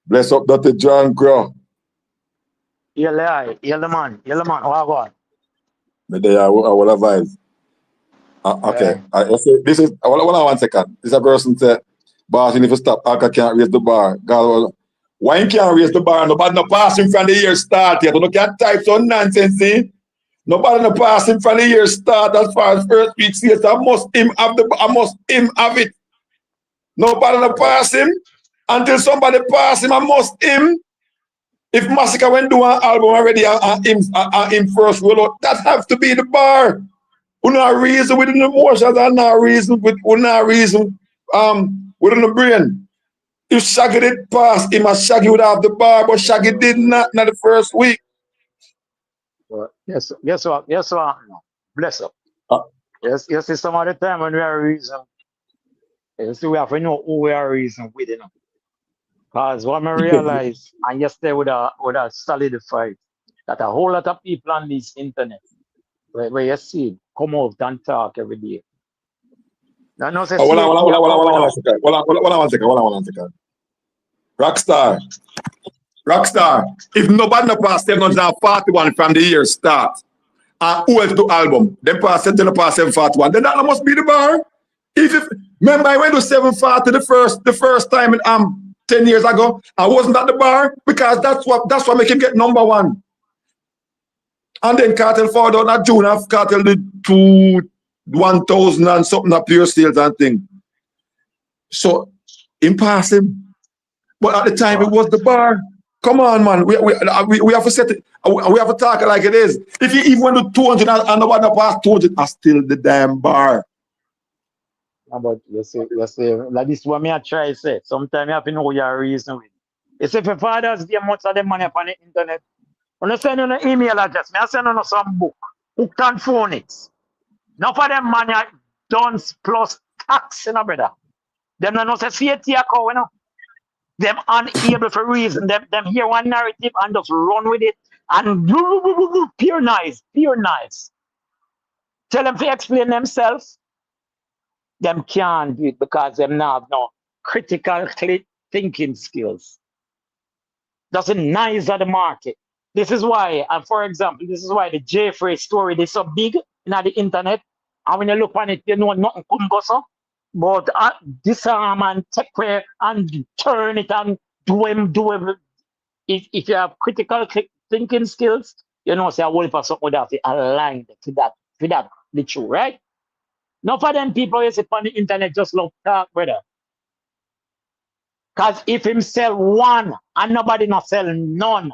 Bless up Dr. John Crow. Yell the man. Oh, God. But they are what advise. Okay. This is hold on 1 second. This is a person said, boss, you need to stop. Alka can't raise the bar. God, why you can't raise the bar? Nobody no passing from the year start yet. You can't type some nonsense, see? Nobody no passing from the year start as far as first week says. I must him have it. Nobody no pass him. Until somebody pass him, I must him. If Massacre went do an album already and him first roll out, that have to be the bar. We no reason within the emotions and no reason within the brain. If Shaggy did pass him, Shaggy would have the bar, but Shaggy did not in the first week. Yes, bless up. Yes, it's some other time when we are reason. Yes, we have to know who we are reason with, you know. Because what I realize, and yesterday would have solidified that a whole lot of people on this internet, where you see, come out and talk every day. Now, no, say, hold on 1 second. Rockstar. If nobody no pass 741 from the year start, and who else do album? Then pass 741. Then that must be the bar. If remember I went to 740 the first time in 10 years ago, I wasn't at the bar because that's what make him get number one. And then Kartel found out that June of Kartel did 1,000 and something of pure sales and thing. So in passing, but at the time it was the bar. Come on, man. We have to set it. We have to talk it like it is. If you even went to 200 and nobody passed 200, are still the damn bar. But you see, like this is what I try to say. Sometimes you have to know your reason with. You see, if your fathers give much of the money upon the internet, when you send you an email address, I send you some book, hooked on phonics. Now for them money done plus tax, you know, brother. Them not say see it, you know. Them unable for reason. Them hear one narrative and just run with it and pure nice. Tell them to explain themselves. Them can't do it because them now have no critical thinking skills. Doesn't nice at the market. This is why, and for example, this is why the Jeffrey story is so big in the internet. And when you look on it, you know nothing couldn't go so. But disarm and take away and turn it and do it. If you have critical thinking skills, you know, say a whole person would have to align to that, the truth, right? Not for them people you see on the internet just love talk, brother. Because if him sell one and nobody not sell none,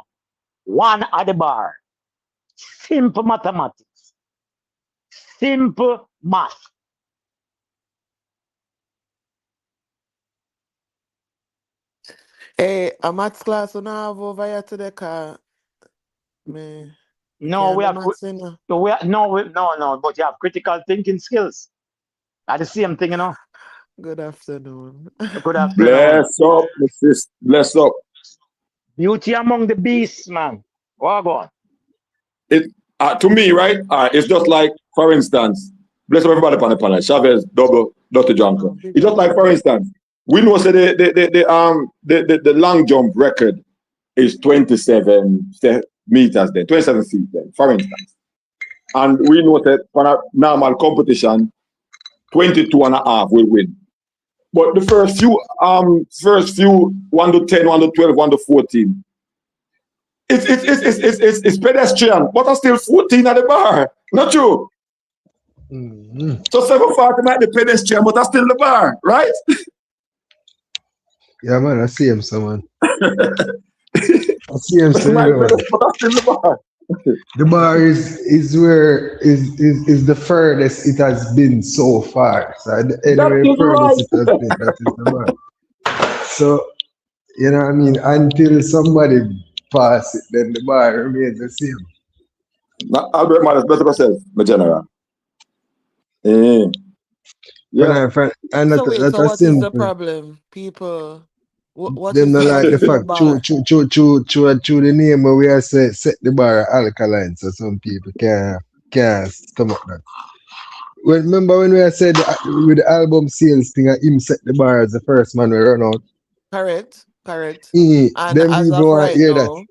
one at the bar. Simple mathematics. Simple math. Hey, a maths class we now have over here today, car. Me. No, we have no, but you have critical thinking skills. Are the same thing, you know. Good afternoon. Good afternoon. Bless up. Beauty among the beasts, man. What go on? It to me, right? It's just like, for instance, bless up everybody on the panel. Chavez, double, Dr. Junker. It's just like, for instance, we know that the long jump record is 27 meters then, 27 feet then, for instance. And we know that for a normal competition, 22 and a half will win. But the first few 1 to 10, 1 to 12, 1 to 14, it's pedestrian, but I'm still 14 at the bar. Not true. Mm-hmm. So 740 might be pedestrian, but that's still the bar, right? Yeah, man, I see him, someone. I see him, someone. But that's still the bar. The bar is where is the furthest it has been so far. So anyway, furthest it has been, that is the bar. So you know what I mean, until somebody pass it, then the bar remains the same. Now, Albert Maris, better yourself, my general. Yeah. And so what is the problem? People what them is not the like the fact through the name where we are set the bar Alkaline, so some people can't stomach that. Remember when we said with the album sales thing, him set the bar as the first man we run out. Correct. correct? Eh, And them people want to hear that.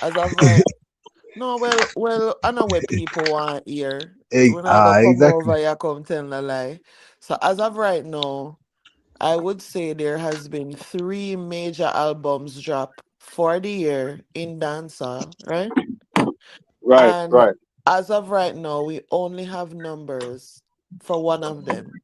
as of right, no, well, I know what people want here. We're not gonna come Exactly. over here, come tell a lie. So as of right now, I would say there has been 3 major albums drop for the year in dancehall, right? Right, And right. as of right now, we only have numbers for one of them.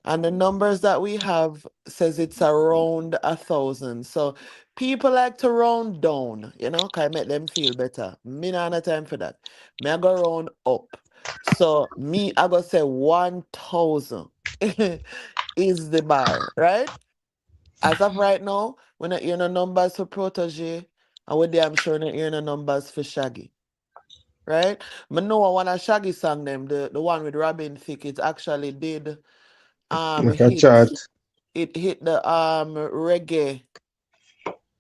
And the numbers that we have says it's around 1,000. So people like to round down, can make them feel better. Me not have time for that. Me I go round up. So me I go say 1,000 is the bar, right? As of right now, when I hear no numbers for Protege, and with them I'm sure not hear no numbers for Shaggy. Right? I know one of Shaggy song them, the one with Robin Thicke, it actually did Make a hit chart. it hit the reggae.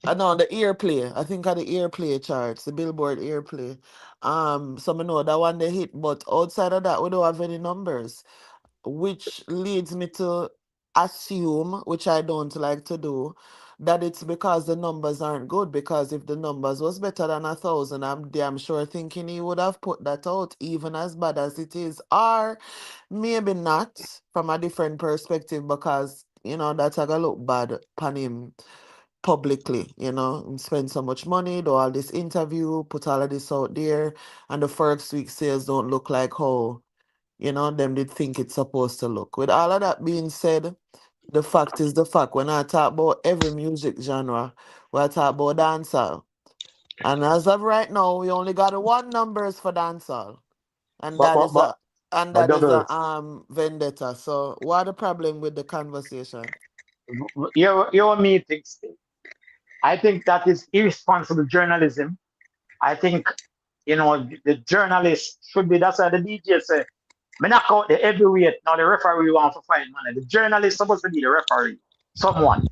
I know the airplay. I think of the airplay charts, the Billboard airplay. So I know that one they hit, but outside of that, we don't have any numbers, which leads me to assume, which I don't like to do, that it's because the numbers aren't good. Because if the numbers was better than 1,000, I'm damn sure thinking he would have put that out, even as bad as it is, or maybe not from a different perspective, because that's gonna look bad upon him publicly, and spend so much money, do all this interview, put all of this out there, and the first week sales don't look like how them did think it's supposed to look. With all of that being said, the fact is the fact. When I talk about every music genre, we talk about dancehall. And as of right now, we only got one numbers for dancehall. And But that but is but a and but that is a Douglas, vendetta. So what the problem with the conversation? your meeting still. I think that is irresponsible journalism. I think the journalist should be. That's why the DJ say, "Me knock out the heavyweight." Now the referee want to fight money. The journalist supposed to be the referee, someone.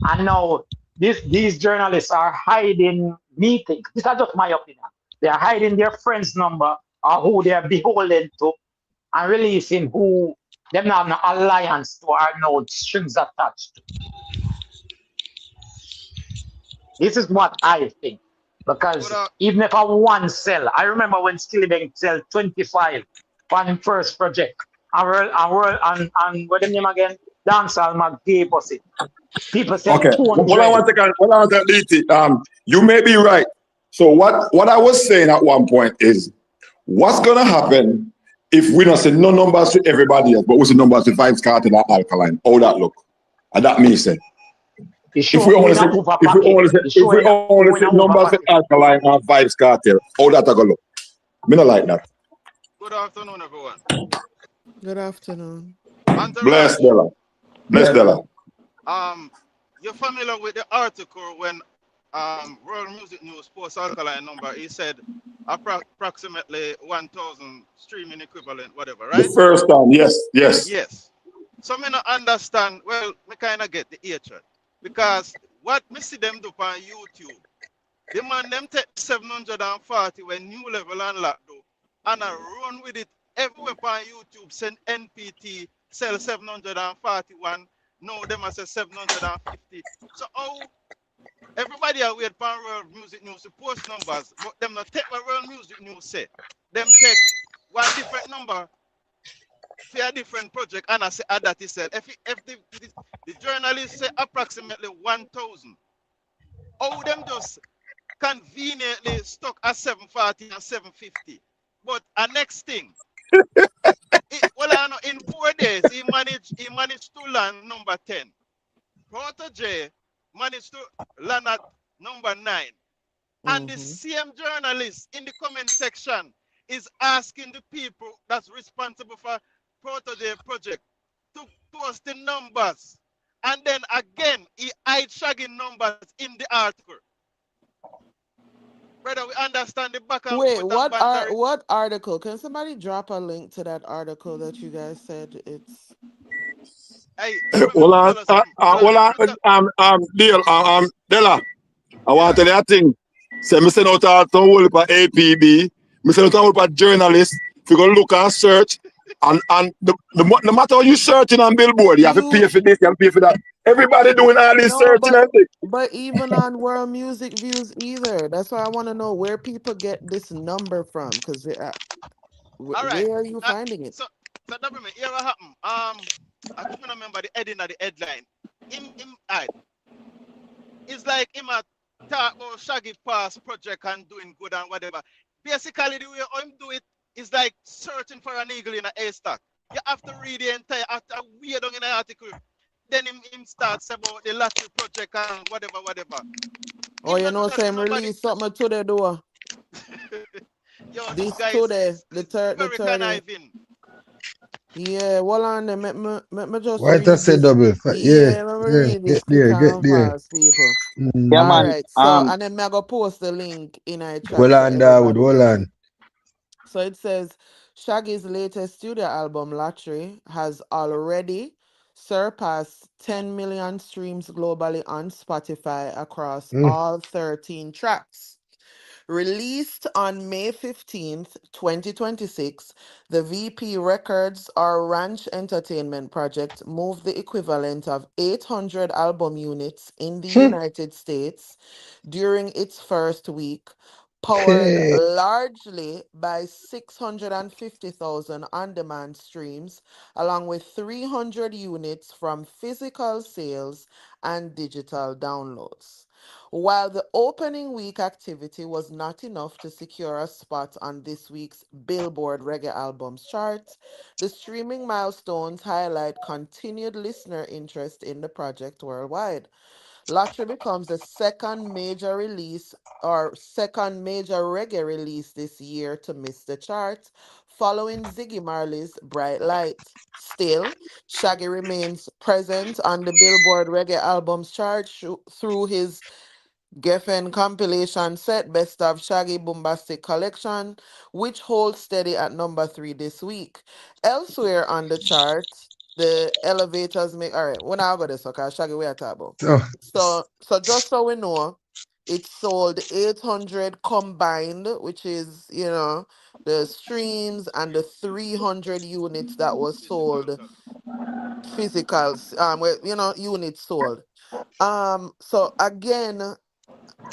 And now these journalists are hiding meetings. This is just my opinion. They are hiding their friends' number or who they are beholden to, and releasing who them not have no alliance to or no strings attached. This is what I think. But Because even if I one sell, I remember when Skilly Bank sell 25 on the first project. And what the name again? Dancehall Mag gave us it. People said Okay. Well, I 200. want to DT. You may be right. So what I was saying at one point is, what's gonna happen if we don't say no numbers to everybody else, but we say numbers to Vybz Kartel and Alkaline? How that look? And that means it. It's If we showing only say a over pocket. It's if we showing only say a over numbers to pocket. Alkaline and Vybz Kartel, how that gonna look? Me not like that. good afternoon, everyone. Good afternoon. Bless Entourage. Della. Bless Della. You're familiar with the article when World Music News post Alkaline number? He said approximately 1,000 streaming equivalent, whatever, The right? first time, yes, yes. Yes. So me not understand. Well, me kind of get the hatred because what me see them do on YouTube, the man them take 740 when New Level unlocked do, and I run with it everywhere on YouTube. Send NPT sell 741. No, them I say 750. So how everybody are wait for World Music News to post numbers, but them not take what World Music News say. Them take one different number for a different project, and I say that is said. If the journalists say approximately 1,000, how them just conveniently stuck at 740 and 750. But a next thing, I know in 4 days he managed to land number 10. Protege managed to land at number 9. And the same journalist in the comment section is asking the people that's responsible for Protege project to post the numbers. And then again, he hide Shaggy numbers in the article. Brother, we understand the back and Wait, forth and banter. what article? Can somebody drop a link to that article that you guys said it's Hey, let me Well, tell you something. deal, Della. I want to tell you a thing. Say, me send out a whole heap of APB. Me send out a whole heap of journalists. If you go look and search, and no matter how you searching on Billboard, you have to pay for this, you have to pay for that. Everybody doing all this No, searching and thing. but even on World Music Views either. That's why I want to know where people get this number from. Because All right. where are you finding it? So double me, here what happened. I can't remember the heading of the headline. Alright. It's like him a talk about Shaggy past project and doing good and whatever. Basically, the way I'm do it is like searching for an eagle in a haystack. You have to read the entire after weird down in an article. Then him starts about the lottery project and whatever. Oh, you know, same release something to the door. Yo, This this guy today, is the third. very conniving. Yeah, well on there, me just What I read said this. double. Yeah, let me read Get this quick there. and fast, people. Mm. Yeah, All man. right, so and then I go post the link in our chat Hold so on, Dawood, everybody hold get on. it. So it says Shaggy's latest studio album Lottery has already surpassed 10 million streams globally on Spotify across all 13 tracks. Released on May 15th, 2026, the VP Records or Ranch Entertainment project moved the equivalent of 800 album units in the United States during its first week, powered largely by 650,000 on-demand streams, along with 300 units from physical sales and digital downloads. While the opening week activity was not enough to secure a spot on this week's Billboard Reggae Albums chart, the streaming milestones highlight continued listener interest in the project worldwide. Lottery becomes the second major release or second major reggae release this year to miss the chart, following Ziggy Marley's Bright Light. Still, Shaggy remains present on the Billboard Reggae Albums chart through his Geffen compilation set Best of Shaggy Bombastic Collection, which holds steady at number 3 this week. Elsewhere on the chart, the elevators make all right. When I go this, okay, Shaggy, we are talking about. Oh, So just so we know, it sold 800 combined, which is the streams and the 300 units that was sold physicals. Units sold. So again.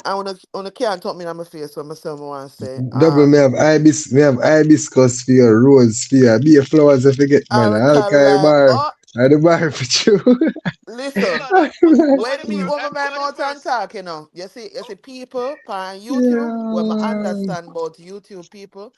I wanna can't talk me on my face what myself want to say. double me have hibiscus for your rose for your be flowers if you get man. Alkaline Alkaline. bar. Oh, I the bar for you. listen. Hold on. When me open my mouth and talk, you see people on YouTube, when I Yeah. understand about YouTube people,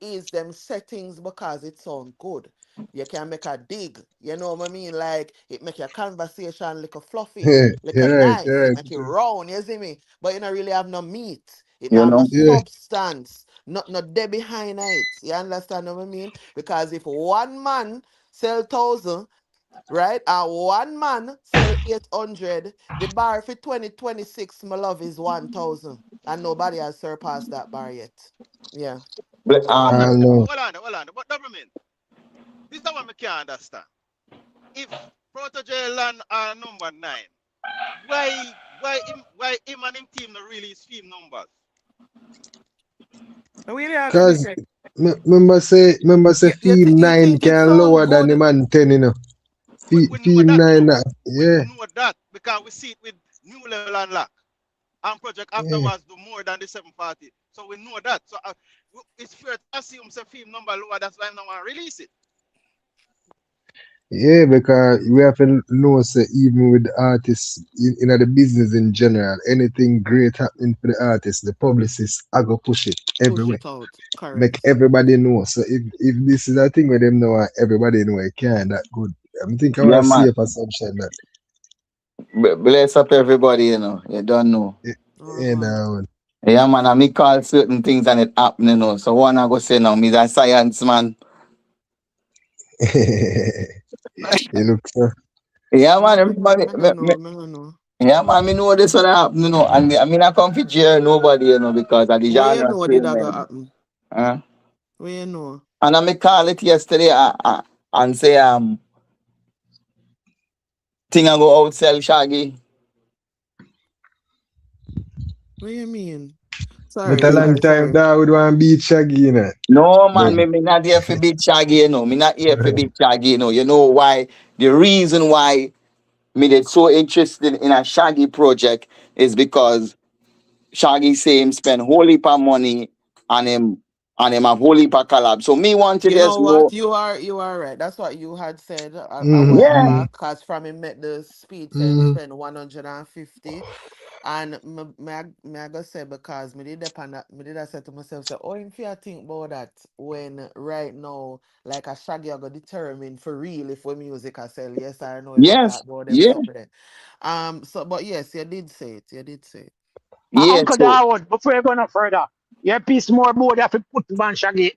is them settings because it sound good. You can make a dig, you know what I mean? Like it make your conversation look a fluffy, look a nice, You're it right. make it round, you see me? But you don't really have no meat. It You not have no know. Yeah. substance, not no there behind it. You understand what I mean? Because if one man sell 1,000, right? And one man sell 800, the bar for 2026, my love, is 1,000. And nobody has surpassed that bar yet. Yeah. But, But I know. hold on. But government, this is what I can't understand. If Protege land are number 9, why him and him team not release film numbers? Really asking me, Cause say, remember say theme you 9 think it can sound lower than the good? man 10, We know Theme that 9 though. We yeah. know that because we see it with New Level and Lock. And project Yeah. afterwards do more than the 740. So we know that. So it's fair to assume the film number lower. That's why I'm not want to release it. Yeah, because we have to know say even with the artists in the business in general, anything great happening for the artist, the publicist I go push it Push everywhere. it out. Make Correct. everybody know. So if this is a thing where them know everybody know it can that good. I think I Yeah, want to see man. if assumption that Bless up everybody, you know. You don't know. yeah, Uh-huh. that Yeah, man. And me call certain things and it happen, you know. So one I go say now, me's a science man. one. You look so Yeah, man. Me Everybody, no know, me no know. yeah, man. Me know this one happen, you know. And I mean, I come for jail nobody, you know, because of the Where you genre know did that go statement. happen? Uh, Where you know? and I me call it yesterday and say thing I go outsell Shaggy. What you mean? but Sorry, a long sorry, time sorry. that would want to beat Shaggy, No, man, But me not here for big Shaggy, you know. Me not here for big Shaggy, you know. You know why? The reason why me that's so interested in a Shaggy project is because Shaggy say him spend whole heap of money and him have whole heap of collab. So me want to You know just what? know, You are right. That's what you had said a Mm-hmm, while yeah, back. Cause from him met the speed said mm-hmm. spend 150. And me I go say because me did depend that me did I say to myself say, oh, if you think about that when right now like a Shaggy I go determine for real if we music I sell, yes or no, if I yes, talk about them yeah, something there. So but yes, you did say it. You did say it. yeah. Uncle So Darwood, before you go no further, you piece more board you have to put man Shaggy.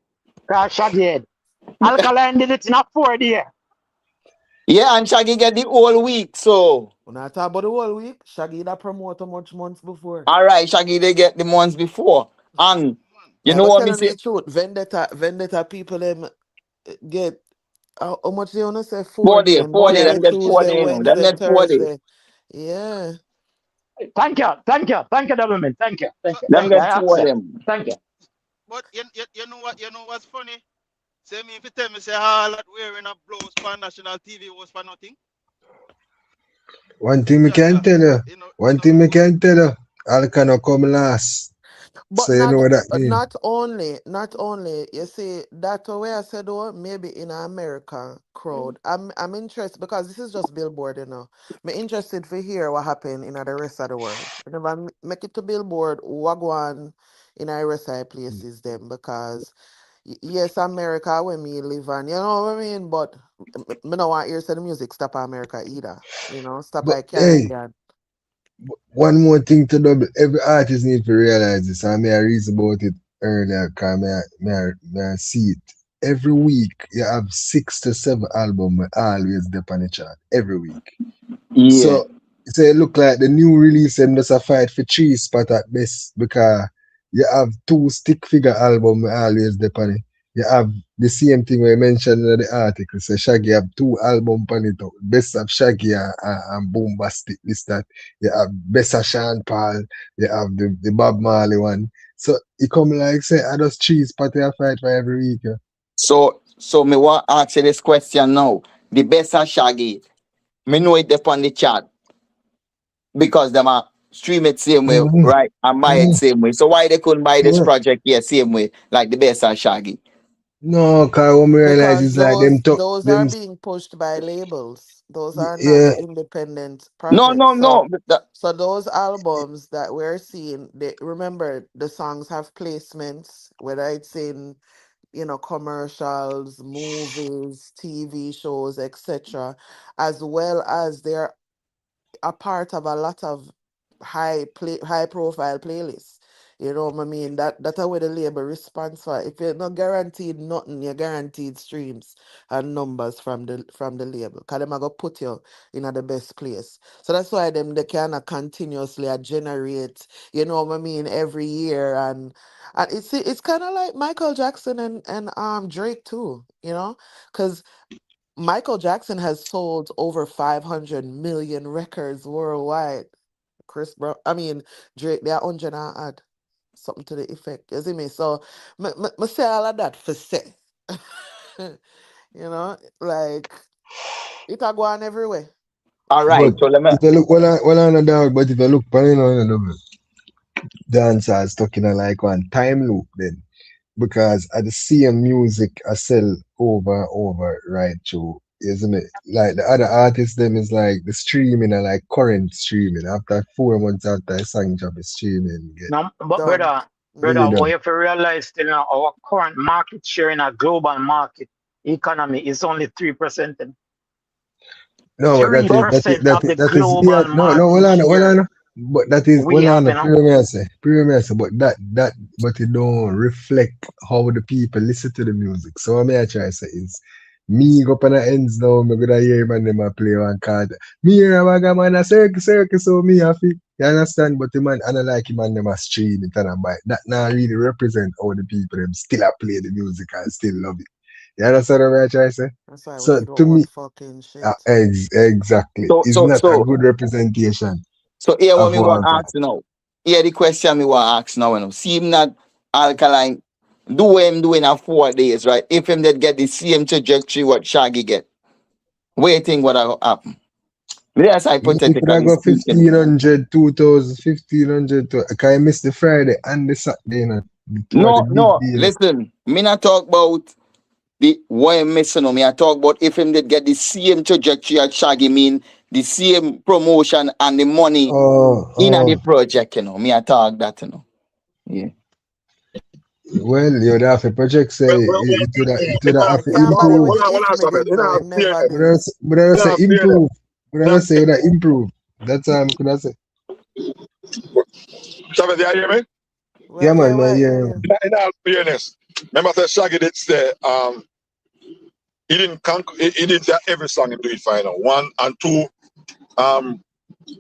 Cause Shaggy head. Alkaline did it in a 4 day. yeah, and Shaggy get the whole week. So When I talk about the whole week, Shaggy that promote how much months before. all right, Shaggy they get the months before. And you Yeah, know but what me telling say? the truth, Vendetta people them get how much they wanna say 4 day, Oh 4 day, yeah. them Monday, get 4 Tuesday, day, you know. Them Wednesday, get 4 day. Thursday. Yeah. Thank you, government. So, Them so, Thank you. get I four of accept. them. Thank you. but you know what's funny? Say me if you tell me say all that wearing a blouse for national TV was for nothing. One thing me Yeah, can yeah. tell you. You One know thing me good. can tell you. Alcano come last. So But you know what that mean. not only you see that way I said though maybe in America crowd I'm interested because this is just Billboard, you know. I'm interested to hear what happened in the rest of the world. Whenever make it to Billboard, what go on in the rest of the places them because yes, America where me live and you know what I mean, but me no want hear say the music stop at America either. You know, stop But at hey, Caribbean. one more thing to double. Every artist need to realize this. I may I read about it earlier because I see it. Every week you have 6 to 7 albums always dip on the chart. Every week. Yeah. So it look like the new release them just a fight for 3 spot at best because you have 2 stick figure album always dip on it. You have the same thing we mentioned in the article. So Shaggy have 2 album on it. Best of Shaggy and Bombastic this that. You have Best of Sean Paul. You have the Bob Marley one. So it come like say I just 3 spot a fight for every week. Yeah. So me want ask you this question now. The best of Shaggy, me know it up on the chat because them are stream it same way, Mm-hmm. right? And buy it Mm-hmm. same way. So why they couldn't buy this Yeah. project here same way, like the best of Shaggy? No, cause what me realize Because is like them talk those are them being pushed by labels. Those are not yeah. independent No, no, projects. So no. But the- so those albums that we're seeing, they remember the songs have placements, whether it's in, commercials, movies, TV shows, etc., as well as they're a part of a lot of high profile playlists. You know what I mean? That's how the label responds for. If you're not guaranteed nothing, you're guaranteed streams and numbers from the label. Cause them are gonna put you in the best place. So that's why they cannot continuously generate, you know what I mean, every year and it's kind of like Michael Jackson and Drake too, because Michael Jackson has sold over 500 million records worldwide. Chris Brown, I mean Drake, they are 100 and add something to the effect. You see me? So, me say all of that for say, like it a go on everywhere. all But right. So let me. if you look well on the dog, but if you look on the dancers stuck in a like one time loop then. Because at the same music I sell over and over right through. Isn't it? Like the other artists them is like the streaming and like current streaming. After 4 months after a song drop is streaming get No, but Done. brother, build what up. you have to realize still now, our current market share in a global market economy is only 3%. No, but Three percent of the that is yeah, global no, market hold share on. But that is we hold have, on, premier say, but that but it don't reflect how the people listen to the music. So what me I try to say is me go up on the ends now, me gonna hear man them a play one card. Me hear a bag man a circle, so me have it. You understand? But the man I don't like him and them a stream it and a buy. That now really represent how the people them still a play the music and still love it. You understand what I try to say? That's why we So need our to me, own fucking shit. exactly. So It's so not a so good representation so here what of me what want I'm to talking. ask now. Here the question me want to ask now. See him not Alkaline. Do what him doing in 4 days, right? If him that get the same trajectory what Shaggy get, what you think what happen? Yes, He could have hypothetically got speaking. 1,500, 2,000, 1,500. Can I miss the Friday and the Saturday? You know, the two of the No, big no. days. Listen, me not talk about the why I'm missing on me. I talk about if him did get the same trajectory as Shaggy, mean the same promotion and the money in the Oh. project, you know. Me I talk that, you know. Yeah. Well, you'd have to project say it would have Yeah, to can't bother improve. with the Hold if on, me stop it. did though. Him never did. But I say Enough, fairness. improve. But I say that improve. That's all I could have say. Shabbat, you hear me? Yeah, Yeah, man, man, right, yeah. yeah. In all fairness, remember that Shaggy did say, he didn't he didn't say every song he do it final. One and two,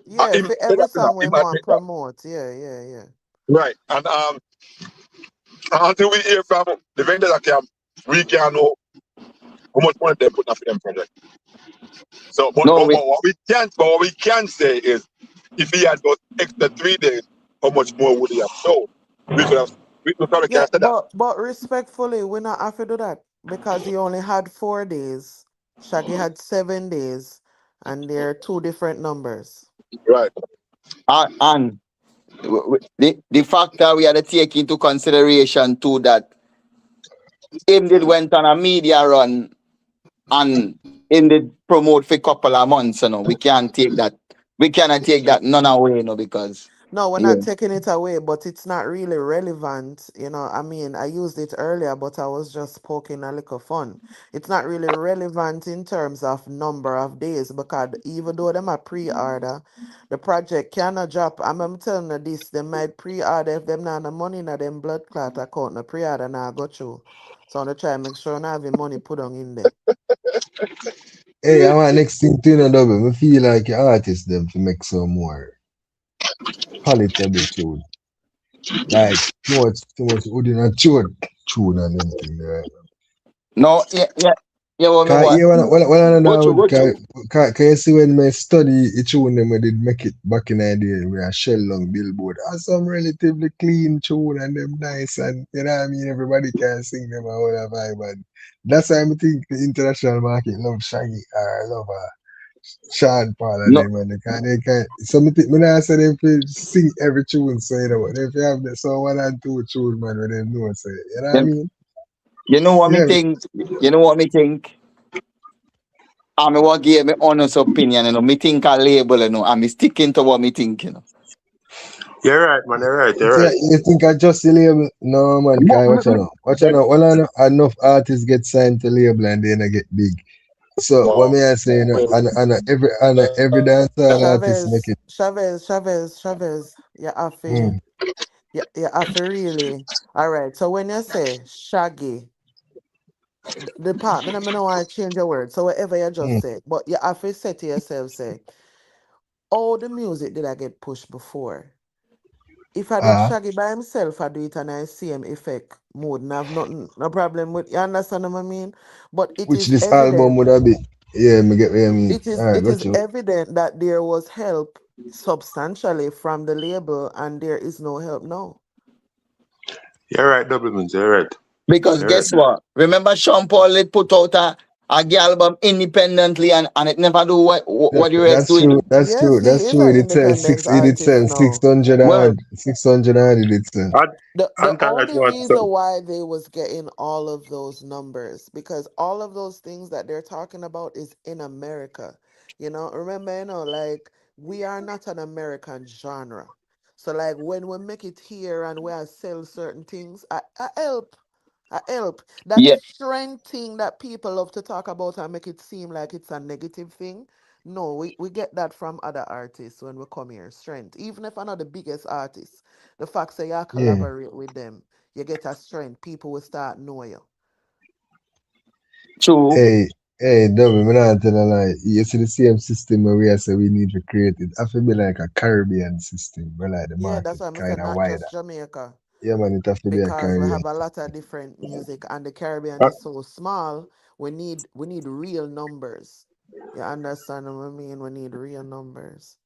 Yeah, him for made every that enough. song He we might want make that. promote. Yeah, yeah, yeah. Right. And until we hear from the vendor camp, we can know how much money they put up for them project. So, but No, what we can say is, if he had those extra 3 days, how much more would he have sold? We probably Yeah, can't say that. but respectfully, we not have to do that because he only had 4 days. Shaggy had 7 days, and they're two different numbers. Right. and the fact that we had to take into consideration too that him did went on a media run and him did promote for a couple of months, you know. We can't take that. We cannot take that none away, you know, because No, we're yeah. not taking it away, but it's not really relevant. I mean, I used it earlier, but I was just poking a little fun. It's not really relevant in terms of number of days because even though them a pre-order, the project cannot drop. I'm telling you this, they might pre-order if them not the money in them blood clot account, the pre-order now go through. So I'm gonna try and make sure I have the money put on in there. Hey, I want next thing to double. I feel like artists them to make some more palatable tune. Like too much holding a tune and them thing there. No, yeah, what me Cause what? yeah, when I Go through, know, go through. cause you see when I study a tune them I did make it back in the day where I shell long Billboard. And some relatively clean tune and them nice and you know what I mean, everybody can sing them and all that vibe and that's why I think the international market love Shaggy or love Sean Paul and No, them and they can so me think me not say them fi sing every tune so you know but if you have the so one and two tune man where they know say you know what I them, mean? you know what me Yeah. think? You know what me think? I me what give me honest opinion, you know. Me think a label, you know, and me sticking to what me think, you know. You're right, man. You're right. You're Yeah, right. you think I just the label? No man, But can watch out now. Watch out now. Well, I know enough artists get signed to label and then I get big. So what me I say, you know, and every dancehall artist make it. Chavez. You have to, Mm, you have to really. All right. So when you say Shaggy, the part, I don't want to change your word. So whatever you just mm. said, but you have to say to yourself, say, all the music did I get pushed before. If I did Ah, Shaggy by himself, I do it and I see him effect mode and have nothing, no problem with. You understand what I mean? But it which is this album evident. would have be? Yeah, me get what you mean. It is Alright, it got is you. evident that there was help substantially from the label, and there is no help now. You're right, Doublemans. You're right. Because You're right. guess what? Remember Sean Paul had put out a album independently and it never do what the rest That's doing. true. That's true. Yes, he That's is true. an It did sell independent six. It did artist sell now. 600 Well, and 600 and it did sell. The And that only was reason something. why they was getting all of those numbers because all of those things that they're talking about is in America. Remember, like we are not an American genre. So like when we make it here and we are sell certain things, I help. I help. That yeah. strength thing that people love to talk about and make it seem like it's a negative thing. No, we get that from other artists when we come here. Strength. Even if I'm not the biggest artist, the fact that you Yeah. collaborate with them, you get a strength. People will start know you. True. Hey, double, me not tell a lie. You see the same system where we are say we need to create it. I feel be like a Caribbean system where like the Yeah, market that's why I'm kind saying of not wider. just Jamaica. Yeah, man, it have to be a Because we Caribbean. have a lot of different music and the Caribbean Uh, is so small, we need real numbers. You understand what I mean? We need real numbers.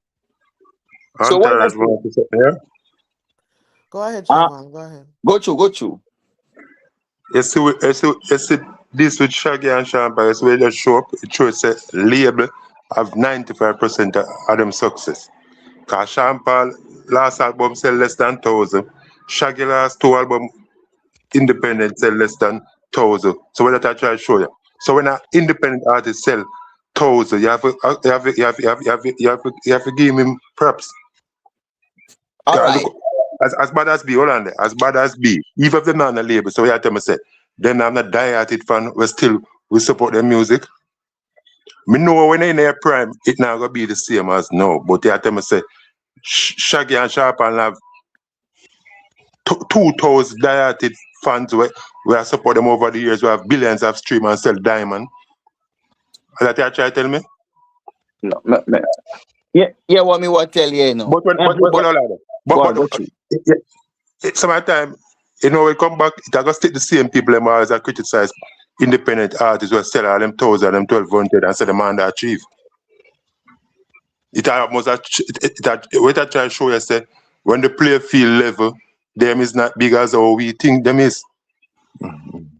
So And what you that was something. Yeah. Go ahead, uh, Chairman. Go ahead. go through. You see this with Shaggy and Sean Paul, so we just show up, it shows a label have 95% of them success. Because Sean Paul last album sell less than 1,000. Shaggy last 2 album independent sell less than 1,000. So what I try to show you. So when an independent artist sell 1,000, you have to give him props. All Because right. look, as bad as be, hold on there, as bad as be, even if they're not on the label, so you have to say, then I'm not die-hearted fan, we support their music. Me know when they're in their prime, it not gonna be the same as now. But you have to say, Shaggy and Sharp and have 2,000 die-hearted fans we have support them over the years. We have billions of stream and sell diamond. Is that you try to tell me? No, yeah, what me want tell you, you know. But sometimes, you know, we come back, it has still the same people them always criticize independent artists who sell all them 1,000 and 1,200 and say the man that achieve. It almost what I try to show you say when the player field level, them is not big as how we think them is.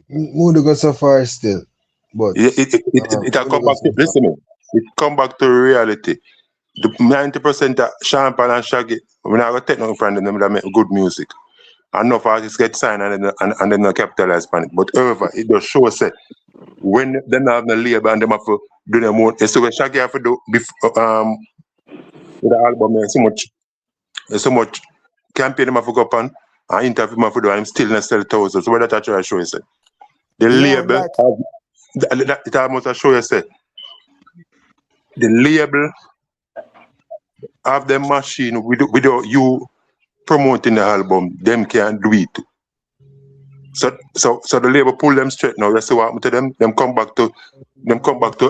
Mood go so far still, but It come back to listen me. It come back to reality. The 90% of Sean Paul and Shaggy, we're not gonna take nothing from them that make good music. Enough artists get signed and then not capitalize on it. But however, it does show say when they have the label and them have to do their own. So when Shaggy have to do before with the album, there's so much campaign them have to go up on and interview them have to do, and I'm still not sell 1,000. So what that I try to show you say the label it almost show you say the label have the machine without you promoting the album, them can't do it. So the label pull them straight now. That's what happened to them. Them come back to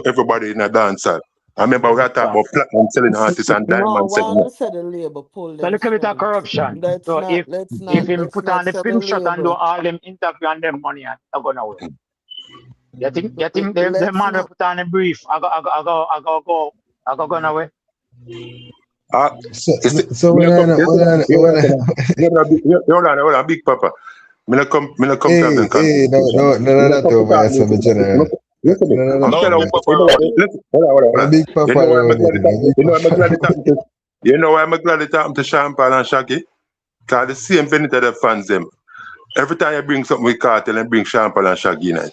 everybody in a dancehall. I remember we had talked about platinum selling artists and diamond No, selling. why said the label pull So them look a bit of straight. corruption. Let's So not, if let's not, him let's put not on the say the film shot and do label. all them interview and them money and I go nowhere. You think the Let's man will not. put on a brief, I go nowhere. So when Hold on, Big Papa. Me not come to have them hey, no, over here, some general. Listen to me. I'm telling you, listen, hold on. Big Papa, You know why I'm glad it happened to Sean Paul and Shaggy? Because the same Vendetta the fans them. Every time you bring something with Kartel and bring Sean Paul and Shaggy in it.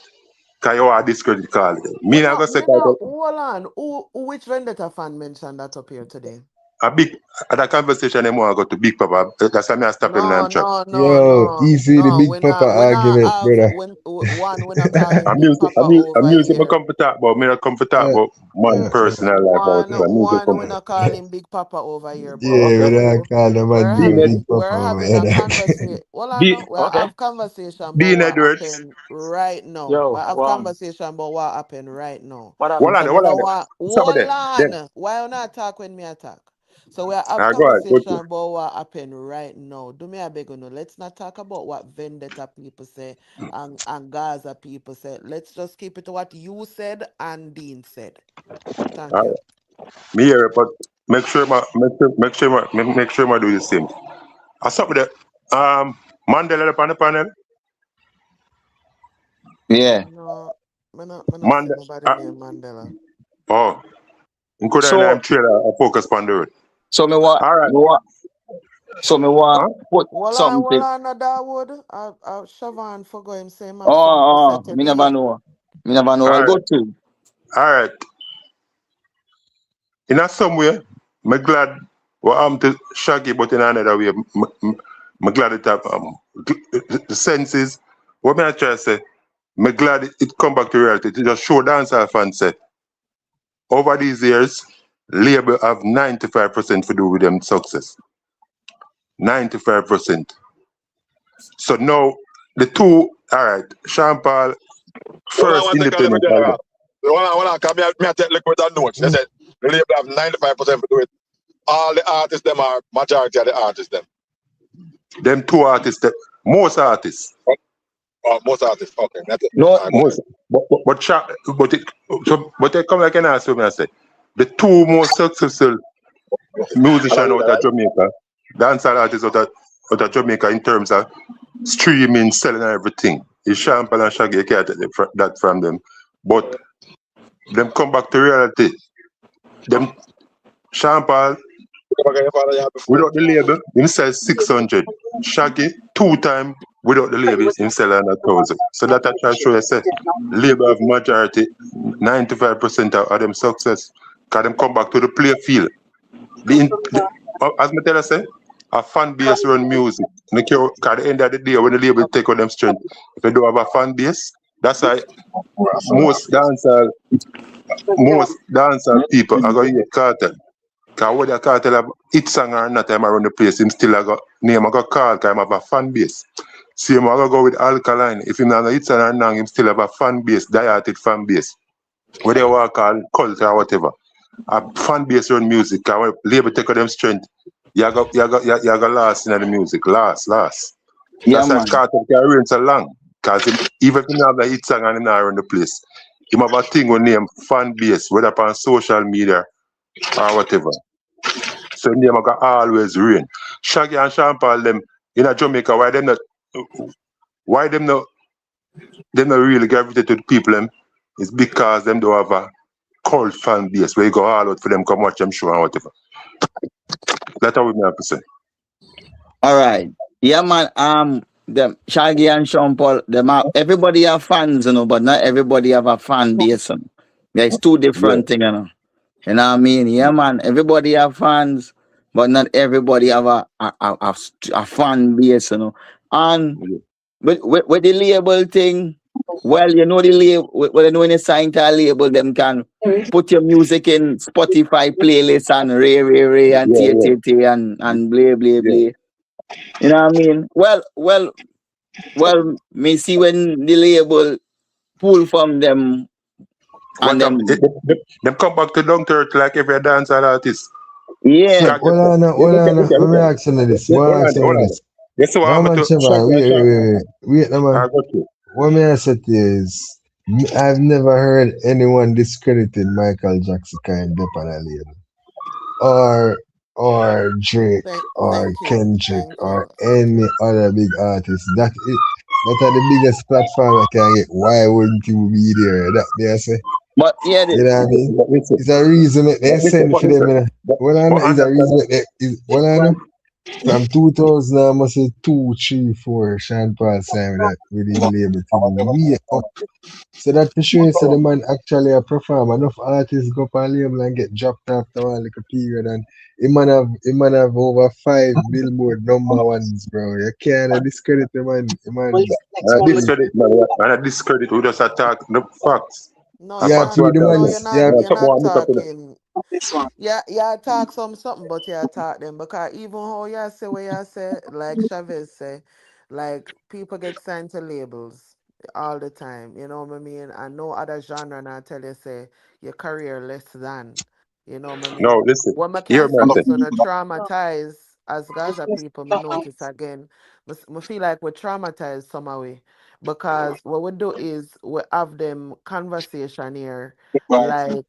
Because you are discredit Kartel. Me not gonna say Kartel. Hold on. Which Vendetta fan mentioned that up here today? That conversation them want to go to Big Papa. That's why I stop him now. No. Easy the Big Papa argument, brother. We're not calling Big Papa over I'm using my here. come to talk about. Me not come to talk about my personal life. We're not calling Big Papa over here, bro. Yeah, we're not calling him Big Papa. We're having a conversation. We're having conversation about Dean what Edwards. happened right now. Yo, We have conversation about what happened right now. What happened? Hold on. Why you not talk when me attack? So we have conversation about what happened right now. Do me a beg no. Let's not talk about what Vendetta people say and Gaza people say. Let's just keep it to what you said and Dean said. Thank you. Me here, but make sure I do the same. I stop with that. Mandela up on the panel. Yeah. No, I'm not see nobody named Mandela. Oh, I'm focus on the road. So me what? All right. Put something. Well, on Dawood, Siobhan forgot him say man. Me never know. I'll go to. All right. In a some way, I'm glad what happened to Shaggy, but in another way, I'm glad it have the senses. What I try to say, I'm glad it come back to reality. It just show dancehall fans say, over these years, label have 95% to do with them success. 95%. So now the two, all right, Sean Paul, first independent album. When I come here, I take liquid and notes. They said the label have 95% to do it. All the artists, them are majority of the artists, them. Them two artists, most artists. Most artists, okay. No, most. But they come like an answer when I say the two most successful musicians out of Jamaica, dancehall artists out of Jamaica in terms of streaming, selling and everything. Is Sean Paul and Shaggy. You can't take that from them. But them come back to reality. them Sean Paul without the label, him sell 600. Shaggy, 2 times without the label, him sell 100,000. So that I try to show you, say, label have majority, 95% of them success. Because them come back to the play field. As me tell you, say, a fan base run music. Because at the end of the day, when the label take on them strength, if you don't have a fan base, that's why most dancehall people are going to hear Kartel. Because whether Kartel have hit song or not, I'm around the place, him still have got name I got call because I have a fan base. Same I go with Alkaline. If him not hit song or not, him still have a fan base, die-hearted fan base. Whether you want to call cult or whatever. A fan base run music, because when label take on them strength, you got last in the music. Last. Yeah, That's why man. Kartel can reign so long. Because even if he not have a hit song and he not around the place, him have a thing with name fan base, whether upon social media or whatever. So name I got always rain. Shaggy and Sean Paul them in Jamaica, why them not really gravitate to the people them is because them don't have a cult fan base where you go all out for them come watch them show and whatever. That's how we have to say. All right. Yeah, man. Them Shaggy and Sean Paul, everybody have fans, but not everybody have a fan base. There's two Yeah. different things, You know what I mean? Yeah, man. Everybody have fans, but not everybody have a fan base, And with the label thing, well, the label, when you sign to a label, them can put your music in Spotify playlist and Ray and Yeah, yeah, TTT and blah blah yeah. blah. You know what I mean? Well, me see when the label pull from them and What up? them, Them come back to Down Turk like every dancer artist. See, yeah. I get Hold on, hold on. Let me ask you this. hold What on, ask you hold on. this? Guess what No happened man, to Trevor, Shaggy and Sean? wait, no man. I got you. What me I said is, I've never heard anyone discrediting Michael Jackson kind of on a label, or Drake, or Thank you. Kendrick, Thank or you. any other big artist. That are the biggest platform I can get. Why wouldn't you be there? That me I say. But yeah, You know what I mean? But listen, It's a reason that they send but for them. listen. You know. But, Well, I know but it's a understand reason that. that well, I know. From 2000, I must say 2, 3, 4, Sean Paul signed with him label thing way up. So that for sure, so the man actually a perform. Enough artists go on label and get dropped after a like a period, and he man have over 5 Billboard #1s, bro. You can't discredit the man. The man's I big. discredit, man. And I discredit. We just attack the facts. No, The you're Yeah, facts not. we pre the attack No, them. you're man's not. yeah. You're Someone not look up in it. talking. Yeah, talk something, but yeah, talk them because even how you say what you say, like Chavez say, like people get signed to labels all the time. You know what I mean? And no other genre now tell you say your career less than. You know what I No, mean? listen. What I Hear can me, say I say. is on a traumatized as Gaza people, me notice again. Me feel like we're traumatized somehow because what we do is we have them conversation here like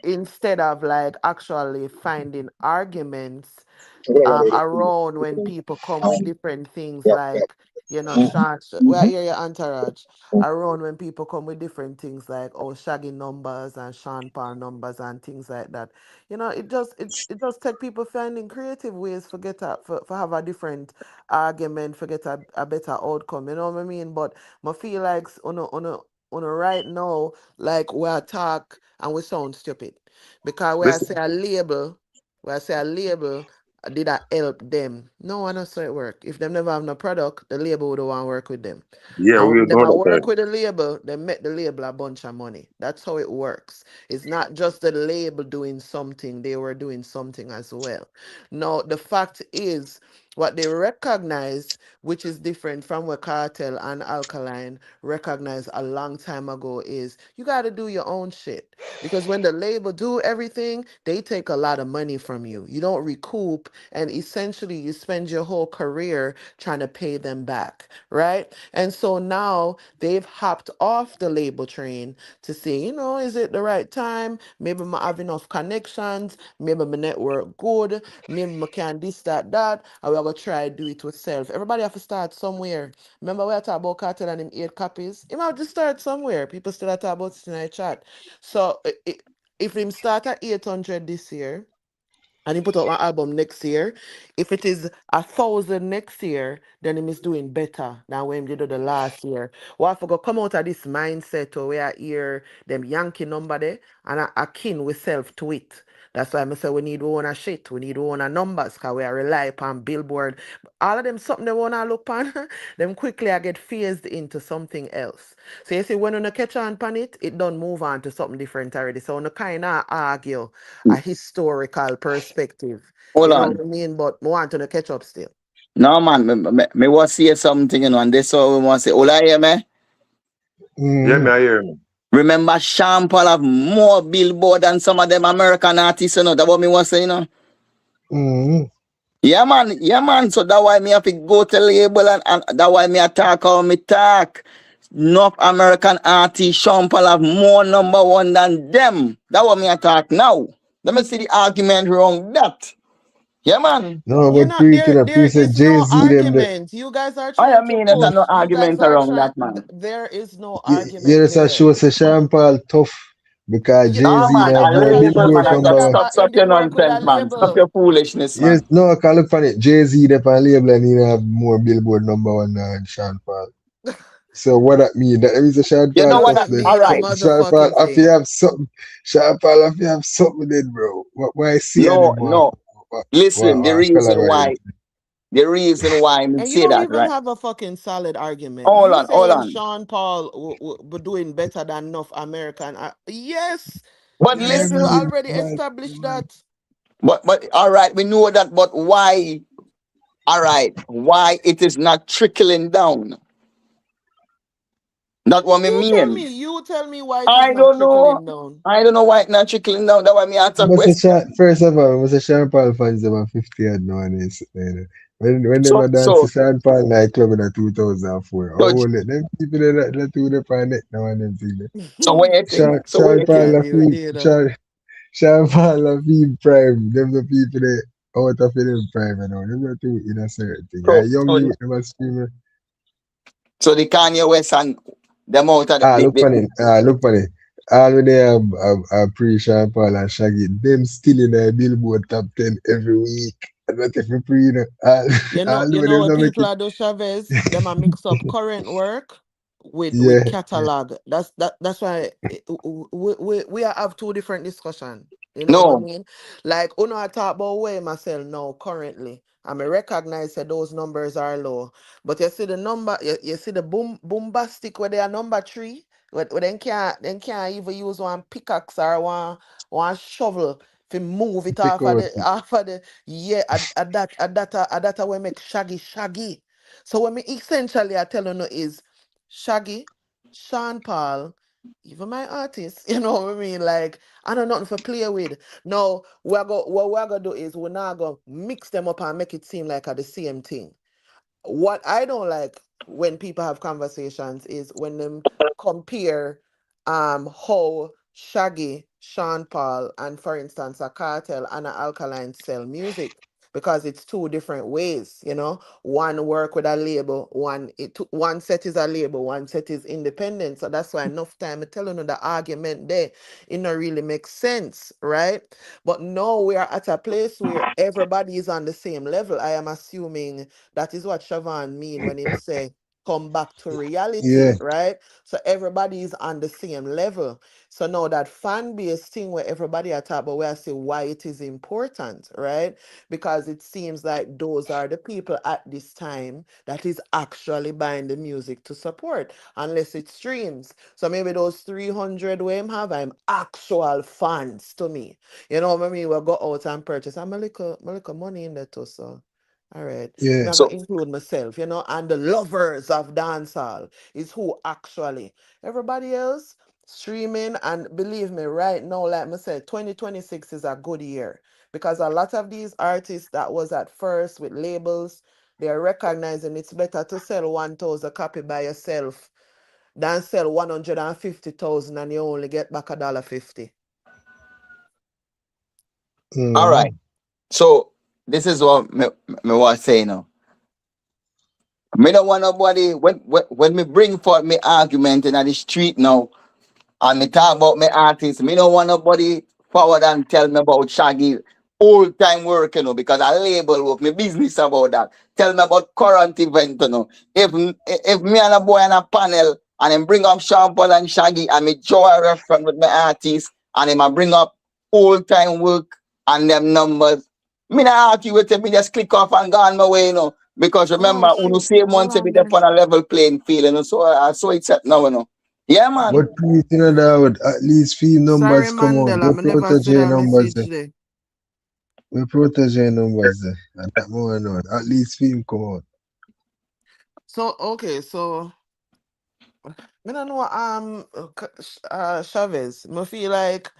instead of like actually finding arguments around when people come with different things like Sean, where hear your entourage around when people come with different things like Shaggy numbers and Sean Paul numbers and things like that. It just take people finding creative ways for get for have a different argument, for get a better outcome. You know what I mean? But I feel like on a right now, like we talk and we sound stupid because Listen. where I say a label did I help them? No, I not so it work. If them never have no product, the label would want to work with them. Yeah, And we when them know a that work already. with the label, they make the label a bunch of money. That's how it works. It's not just the label doing something, they were doing something as well. Now, the fact is, what they recognize, which is different from what Cartel and Alkaline recognized a long time ago, is you got to do your own shit. Because when the label do everything, they take a lot of money from you. You don't recoup, and essentially you spend your whole career trying to pay them back, right? And so now they've hopped off the label train to say, is it the right time? Maybe I have enough connections, maybe my network good, maybe I can this, that, and we're gonna try to do it with self. Everybody have to start somewhere. Remember we talk about Cartel and him 8 copies? He might just start somewhere. People still talk about it in the chat. So if him start at 800 this year and he put out an album next year, if it is 1,000 next year, then him is doing better than when he did the last year. Well, I forgot come out of this mindset where I hear them Yankee number there and I kin with self to it. That's why I say we need one a shit, we need one a numbers, cause we are rely upon Billboard. All of them something they wanna look on, them quickly I get phased into something else. So you see when you catch on pan it, it don't move on to something different already. So you kinda argue a historical perspective. Hold You know what on. I mean? But I want to catch up still. No man, me want to say something, and this all we want to say. All I hear me? Yeah, me Mm. I hear me. Remember Sean Paul have more Billboard than some of them American artists, That's what me want to say, Mm. Yeah, man. Yeah, man. So that's why me have to go to label and that's why me talk how me talk. Enough American artists, Sean Paul have more number one than them. That's what me talk now. Let me see the argument wrong that. Yeah, man. No, You but know, pre there to there pre said is Jay no Z them the argument. You guys are I trying to mean, there's push. no You guys argument are around that, trying. man. There is no yeah, argument that's a there. show say Sean Paul tough because You Jay No, don't Z man. and have A and more can label, show man. Billboard tell number me one. Stop he your did work with a nonsense, man. Stop label. your foolishness, Yes, man. no, I can look funny. Jay Z them on label and he have more Billboard number one than Sean Paul. So what that mean? That means a Sean You Paul know what? tough Doesn't then. All mean a right. Sean Paul motherfucking if you thing. have something. Sean Paul if you have something then, bro. Why see No, them no. Listen, collaborate? the reason why I And you say don't that, even right? have a fucking solid argument. Hold You on, hold saying on. Sean Paul be doing better than enough American? Yes, But Yeah, I yes, we listen, mean, already man, established that. but all right, we know that, but why? All right, why it is not trickling down? That's what I mean. You tell me why it is I not don't know. trickling down. I don't know why it's not trickling down. That's why me answer must say question. First of all, must say Sean Paul fans them are 50 and no one is when they So, were dance to so, Sean Paul nightclub in 2004. so, Oh, let them people that do the planet now and them thing. so what you think? So what Sean you Paul think? Can't of deal with him, it. Sean Paul of him prime. Them the people that out of them prime and all. Them not do in a certain thing. A So, young so, youth never screaming. so the Kanye West and them out of Look funny. Look funny. All when they pre Sean Paul and Shaggy, them still in a Billboard top 10 every week. And not if you pre, all You when know them what not make people it. are do, Chavez? Them a mix up current work Yeah, with catalog. That's why we have two different discussion. You know what I no. mean? Like Uno I talk about way myself now currently. I may recognize that those numbers are low. But you see the number you see the bombastic where they are number three, where they can't even use one pickaxe or one shovel to move it pick out. off of the yeah, at that we make Shaggy. So when me essentially I tell you is Shaggy, Sean Paul, even my artists, you know what I mean? Like I don't know nothing for play with. No, what we're gonna do is we're not gonna mix them up and make it seem like the same thing. What I don't like when people have conversations is when them compare how Shaggy, Sean Paul, and for instance a Cartel and a Alkaline sell music because it's two different ways, you know. One work with a label, one set is a label, one set is independent. So that's why enough time I telling you the argument there, it not really makes sense, right? But now we are at a place where everybody is on the same level. I am assuming that is what Siobhan mean when him say come back to reality, Yeah, right? So everybody is on the same level. So now that fan base thing where everybody are talking about where I say why it is important, right? Because it seems like those are the people at this time that is actually buying the music to support, unless it streams. So maybe those 300 we him have, I'm actual fans to me. You know what I mean? We'll go out and purchase. I'm a little money in there too, so. All right. yeah. I'm So, gonna include myself, you know, and the lovers of dancehall is who actually everybody else streaming. And believe me, right now, like I said, 2026 is a good year because a lot of these artists that was at first with labels, they are recognizing it's better to sell 1,000 copy by yourself than sell 150,000 and you only get back $1.50. all Mm. right. So this is what me was saying now. Me don't want nobody when me bring forth me argument in the street now. And me talk about my artists. Me don't want nobody forward and tell me about Shaggy old time work, because I label work, my business about that. Tell me about current event. If me and a boy on a panel and then bring up Sean Paul and Shaggy and me draw a reference with my artists and then I bring up old time work and them numbers. Me not argue with them, me just click off and go on my way. Because remember, Oh uno shit. same Hold months we on up there. on a level playing field, so it's set now. Yeah, man. But please, that would at least few Sorry, numbers come out. Mandela. We I never see protege that numbers message there. there. We protege numbers there. And that more on. At least few come out. So okay, so me don't know Chavez. Me feel like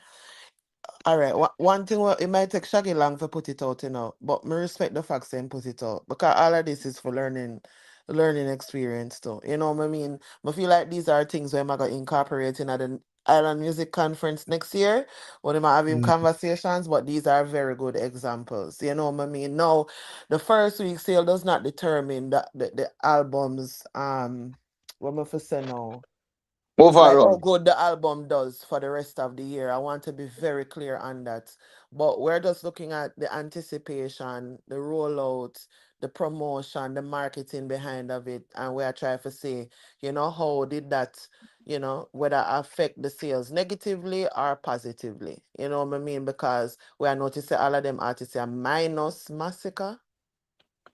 all right, one thing it might take Shaggy long for put it out, but me respect the fact saying put it out because all of this is for learning experience too. You know what I mean? I feel like these are things where I'm gonna incorporate in at the Island Music Conference next year when I'm having Mm. conversations, but these are very good examples. You know what I mean? No, the first week sale does not determine the albums what am I for say now? Like how Overall. good the album does for the rest of the year. I want to be very clear on that. But we're just looking at the anticipation, the rollout, the promotion, the marketing behind of it, and we are trying to see, how did that, whether affect the sales negatively or positively. You know what I mean? Because we are noticing all of them artists are minus Massacre,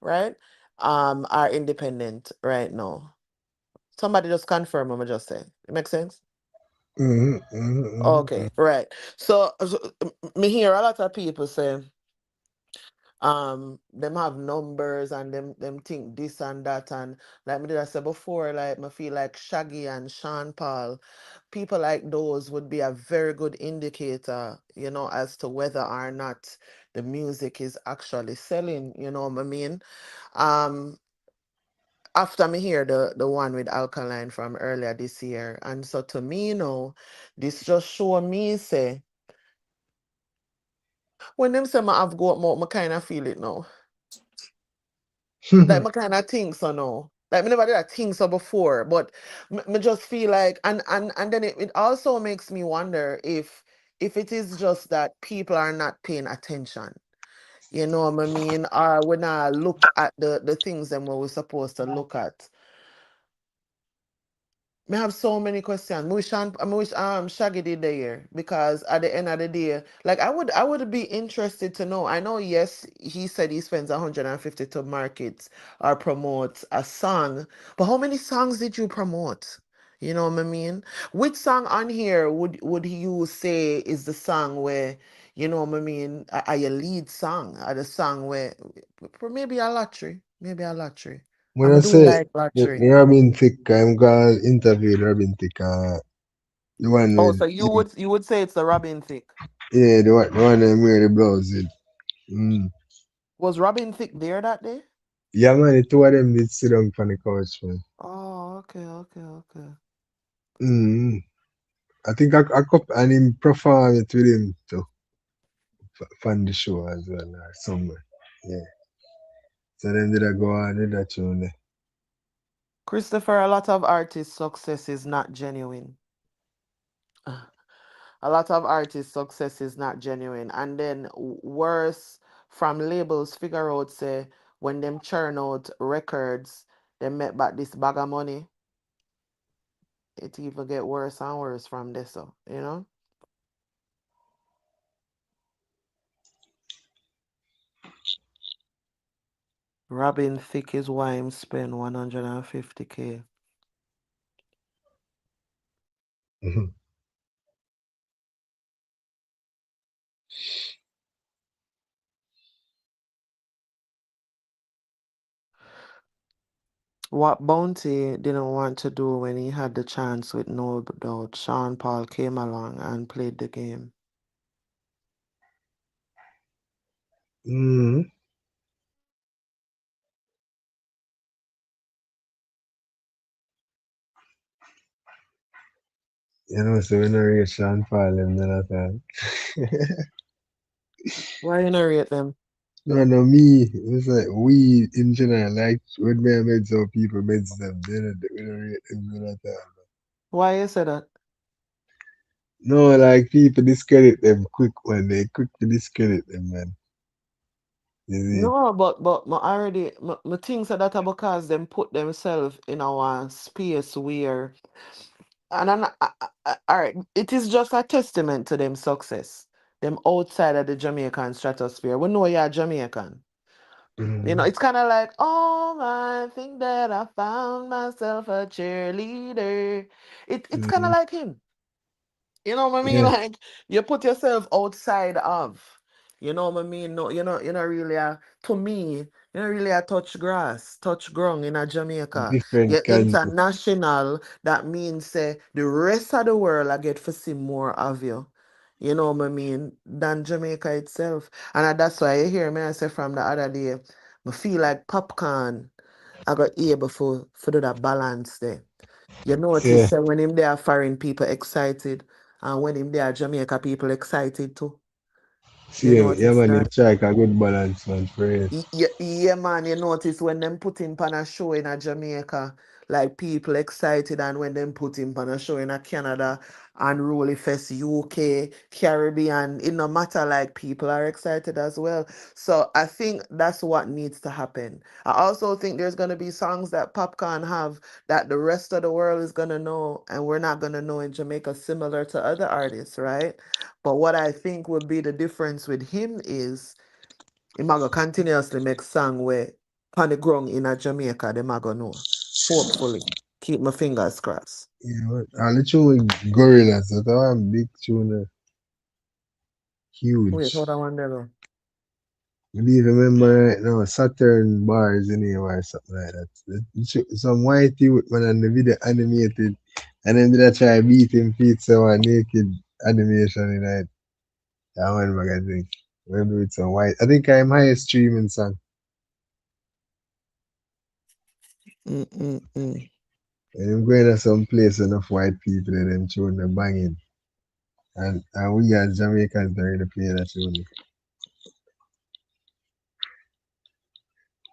right? Are independent right now. Somebody just confirm what I just said. It makes sense? Mm-hmm. Okay, right. So, me hear a lot of people say, them have numbers and them think this and that and like me did I say before, like me feel like Shaggy and Sean Paul, people like those would be a very good indicator, as to whether or not the music is actually selling. You know what I mean? Um, After me hear the one with Alkaline from earlier this year, and so to me, this just show me say. When them say I have go up more, I kind of feel it now. Like I kind of think so now. Like me never did a think so before, but me just feel like, and then it also makes me wonder if it is just that people are not paying attention. You know what I mean? Or when I look at the things them what we're supposed to look at. Me have so many questions. I wish Shaggy did the year because at the end of the day, like I would be interested to know. I know, yes, he said he spends 150 to market or promote a song, but how many songs did you promote? You know what I mean? Which song on here would you say is the song where, you know what I mean, are your lead song? Are the song where maybe a lottery? Maybe a lottery. When I'm I do say like the lottery. Robin Thicke, I'm gonna interview Robin Thicke, the one Oh, with so you would say it's the Robin Thicke. yeah, the one that wear the blouse with. Mm. Was Robin Thicke there that day? Yeah, man, the two of them did sit down on the couch, man. Oh, okay, okay, okay. Mm. I think I and him perform it with him too, from the show as well, or somewhere. Yeah. So then did I go on with that tune there? Christopher, a lot of artists' success is not genuine. A lot of artists' success is not genuine. And then worse, from labels figure out say when them churn out records, they make back this bag of money. It even get worse and worse from this, so. Robin Thicke is why him spend 150K. Mhm. What Bounty didn't want to do when he had the chance with no doubt, Sean Paul came along and played the game. Mm. So we don't reach Sean Paul them none at all. Why you narrate them? No, no, me. It's like we in general, like when me and meds or people meds them, we don't rate them none at all. Why you say that? No, like people discredit them quick when they quick to discredit them, man. You see? No, but my already my things that because them put themselves in our space where and all right, it is just a testament to them success. Them outside of the Jamaican stratosphere. We know you're Jamaican. You know, Mhm. it's kind of like, oh, I think that I found myself a cheerleader. It's kind of Mhm. like him. You know what I mean? Yeah, Like you put yourself outside of. You know what I mean? No, you're not really to me, you're not really a touch grass, touch ground in a Jamaica. different You're country. international. That means the rest of the world I get to see more of you. You know what I mean? Than Jamaica itself. And that's why you hear me I say from the other day, I feel like popcorn. I got able for do that balance there. You notice Yeah. that when him there foreign people excited and when him there Jamaica people excited too. You See, yeah, notice man, him that? strike a good balance, man, for real. Yeah, man, you notice when them put him on a show in a Jamaica, like people excited, and when them put him on a show in a Canada, Unruly Fest, UK, Caribbean, it no matter, like people are excited as well. So I think that's what needs to happen. I also think there's gonna be songs that Popcorn have that the rest of the world is gonna know, and we're not gonna know in Jamaica, similar to other artists, right? But what I think would be the difference with him is him a go continuously make song where on the ground in a Jamaica, them a go know. Hopefully. Keep my fingers crossed. Yeah, man. All the tune with gorillas, that one big tune, Wait, hold huge. on one there. I do remember right now, Saturn bars in here or something like that. Some white youth man and the video animated, and then did I try beat him pizza one naked animation in it. That one magazine. Remember it's some white. I think I'm highest streaming song. Mm-mm-mm. And I'm going to some place enough white people and them tune the banging. And we as Jamaicans don't really play that tune.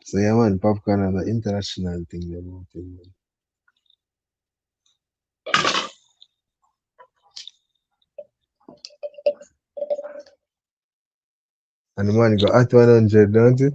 So yeah man, popcorn is an international thing about it, man. And the man got at 100, don't it?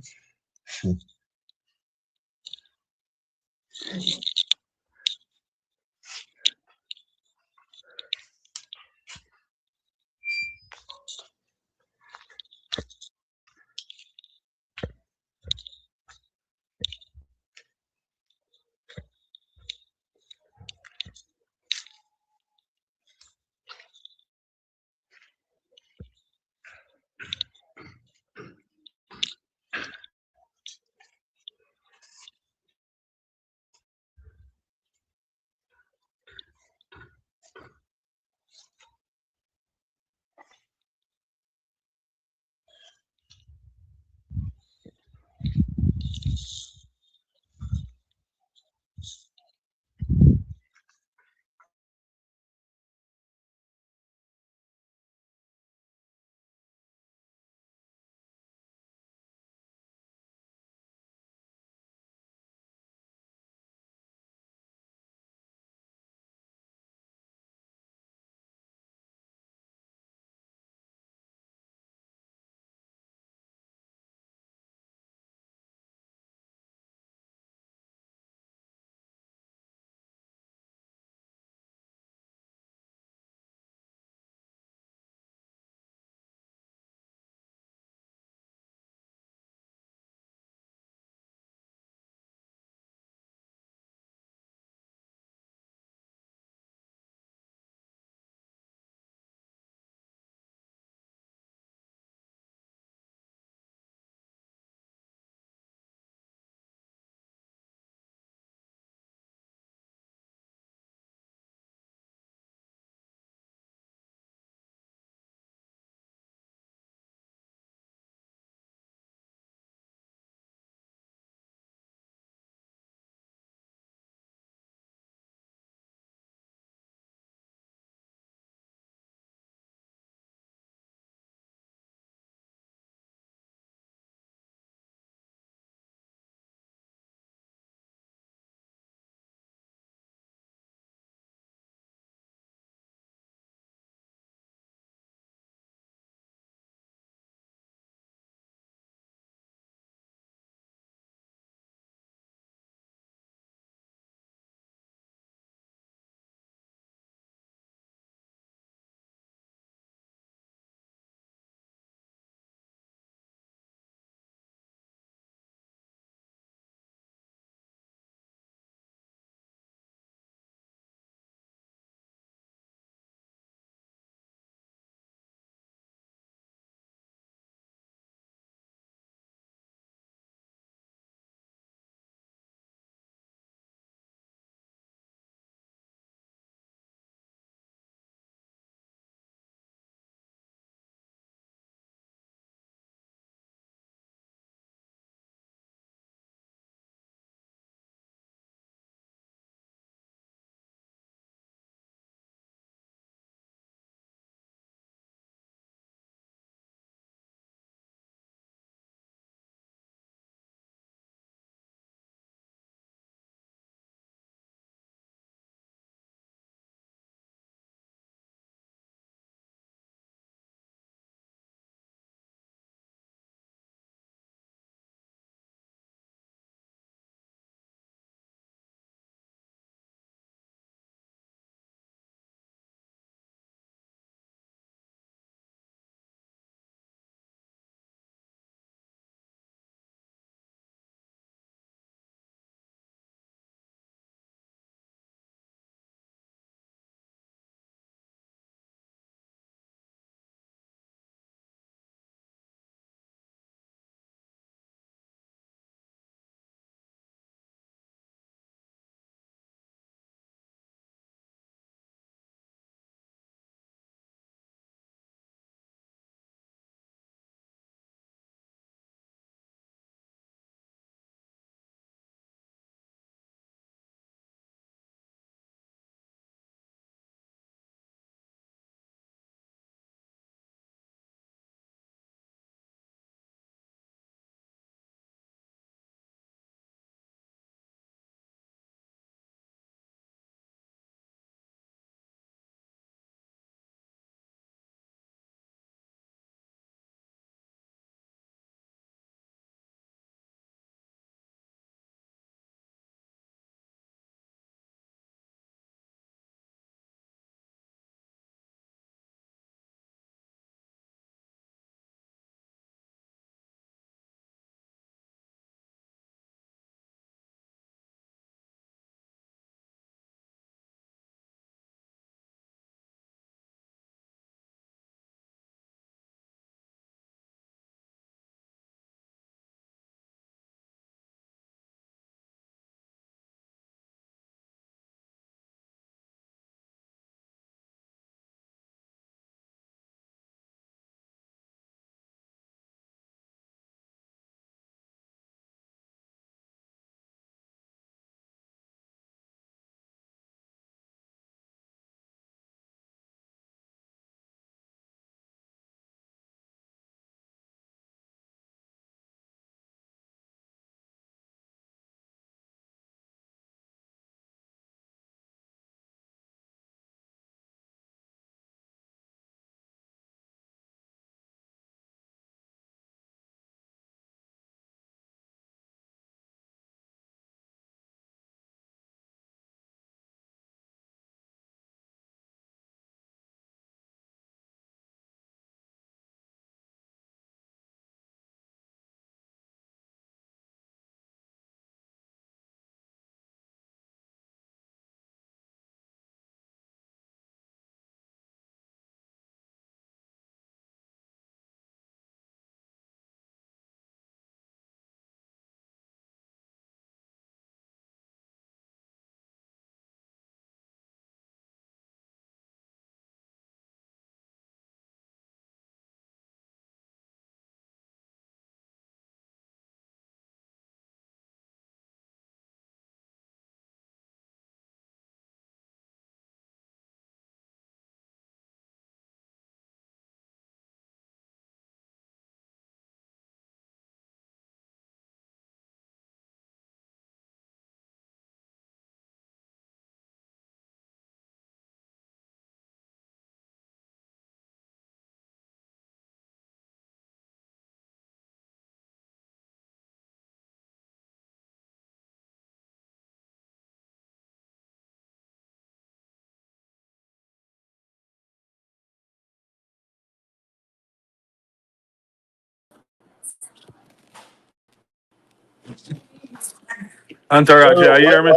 Entourage, Jerome, you hear me?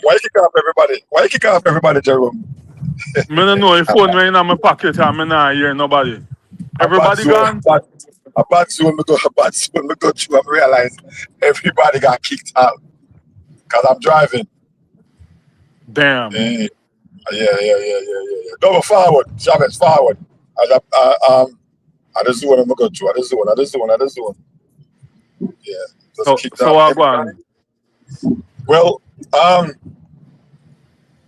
Why you kick off everybody? Why you kick off everybody, Jerome? Me don't know if phone right in my pocket and me not hear nobody. A bad Everybody zone, gone? a bad zone, a bad zone, me go through and realize everybody got kicked out because I'm driving. Damn. Yeah. Double forward, Chavez forward. I just want to go through. I just want. Yeah, just kicked So out what everybody. gone? Well,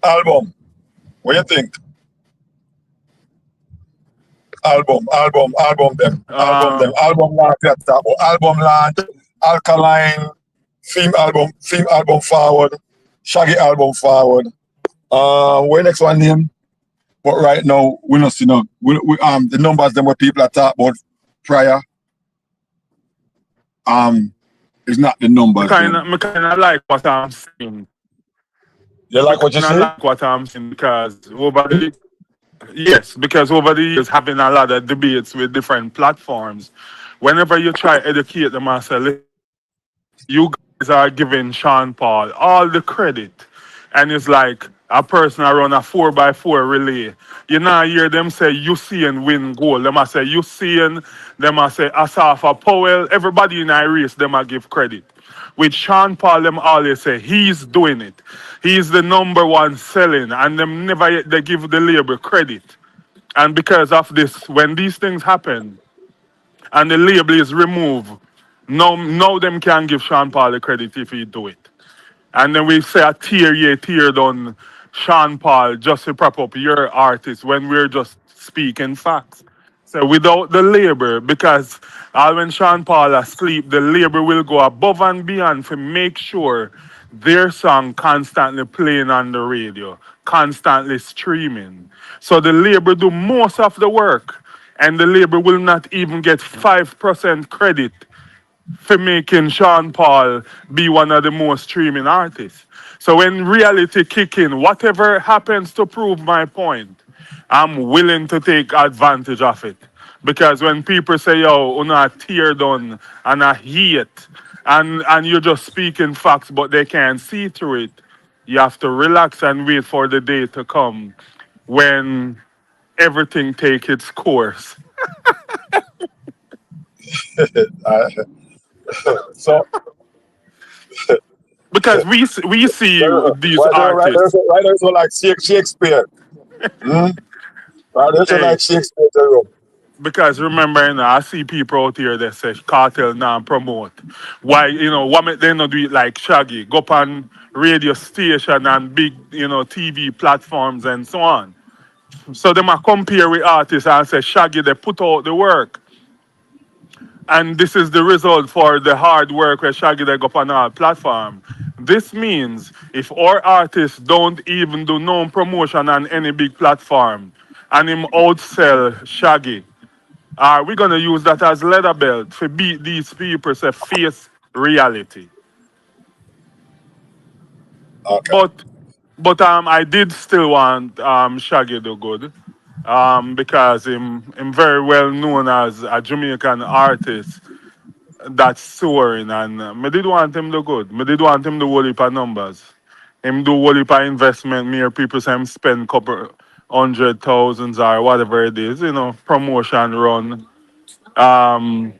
album. What you think? Album them. Album launch at top. Album launch, Alkaline, theme album forward, Shaggy album forward. Where next one name? But right now we not see no. We the numbers them what people are talking about prior. It's not the numbers. Me kinda like what I'm seeing. You like what you I see? like what I'm seeing because over the years having a lot of debates with different platforms. Whenever you try to educate them and say, "Listen, you guys are giving Sean Paul all the credit," and it's like a person around a 4x4 relay. You now hear them say Usain win gold. Them I say Usain, them I say Asafa Powell. Everybody in a race, them I give credit. With Sean Paul, them always say he's doing it. He's the number one selling, and them never they give the label credit. And because of this, when these things happen and the label is removed, no them can give Sean Paul the credit if he do it. And then we say a tear down Sean Paul just to prop up your artist when we're just speaking facts. So without the labor, because when Sean Paul asleep, the labor will go above and beyond to make sure their song constantly playing on the radio, constantly streaming. So the labor do most of the work, and the labor will not even get 5% credit for making Sean Paul be one of the most streaming artists. So when reality kick in, whatever happens to prove my point, I'm willing to take advantage of it. Because when people say, yo, una tear down and I hate, and you're just speaking facts, but they can't see through it, you have to relax and wait for the day to come when everything take its course. So Because we see these artists. writers were like Shakespeare. Writers were Hey, like Shakespeare. Jerome. because remember, I see people out here that say cartel now promote. Why, what make they not do it like Shaggy? Go up on radio station and big, TV platforms and so on. So they might compare with artists and say Shaggy, they put out the work. And this is the result for the hard work where Shaggy they go up on our platform. This means if our artists don't even do no promotion on any big platform and him outsell Shaggy, are we gonna use that as leather belt to beat these people to face reality? Okay. But I did still want Shaggy to do good. Because him very well known as a Jamaican artist that's soaring, and me did want him to good. Me did want him to whole heap of numbers. Him do whole heap of investment. Mere people say him spend couple hundred thousands or whatever it is, promotion run. Um,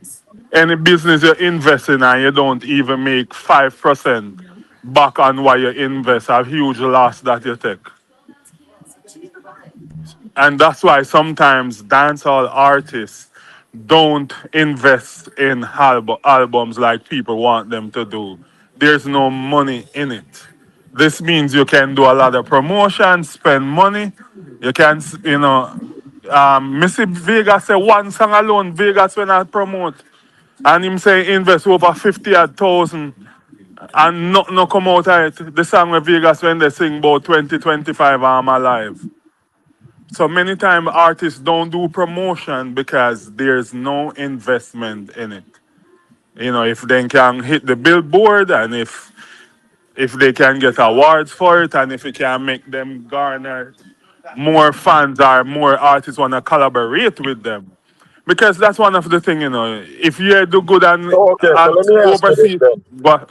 any business you invest in and you don't even make 5% back on what you invest, a huge loss that you take. And that's why sometimes dancehall artists don't invest in albums like people want them to do. There's no money in it. This means you can do a lot of promotion, spend money. You can, Missy Vegas say one song alone, Vegas when I promote. And him say invest over 50,000 and nothing no come out of it. The song with Vegas when they sing about 2025 I'm alive. So many times artists don't do promotion because there's no investment in it. If they can hit the billboard and if they can get awards for it and if it can make them garner more fans or more artists want to collaborate with them, Because that's one of the thing, you know. If you do good So okay, so and let me ask you this oversee, then.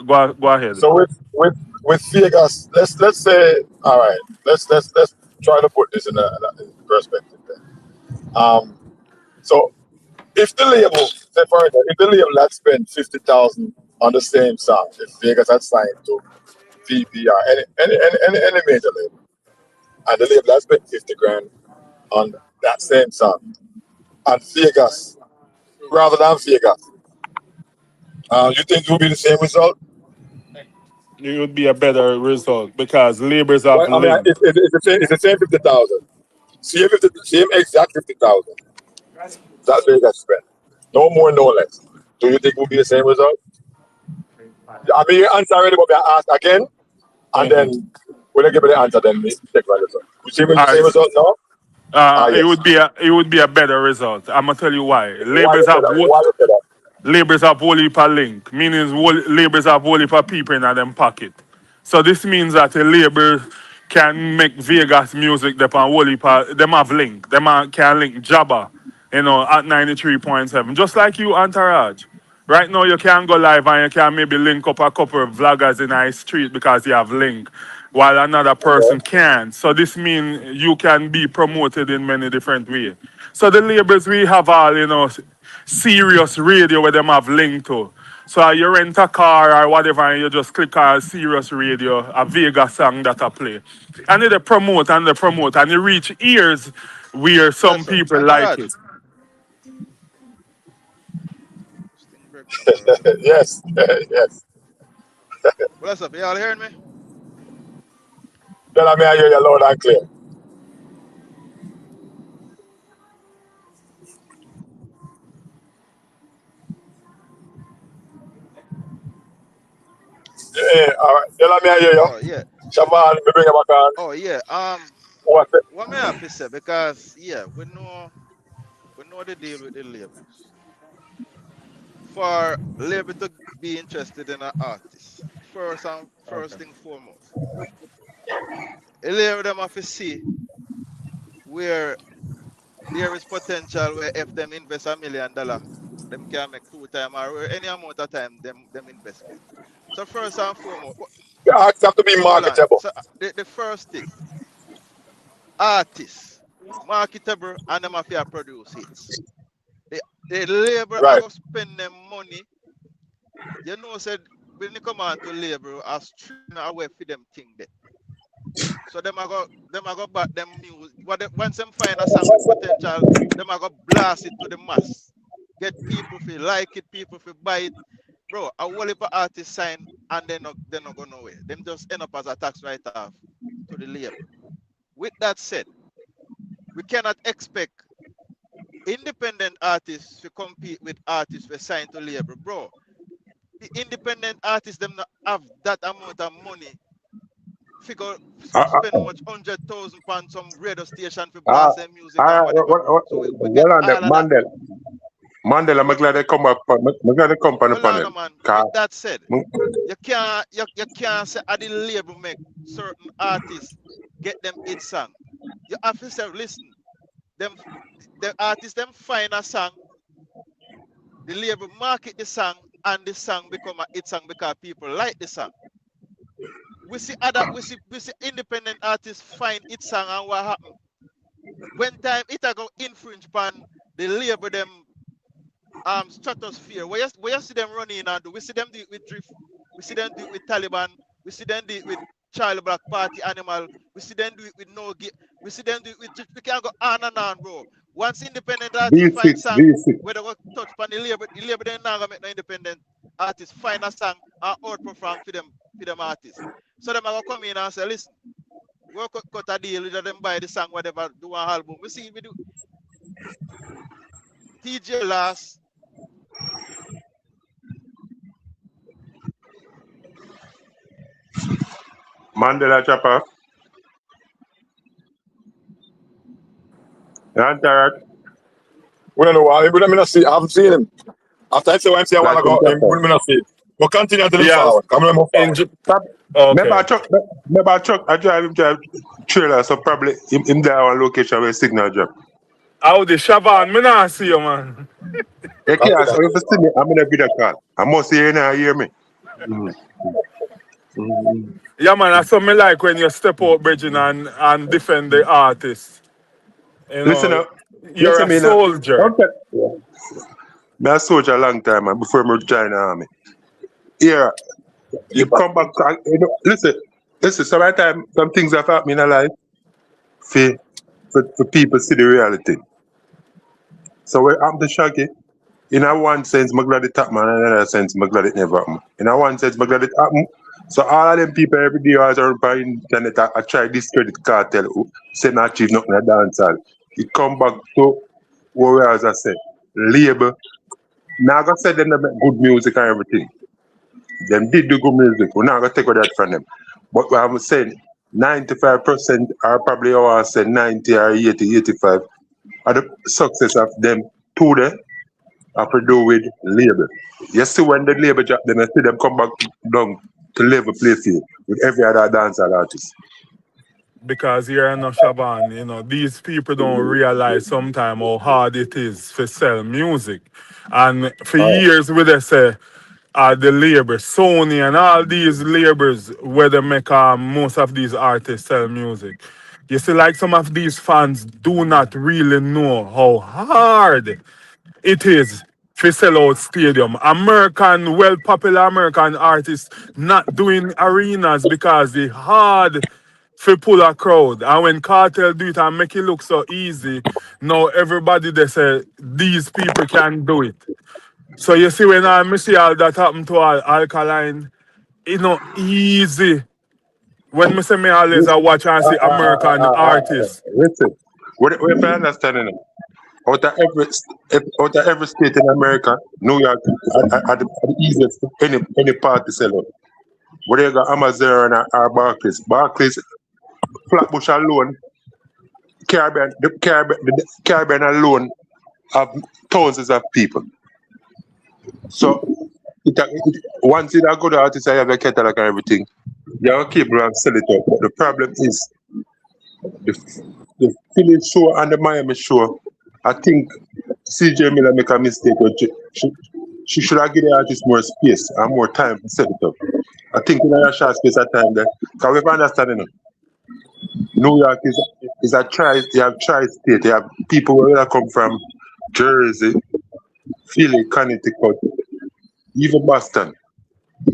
go ahead. So with Vegas, let's say, all right, let's try to put this in perspective then. So if the label, say for example, if the label had spent 50,000 on the same song, if Vegas had signed to VPR, any major label, and the label had spent 50 grand on that same song, and Vegas, rather than Vegas, you think it would be the same result? It would be a better result because labors have Well, I mean, link. it's the same 50,000. Same exact 50,000 that Vegas spent. No more, no less. Do you think it will be the same result? I mean, you answer already, but I ask again, and Mhm. then when I give you the answer, then we take my result. You see the All same right. result now? Ah, yes. It would be a better result. I'm gonna tell you why. Why you say that? Why you say that? Labors have whole heap of link, meaning labors have whole heap of people in them pocket. So this means that a labor can make Vegas music them on whole heap of, them have link. Can link Jabba, you know, at 93.7. Just like you, Entourage. Right now you can go live and you can maybe link up a couple of vloggers in our street because you have link, while another Okay. person can't. So this means you can be promoted in many different ways. So the labels we have all, you know, serious radio where them have link to. So you rent a car or whatever and you just click on serious radio, a Vegas song that I play. And they promote and they promote and you reach ears where some Bless up. people like Entourage. it. This thing break down already. Yes, yes. Bless up. Y'all hearing me? Then I mean, I hear you loud and clear. Yeah, all right. Then I mean, I hear you. Oh yeah. Shaban, we bring you back on. Oh yeah. What's it? What may I have to say? Because yeah, we know the deal with the labels. For label to be interested in an artist, first thing foremost, a label them have to see where there is potential where if them invest $1 million, them can make 2 times or any amount of time them investment. So first and foremost, The arts have to be hold on. marketable. So the first thing, artists, marketable, and them have to produce hits. The label are Right. going to spend them money. You know, said when they come on to label, are streaming away for them thing there. So them are go back them music. Once them find a song with potential, them are go blast it to the mass. Get people to like it, people to buy it. Bro, a whole heap of artists sign and they're not go nowhere. Them just end up as a tax write-off to the label. With that said, we cannot expect independent artists to compete with artists we sign to label. Bro, the independent artists them not have that amount of money. Figure spend much 100,000 pounds some radio station for blast their music and whatever. So we get Well, on all of that. Mandela, I'm glad they come up. I'm glad they come on the Hold on, panel. man. Car- With that said, you can't say at the label make certain artists get them hit song. You have to say, listen, the artists them find a song, the label market the song, and the song become a hit song because people like the song. We see independent artists find it song and what happen. When time it a go infringe upon the label them stratosphere. Where you see them running and do we see them do it with Drift, we see them do it with Taliban, we see them do it with Child Black Party Animal, we see them do it with No Gate, we see them do it with Drift. We can go on and on, bro. Once independent artists find V6, song V6. where they go touch upon the label then not gonna make no independent artists find a song and outperform for them artists. So them are gonna come in and say, listen, we'll cut a deal with them buy the song, whatever, do an album. We see we do TJ last. Mandela Chopper. Entourage. We don't know why. We don't see. I haven't seen him. After I said what I'm saying a while Like in ago, we Chopper. don't see. We'll continue to look Yes. forward. Come on, move In forward. Remember, I drive him to a trailer, so probably him there on location where signal drop. How the Shaban, me not see you, man. You can't, so if you see me, I'm in a video call. I must hear you now, hear me. Mm, mm, Yeah, man, that's something like when you step out, Bridging, and defend the artist. You Listen know, up. you're Listen a me now. soldier. Okay. Me a soldier a long time, man, before me join the army. Yeah, you come back, you know, listen, sometimes some things have happened in a life for people see the reality. So when I'm the Shaggy, in a one sense, I'm glad it happened, and in another sense, I'm glad it never happened. In a one sense, I'm glad it happened. So all of them people every day are on the internet, I try discredit Cartel, who say not achieve nothing in a dancehall. It come back to what we as I said, label. Now I gonna say them they make good music and everything. Them did do good music. We're not gonna take all that from them. But what I'm saying, 95% are probably I say 90 or 80, 85 are the success of them today have to do with label. You see when the label drop them, you see them come back down to level play field with every other dancehall artist. Because here in Shaban, you know, these people don't realize sometimes how hard it is to sell music. And for years, we they say, the labor, Sony and all these labors where they make most of these artists sell music. You see, like some of these fans do not really know how hard it is to sell out stadium. American, well popular American artists not doing arenas because they hard to pull a crowd. And when Cartel do it and make it look so easy, now everybody they say these people can do it. So you see when I see all that happen to Alkaline, it's not easy. When I say me always I watch and see American artists. Listen, what if I understand it? Out of every state in America, New York are the easiest for any party seller. Whether you got Amazon or Barclays. Barclays, Flatbush alone, the Caribbean alone have thousands of people. So once you go to artists, I have a catalog and everything, you have keep and sell it up. But the problem is the Philly show and the Miami show. I think CJ Miller make a mistake. She should have given the artist more space and more time to set it up. I think in a short space of time there, because we understand it. New York is a you have tri-state, you have people where come from Jersey, Philly, Connecticut, even Boston.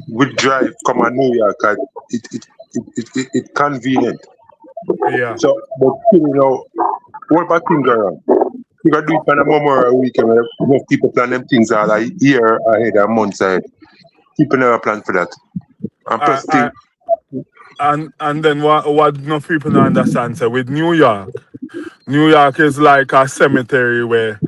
We drive come on New York, it's convenient. Yeah. So, but you know, what about things around? You got to do it on a Memorial Weekend where most people plan them things are like year ahead or months ahead. People never plan for that. And plus, And then what no people don't understand, so with New York is like a cemetery where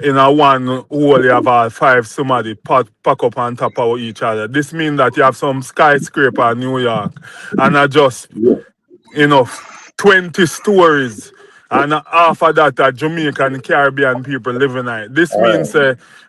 in a one hole you have all five somebody pack up on top of each other. This means that you have some skyscraper in New York and are just, you know, 20 stories. And half of that are Jamaican Caribbean people living in it. This means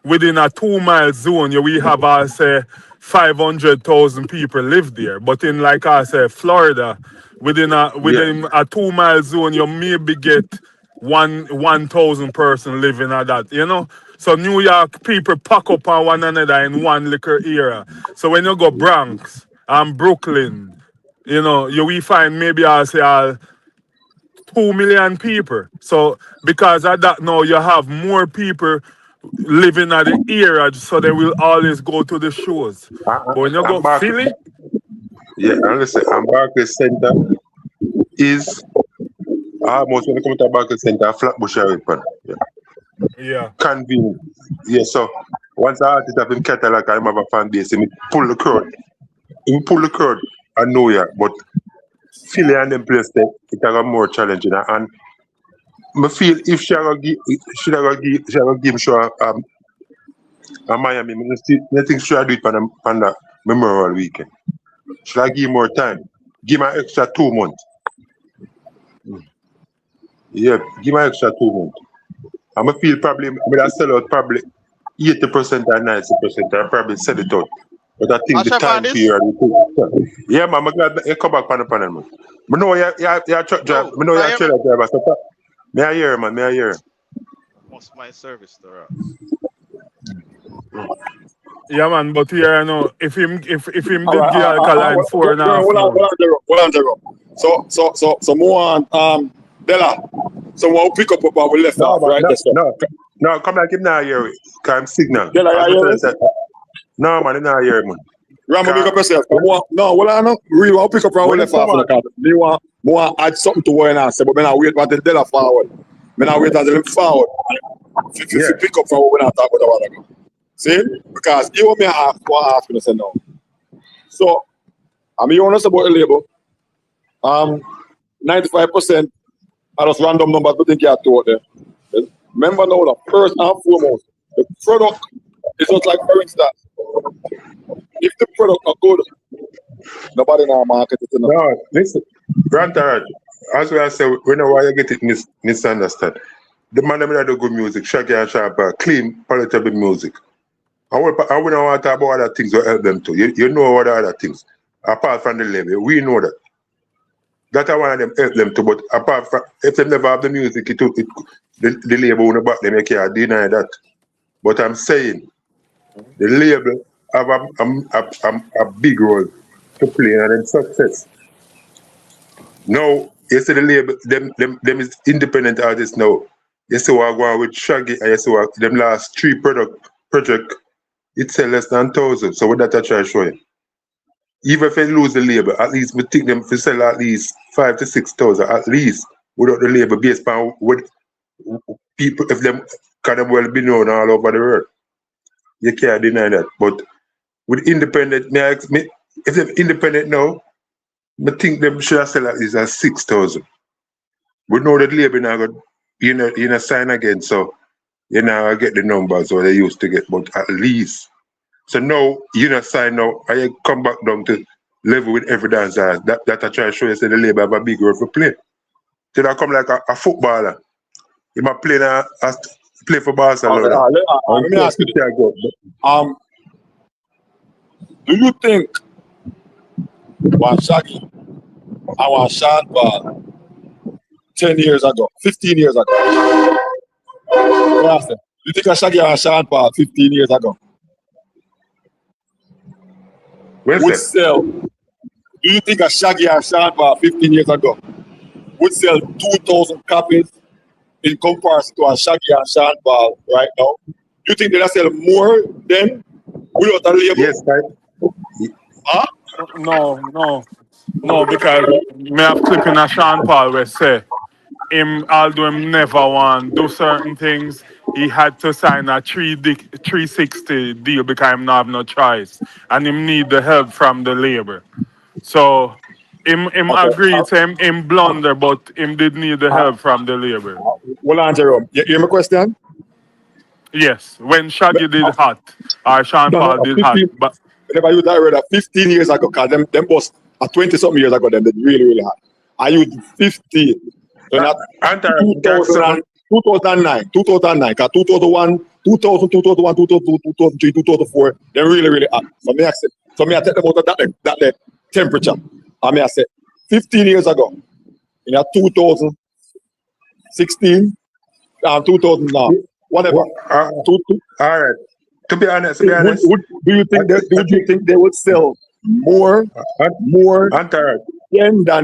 within a 2-mile zone, we have, say, 500,000 people live there. But in, like I say, Florida, within a 2-mile zone, you maybe get 1,000 person living at that, you know? So New York people pack up on one another in one little area. So when you go Bronx and Brooklyn, you know, we find maybe I'll say 2 million people. So because of that now you have more people living at the area, so they will always go to the shows. But when you go Philly, and listen, and Barclays Center is almost when you come to Barclays Center, Flatbush area. Yeah. Convenient. Yeah, so once the artist have him catalog and him have a fan base, he pull the crowd. He pull the crowd I know ya, but Philly and them place there, it got more challenging. And I feel if she gonna give show Miami, I think she should do it on the Memorial Weekend. Should I give more time? Give me an extra 2 months. Yeah, give me an extra 2 months. I feel probably I sell out probably 80% or 90%. I probably sell it out. But I think the time period. Yeah, man, I'm glad you come back on the panel, man. I know you're a truck driver. I know you're a trailer driver. So, may I hear, man? May I hear? must my service to her. Yeah, man, but here, you know, if him All did right, give Alkaline four and a half hold months. on, Jerome. Hold on, Jerome. So more on Della. So we'll pick up about we left No, off, but right? That's right. no, come back him now here. Come signal. Della, As you my hear friend said, no, man, now here, man. Rambo, pick up yourself. No, well, I know. We want to pick up where we When left you off come in the on, car. Me want to add something to what I say, but then I wait for the Della forward. Then I wait until him forward. If yeah. you pick up from what we're not talking about a while ago. See? Because you want me to ask me to say no. So, I mean, you want to say about the label. 95% are just random numbers, but think you have to out there. Remember now, the first and foremost, the product is just like, for instance, if the product are good, nobody now market it enough. No, listen, Grandparent, as we say, we know why you get it misunderstood. The man that do good music, Shaggy and Sharper, clean, palatable music. I wouldn't want to talk about other things that help them too. You know what are other things. Apart from the label, we know that. That I want them help them too, but apart from, if they never have the music, the label won't back them, you can't deny that. But I'm saying, the label have a big role to play in their success. Now, you see the label, them is independent artists now. You see what I go on with Shaggy and you see what them last 3 project, it sell less than 1,000. So what that I try to show you. Even if they lose the label, at least we think them to sell at least 5,000 to 6,000 at least without the label based on what people, if them can them well be known all over the world. You can't deny that. But with independent, if they're independent now, I think them should sell at least at 6,000. We know that label now got you know sign again, so you know I get the numbers what they used to get, but at least. So now you know sign now, I come back down to level with every dancer. That I try to show you say the label have a big role for play. Till I come like a footballer. He might play for Barcelona. Let me ask you this. Do you think one Shaggy and one Sean Paul 10 years ago, 15 years ago? You think a Shaggy and Sean Paul 15 years ago would sell? Do you think a Shaggy and Sean Paul 15 years ago would sell 2,000 copies in comparison to a Shaggy and Sean Paul right now? Do you think they'll sell more than without a label? Yes, right. Huh? No, because me have clip in a Sean Paul where say although him never want do certain things, he had to sign a 360 deal because him not have no choice. And him need the help from the labor. So him agree to him blunder, but him did need the help from the labor. Well, Jerome, you hear my question? Yes, when Shaggy did hot, or Sean Paul did 15, hot. But whenever you die rather 15 years ago, because them boss 20 something years ago, them did really, really hot. I used 15. So not 2009, 2009, because 2001, 2000, 2001, 2002, 2003, 2004, they're really, really hot. So me I take them out of that temperature. And I said 15 years ago, in 2016, 2000 now, whatever. All right. To be honest, do you think they would sell more than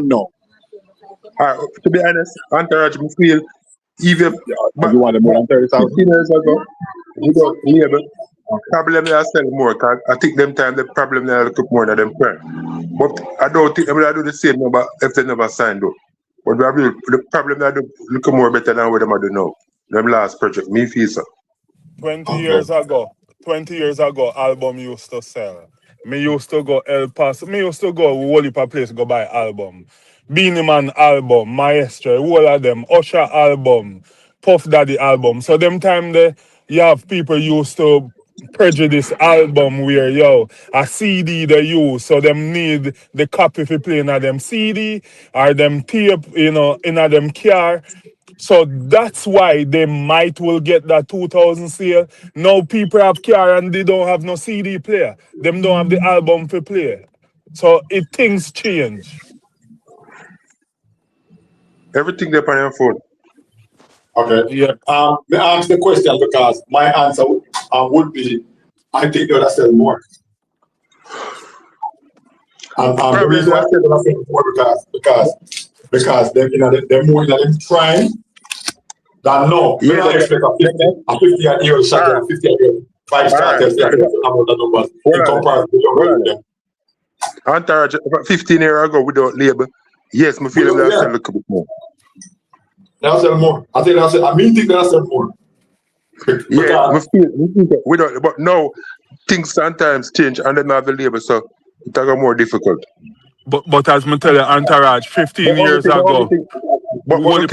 no? To be honest, Entourage, I feel even you want more than 30,000? 15 years ago, without label, probably they sell more. Cause I think them time the problem they look more than them friend. But I don't think they will do the same number if they never signed up. But the problem they do look more better than what they do now. Them last project, me feel so. 20 years ago, album used to sell. Me used to go El Paso. Me used to go whole heap of place go buy album. Beanie Man album, Maestro, all of them. Usher album, Puff Daddy album. So them time you have people used to prejudice album where a CD they use, so them need the copy for playing at them CD or them tape, in a them car. So that's why they might will get that 2,000 sale. Now people have car and they don't have no CD player. Them don't have the album to play. So things change. Everything they on your phone. Okay. Yeah. May I ask the question because my answer would be I think they would have sell more. And the reason why I said that I sell more because them, you know, they're more in them trying than no. Yeah, I expect a 50 a year Shaggy and 50 a year Vybz Kartel about the numbers in comparison to them. Entourage 15 years ago without label. Yes, me feel them sell a little bit more. They'll sell more. I think they'll sell. I mean, think they'll sell more. Yeah, me feel that without, but now things sometimes change and then have the label, so it's more difficult. But as me tell you, Entourage, 15 years ago. What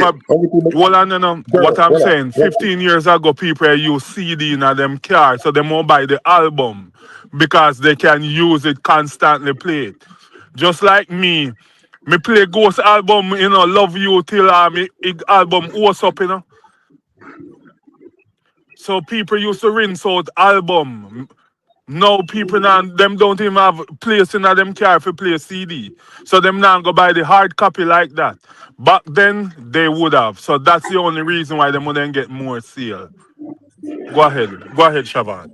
I'm saying, 15 years ago, people use CD in them car, so they won't buy the album because they can use it constantly, play it. Just like me play Ghost album, you know, Love You till me album was up, you know. So people used to rinse out album. Now people now, them don't even have place in them car for play CD. So them now go buy the hard copy like that. Back then they would have. So that's the only reason why they wouldn't get more sale. Go ahead, Shaban.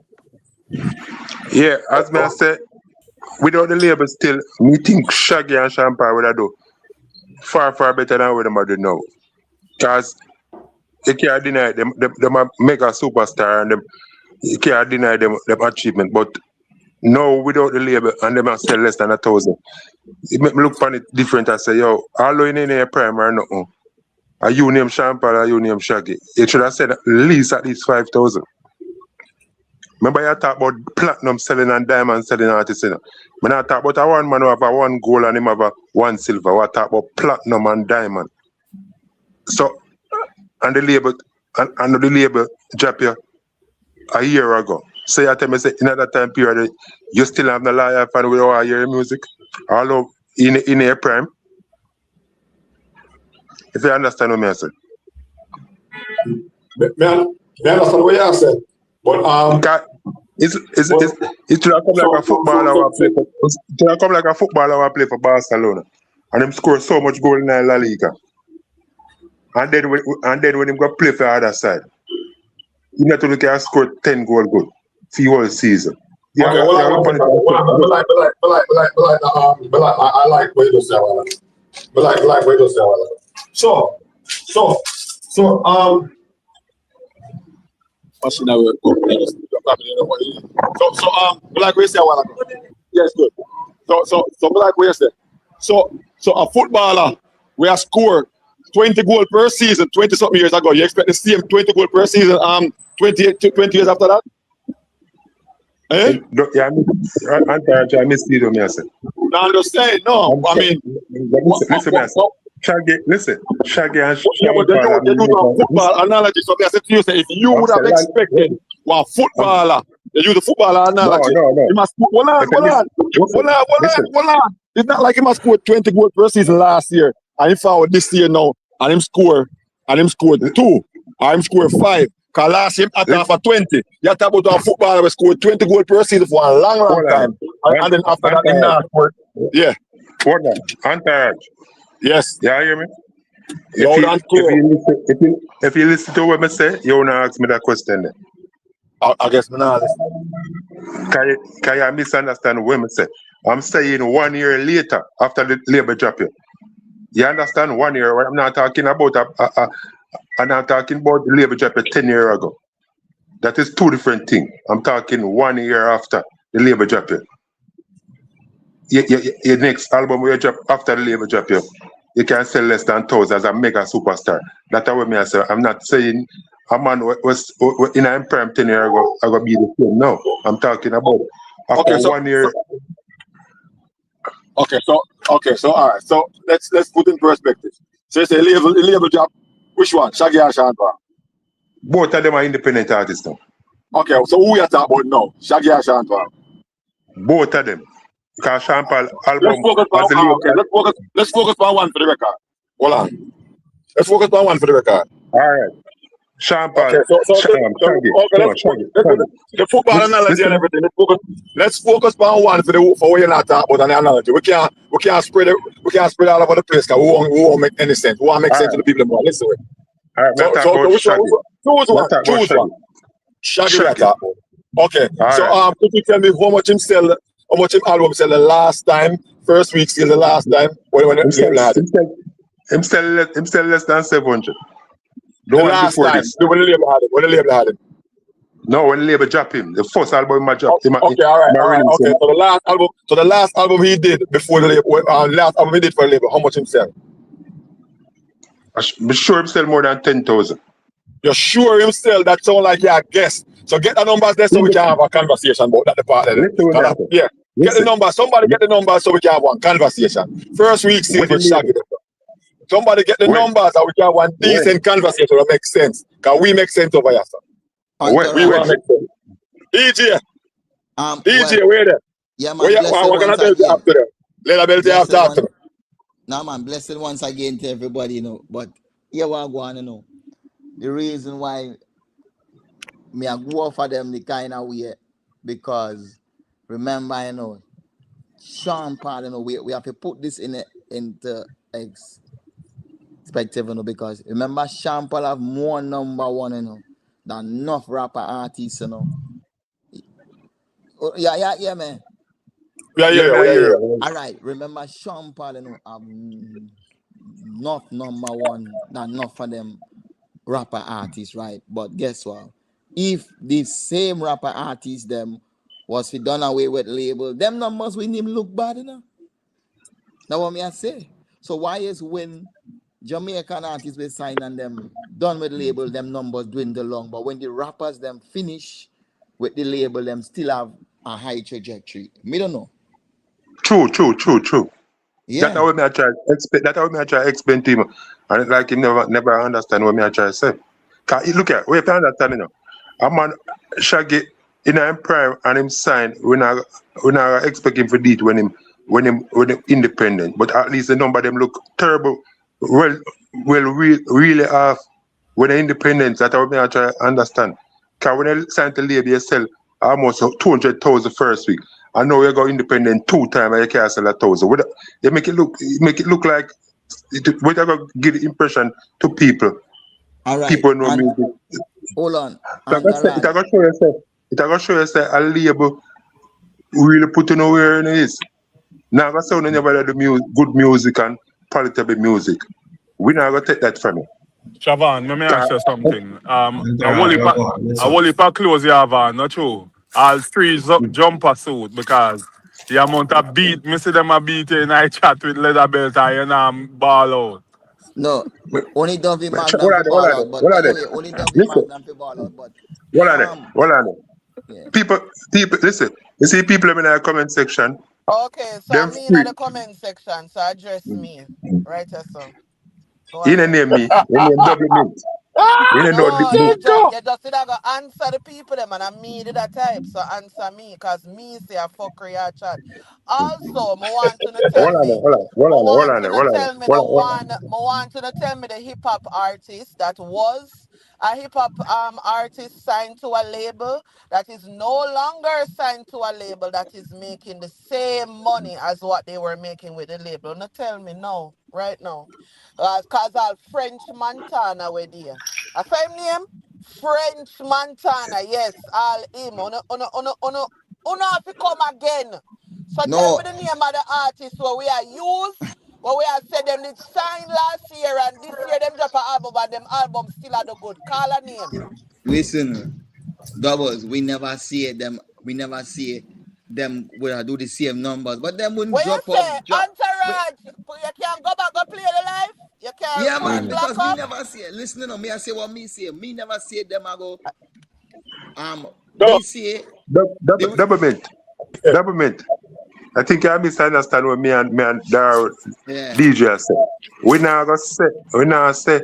Yeah, as I said, without the label still, we think Shaggy and Champagne would have do far better than what them are doing now. Because you can't deny them are mega superstar and them you can't deny them achievement. But now without the label and them are sell less than 1,000. It make me look upon it different and say, yo, although in a prime or nothing, are you name Champagne or you name Shaggy? It should have said at least 5,000. Remember you talk about platinum selling and diamond selling artists, you know. When I talk about a one man who have a one gold and him have a one silver, I talk about platinum and diamond. So and the label drop you a year ago. So you tell me say in that time period you still have no live fan with all your music, although in a prime. If you understand what I say. Me understand what you said. But it should have come like a footballer who play for. It should have come like a footballer who play for Barcelona, and him score so much goal in La Liga. And then when him go play for the other side, he not only can score 10 goal good for the whole season. Yeah, okay, I like what you say. I like what you say. So, like we say a while ago. Yes, good. So like we say. So a footballer we have scored 20 goals per season 20 something years ago. You expect the same 20 goals per season 20 years after that? Eh? Yeah, I miss you, me. No, I'm just saying, no. I mean, listen, Shaggy and yeah, but they do a football analogy. So I said to you, say, if you would have expected one footballer, they use the footballer analogy. No. He must hold on. It's not like he must score 20 goals per season last year, and he found this year now, and him scored 2, or him scored 5. Because last year, after 20, you talk about a footballer who scored 20 goals per season for a long time. And then after that, he not scored. Yeah. Hold on. Entourage. Yes. Yeah, you hear me? If you listen to what I say, you want to ask me that question then. I guess I'm not listening. Can you misunderstand what I say? I'm saying 1 year later, after the label drop you. You understand 1 year? I'm not talking about I'm not talking about the label drop 10 years ago. That is two different things. I'm talking 1 year after the label drop you. Your next album will drop after the label drop you can sell less than 1,000 as a mega superstar. That's what I say. I'm not saying a man was in a prime 10 years ago I gonna be the same. No, I'm talking about after 1 year. Okay, so all right. So let's put in perspective. So you say label drop. Which one? Shaggy or Champagne? Both of them are independent artists now. Okay, so who we are talking about now? Shaggy or Champagne? Both of them. Because Champagne album. Let's focus on one for the record. Hold on. Let's focus on one for the record. All right. Champagne. Okay, the football analogy and everything. Let's focus on one for what you're not talking about an analogy. We can't spread all over the place because we won't make any sense. We won't make sense to the people that want to listen to it. All right, me talk So about which one? Shaggy. Choose Me one. talk about Choose one. Shaggy. Shaggy Shaggy. attack. Okay. All So right. could you tell me how much him sell? How much him album sell the last time? First week sell the last time when the label had it. Him sell less than 700. The The one last before time this. when the label had it. When the label had it. No, when the label drop him. The first album I drop. Okay. All right. Okay. So the last album. So the last album he did before the label. Last album he did for the label. How much him sell? I'm sure him sell more than 10,000. You're sure him sell? That sound like you're a guess. So get the numbers there so we can have a conversation about that part there. Listen what happened. Yeah. Get the Listen. numbers. Somebody get the numbers so we can have one conversation. First week sales When with the Shaggy. label- Somebody get the When? numbers and we can have one decent conversation that makes sense. Because we make sense over here, sir. We want to make sense. DJ, well, where there? yeah, man, What blessed can I once tell you again. after that? Little bit Blessed after after. one. Nah, man, blessed once again to everybody, you know. But here what I want to know. The reason why me I go for them the kind of way, because remember, you know, Sean Paul, you know, we have to put this into perspective, you know, because remember Sean Paul have more number one, you know, than enough rapper artists, you know. Oh, yeah, man. Yeah. All right, remember Sean Paul, you know, have not number one, not enough for them rapper artists, right? But guess what? If the same rapper artists them was we done away with label, them numbers we him look bad, you know. That's what me I say. So why is when Jamaican artists we sign and them done with label, them numbers dwindle long, but when the rappers them finish with the label, them still have a high trajectory. Me don't know. True. Yeah. That's how me I try explain. That's how me I try explain to him, and it's like he never understand what me I try to say. Cause look at, we have to understand, you know. A man Shaggy in him prime and him sign. We not expect him for it when him independent. But at least the number them look terrible. Really off when they independent. That's how me I try to understand. Cause when they sign to label, you sell almost 200,000 first week. I know you go independent 2 times and you can't sell 1,000. You make it look like what I go give the impression to people. All right. People know music. Hold on. It gonna show you say a label really put in where it is. Now gonna sound anybody do good music and palatable music. We not gonna take that from you. Siobhan, let me ask you something. I Listen. will if I close your van, not true. All three jumper suit because the amount of beat, me see them a beat in I chat with leather belt and you know ball out. No, only Dovey What Magnum for ball are out, but they? anyway, only Dovey Listen, Magnum for ball out, but what are they? yeah. People, listen. You see people in the comment section. Okay, so Them I'm in free. the comment section, so address me. Right, so. Go He didn't ahead. name me. He named double mint. He didn't know No, the you just did I go answer the people them and I me did that type. So answer me, cause me say a fuckery a chat. Also, I want to tell me. I want to tell me the one. I want to tell me the hip hop artist that was a hip hop artist signed to a label that is no longer signed to a label that is making the same money as what they were making with the label. Now tell me no, right now. Cause all French Montana were there. A same name? French Montana, yes, all him. Uno have to come again. So tell No, me the name of the artist where we are used, where we have said them did sign last year and this year them drop an album and them album still are the good. Call a name. listen, doubles. We never see them. We never see them will do the same numbers, but them wouldn't What you drop up. say? Entourage. You can't go back and play the life. You Yeah, can't man, block because we up. never see it. Listen to me, I say what me say. Me never see them. I go. No. Me see double mint. Double mint. I think I misunderstand what me and Dar yeah. DJ said. We now say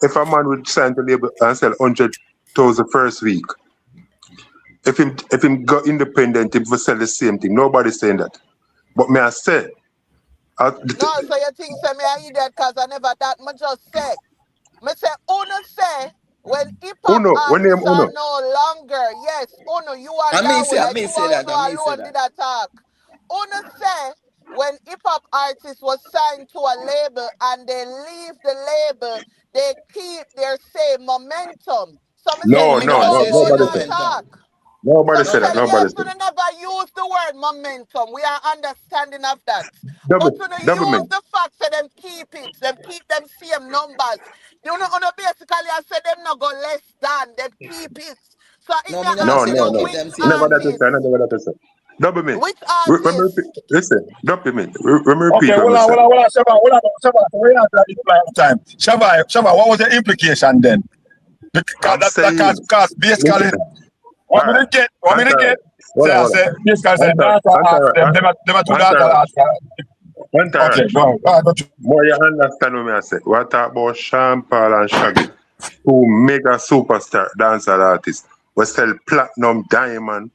if a man would sign to label and sell 100,000 first week, if him go independent, he will sell the same thing. Nobody's saying that. But me I say No, so you think say me I idiot cause I never that much just say. Me say Uno say when hip hop when name artists are Uno. no longer, yes, Uno, you I and may Yahweh, say like you that. Uno alone did attack. Uno say when hip hop artists was signed to a label and they leave the label, they keep their same momentum. Some No, say No, me me no, never no no, say more same nobody not said. momentum. talk. Nobody So me said that. tell you, Nobody yes, said. we never use the word momentum. We are understanding of that. But Double, when you double use me. the fact that them keep them same numbers. You know, basically I say them not go less than, them keep it. So if No, you me never No, ask say me no, them no. keep which them same Never that is artist, said. Never that is said. Double me. which Let me repeat. artist, Listen, double me. Let me Okay, repeat what hold I on, said. hold on, hold on, Shabba, hold on, Shabba. So we answer it one time. Shabba, what was the implication then? Because I'm saying, because basically, listen. what All me right. to get, what me to Answer. get? Hold Say, on, I hold say, on. basically say, Answer. dance arts, Answer. them are two dance Answer. arts. Answer. Okay, go on, don't you? More you understand what I say. What talk about Sean Paul and Shaggy, two mega superstar dancehall artists, we sell platinum, diamond,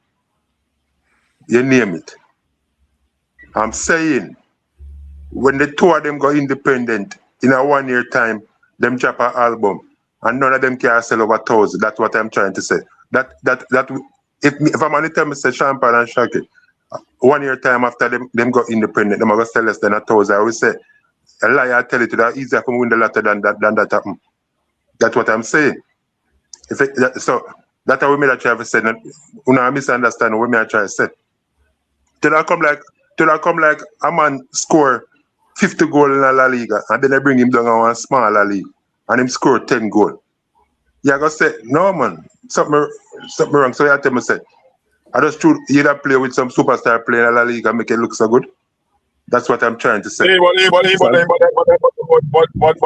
you name it. I'm saying, when the two of them go independent in a 1 year time, them drop an album, and none of them can sell over 1,000. That's what I'm trying to say. That if I'm only tell me say Sean Paul and Shaggy, 1 year time after them go independent, them are gonna sell less than 1,000. I will say a liar tell it that easier for me win the lottery than that happen. That's what I'm saying. So that's how we made a try to say. Una misunderstand what me I try to say. Till I come like a man score 50 goal in a La Liga and then I bring him down on one smaller league and him score 10 goal. You gonna say, no man, something wrong. So you tell me say, I just true you either play with some superstar playing in a La Liga and make it look so good. That's what I'm trying to say. So, But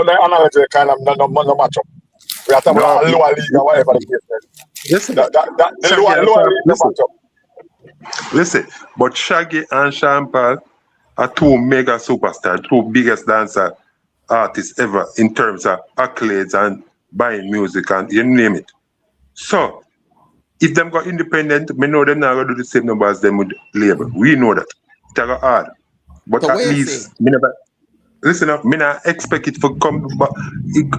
the analogy kind of no match up. We are talking no, about a lower league or whatever the case is. listen, The Shaggy and lower Sean, league no match up. listen, but Shaggy and Sean Paul are two mega superstars, two biggest dancer artists ever in terms of accolades and buying music and you name it. So if them got independent, me know them not gonna do the same number as them with label. We know that. It's go hard. But So at what you say? least me never listen up, me not expect it to come back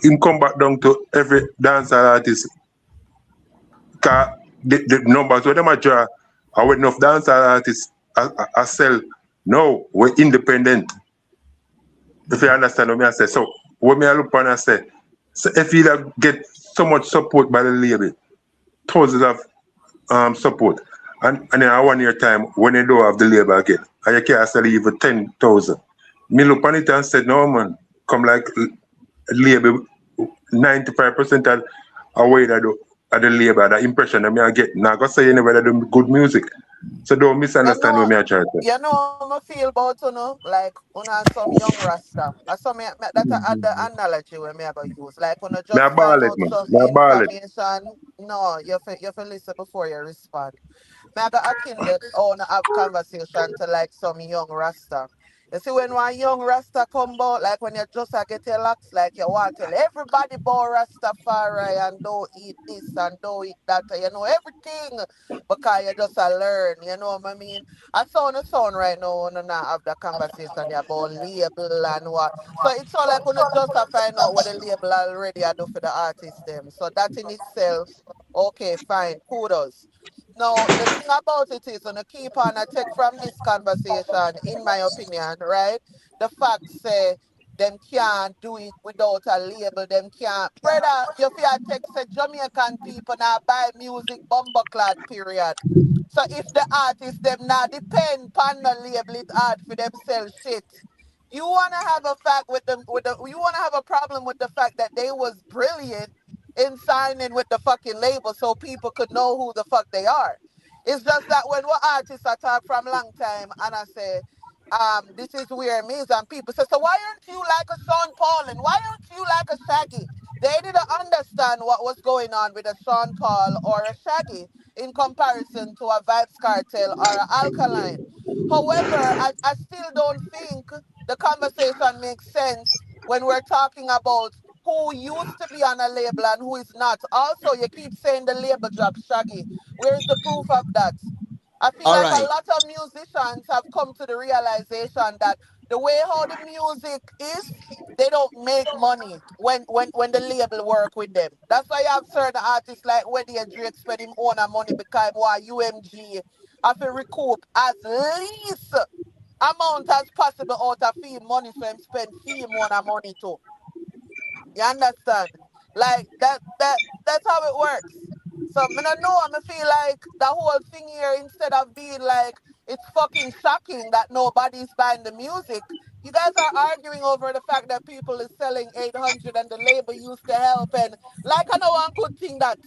him come back down to every dancer artist. Cause the numbers where them a draw are when enough dancer artists are sell. No, we're independent. If you understand what I say. So what me I look on and say, so if you get so much support by the label, thousands of support, and in a 1 year time when you don't have the label again, and you can't sell even 10,000. Me look on it and said, no man, come like label 95% of away that the label, the impression that me I get. Now I gotta say anyway that do good music. So don't misunderstand what me I try to say. you know, I feel about like some young rasta. I saw that the analogy where me I go use. Like when I Me a just ball find it out man. some Me a ball it. information. No, you have to listen before you respond. Me I got akin the own have conversation to like some young rasta. You see when one young rasta come out, like when you just get your locks, like you want to tell everybody about Rastafari and don't eat this and don't eat that, you know, everything because you just learn, you know what I mean? I saw on the sound right now and I have the conversation about label and what. So it's all like when you just find out what the label already I do for the artist them. So that in itself, okay, fine, kudos. Now, the thing about it is, and I keep on I take from this conversation, in my opinion, right? The fact say them can't do it without a label, them can't. Brother, you feel take say Jamaican people now buy music bumbleclad period. So if the artists them now depend on the label, it hard for them sell shit. You wanna have a fact with them you wanna have a problem with the fact that they was brilliant in signing with the fucking label so people could know who the fuck they are. It's just that when what artists I talk from long time and I say, this is where me is and people say, so why aren't you like a Sean Paul and why aren't you like a Shaggy? They didn't understand what was going on with a Sean Paul or a Shaggy in comparison to a Vybz Kartel or a Alkaline. However, I still don't think the conversation makes sense when we're talking about who used to be on a label and who is not. Also, you keep saying the label drop Shaggy. Where is the proof of that? I feel All like a right. lot of musicians have come to the realization that the way how the music is, they don't make money when the label work with them. That's why you have certain artists like Weddy and Drake spend him own money because why UMG have to recoup at least amount as possible out of fee money so him spend fee more money too. You understand? Like that's how it works. So I don't know, I feel like the whole thing here, instead of being like it's fucking shocking that nobody's buying the music, you guys are arguing over the fact that people is selling 800 and the label used to help, and like I know one good thing that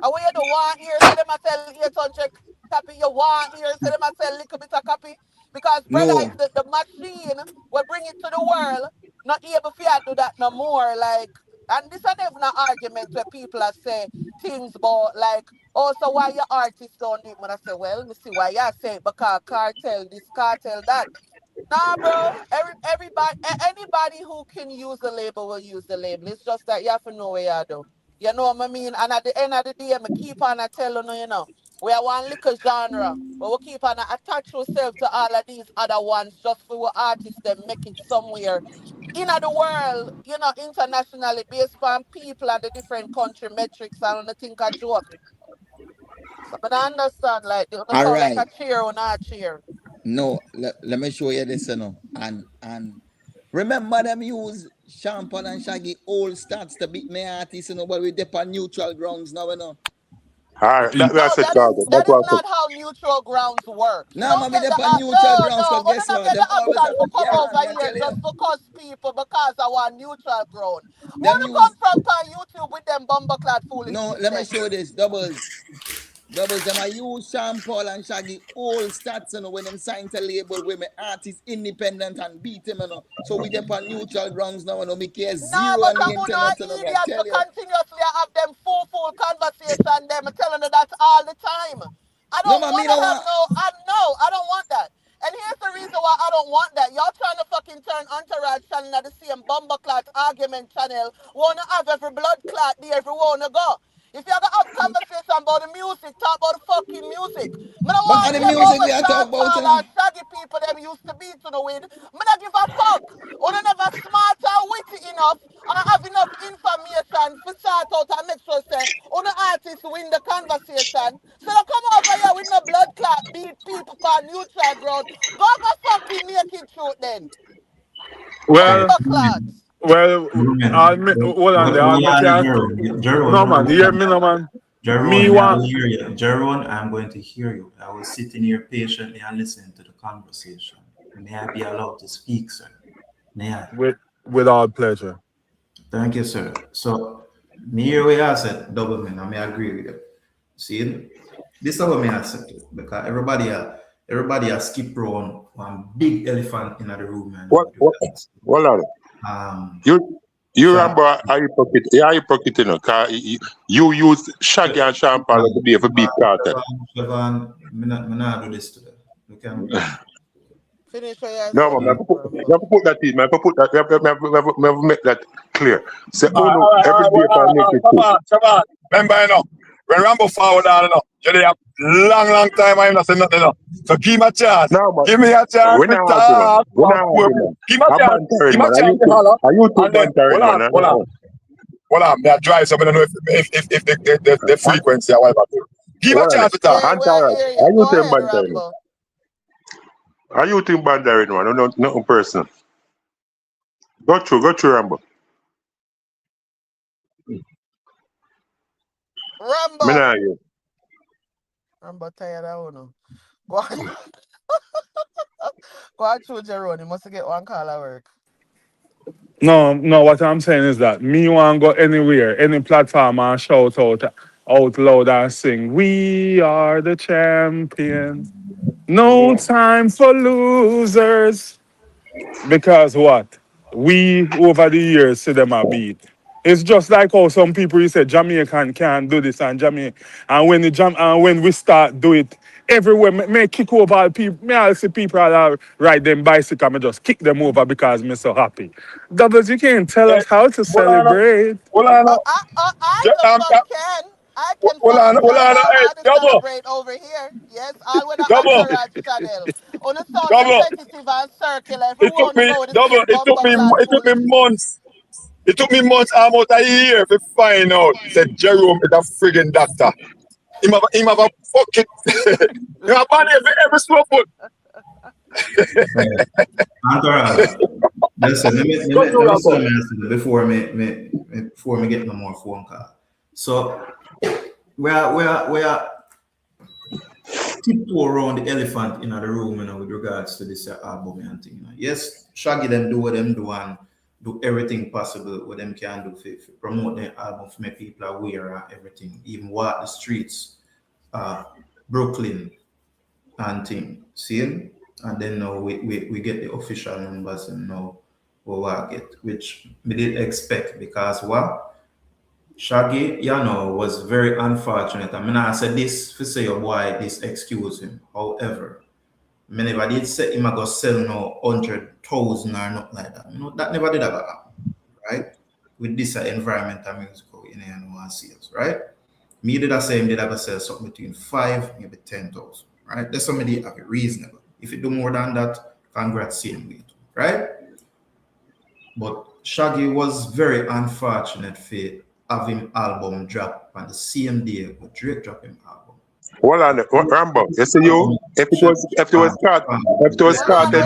away you don't want here, so them a sell 800 copy, you want here, so them a sell little bit of copy. Because brother, No. if the machine will bring it to the world, not able to do that no more. Like, and this is never an argument where people are say things about like, oh, so why your artists don't do it? When I say, well, let me see why you say it, because cartel this, cartel that. Nah, bro. Anybody who can use the label will use the label. It's just that you have to know where you do. You know what I mean? And at the end of the day, I keep on telling you, we are one little genre, but we keep on attach ourselves to all of these other ones just for our artists that make it somewhere in the world, internationally based on people and the different country metrics and I think a joke. So but I understand, like, they don't All sound like right. a cheer or not cheer. No, let me show you this, And remember them use Champagne and Shaggy old stats to beat my artists, but we dip on neutral grounds now, All right, No, that's it, Target. that That's is what I said. not how neutral grounds work. You Nah, don't man, we get the dip on neutral grounds, no, because you guess don't what? get the Them always option have to a come over me I here tell you. just to cuss people because of our neutral ground. Them Want to come use from YouTube with them bumbleclad no, foolishness let me then? show this. Doubles, them I use Sean Paul and Shaggy old stats, when them sign to label where my artist independent and beat him, So we dip on neutral grounds now, me care Nah, zero but on the I'm not internet, me I idiot tell for you. continuously have them full conversation, them telling you that all the time. I No, don't man, want me to no have want. I don't want that. And here's the reason why I don't want that. Y'all trying to fucking turn Entourage channel at the same bumbleclot argument channel. Wanna have every blood clot there if you wanna go. If you're gonna have conversation about the music, talk about the fucking music. I don't But want on to the hear music about we what are Sean talk about, Paul or Shaggy people them used to be to the win. I don't give a fuck. Or never smart or witty enough and have enough information for start out and make sure say on the artists win the conversation. So they come over here with no blood clot, beat people for neutral ground. Go fucking naked truth then. Well, Bumper clots. I'll hold on there. I'll make you. No, man. You hear me, no, man? Me Jerome, I want. will hear you. Jerome, I'm going to hear you. I was sitting here patiently and listening to the conversation. May I be allowed to speak, sir? May I? With all pleasure. Thank you, sir. So, me here we are said double man, I may agree with you. See, this is what me I said too, because everybody has skip around one big elephant in the room, man. What are you So, remember are you pocket? Yeah, you pocket, Cause you use Shaggy and Champagne to be for beat Kartel. Siobhan, me not do this today. We can go. Finish what you No, say, man, Rambo. I have to put that in. I have to put that. I have to make that clear. Say, All oh right, no, every day for naked too. come on. Remember, when Rambo forward on, you have long time I'm not saying nothing, So give me a chance. No, man. Give me a chance We're to not arguing. talk. We're not arguing. Give me a I'm chance. Give bantering, me a man. chance to holler. Are you two And then, bantering, man? hold on. May I drive so I don't know if the frequency or whatever. Give me a chance to talk. Yeah, we are hear you. Are you Go two ahead, bantering? Rambo. Are you two bantering, man? No, nothing personal. Go through, Rambo. Me Rambo. nah hear. Rambo tired of no. Go on. Go on through Jerome. You must get one call at work. No. What I'm saying is that me want to go anywhere, any platform, and shout out loud and sing. We are the champions. No time for losers. Because what? We over the years see them a beat. It's just like how some people you say Jamaican can't do this and Jamaican, and when we start do it everywhere, may kick over all people. May I see people that ride them bicycle, me just kick them over because me so happy. Doubles, you can't tell us how to celebrate. Hold on. I the fuck can. I can Hold fucking tell y'all Hey, how to celebrate over here. Yes, all with the double. entourage channel. On the sound Double. repetitive and circular. If we It took want to me go with the same bumper clad it took me foolishness. months. It took me months, almost a year to find out. Said Jerome is a friggin' doctor. Him have a fucking him have body every slow foot. Entourage. Listen, let me Go through, say Rambo. something before me get no more phone call. So we are tiptoe around the elephant in the room, with regards to this album and thing. Yes, Shaggy them do what them do and do everything possible what them can do for promote their album, for make people aware and everything, even walk the streets, Brooklyn and thing. See? And then now we get the official numbers and now we get, which we did expect because what? Shaggy, was very unfortunate. I mean, I said this for say your boy, this excuse him. However, I never did say him I go sell no 100,000 or not like that. That never did ever happen, right? With this environmental musical in one sales, right? Me did I say him did ever sell something between 5, maybe 10,000, right? That's somebody have it reasonable. If you do more than that, congrats same way, right? But Shaggy was very unfortunate for having album drop on the same day with Drake dropping album. Hold on, Rambo. You see you? If it was Kartel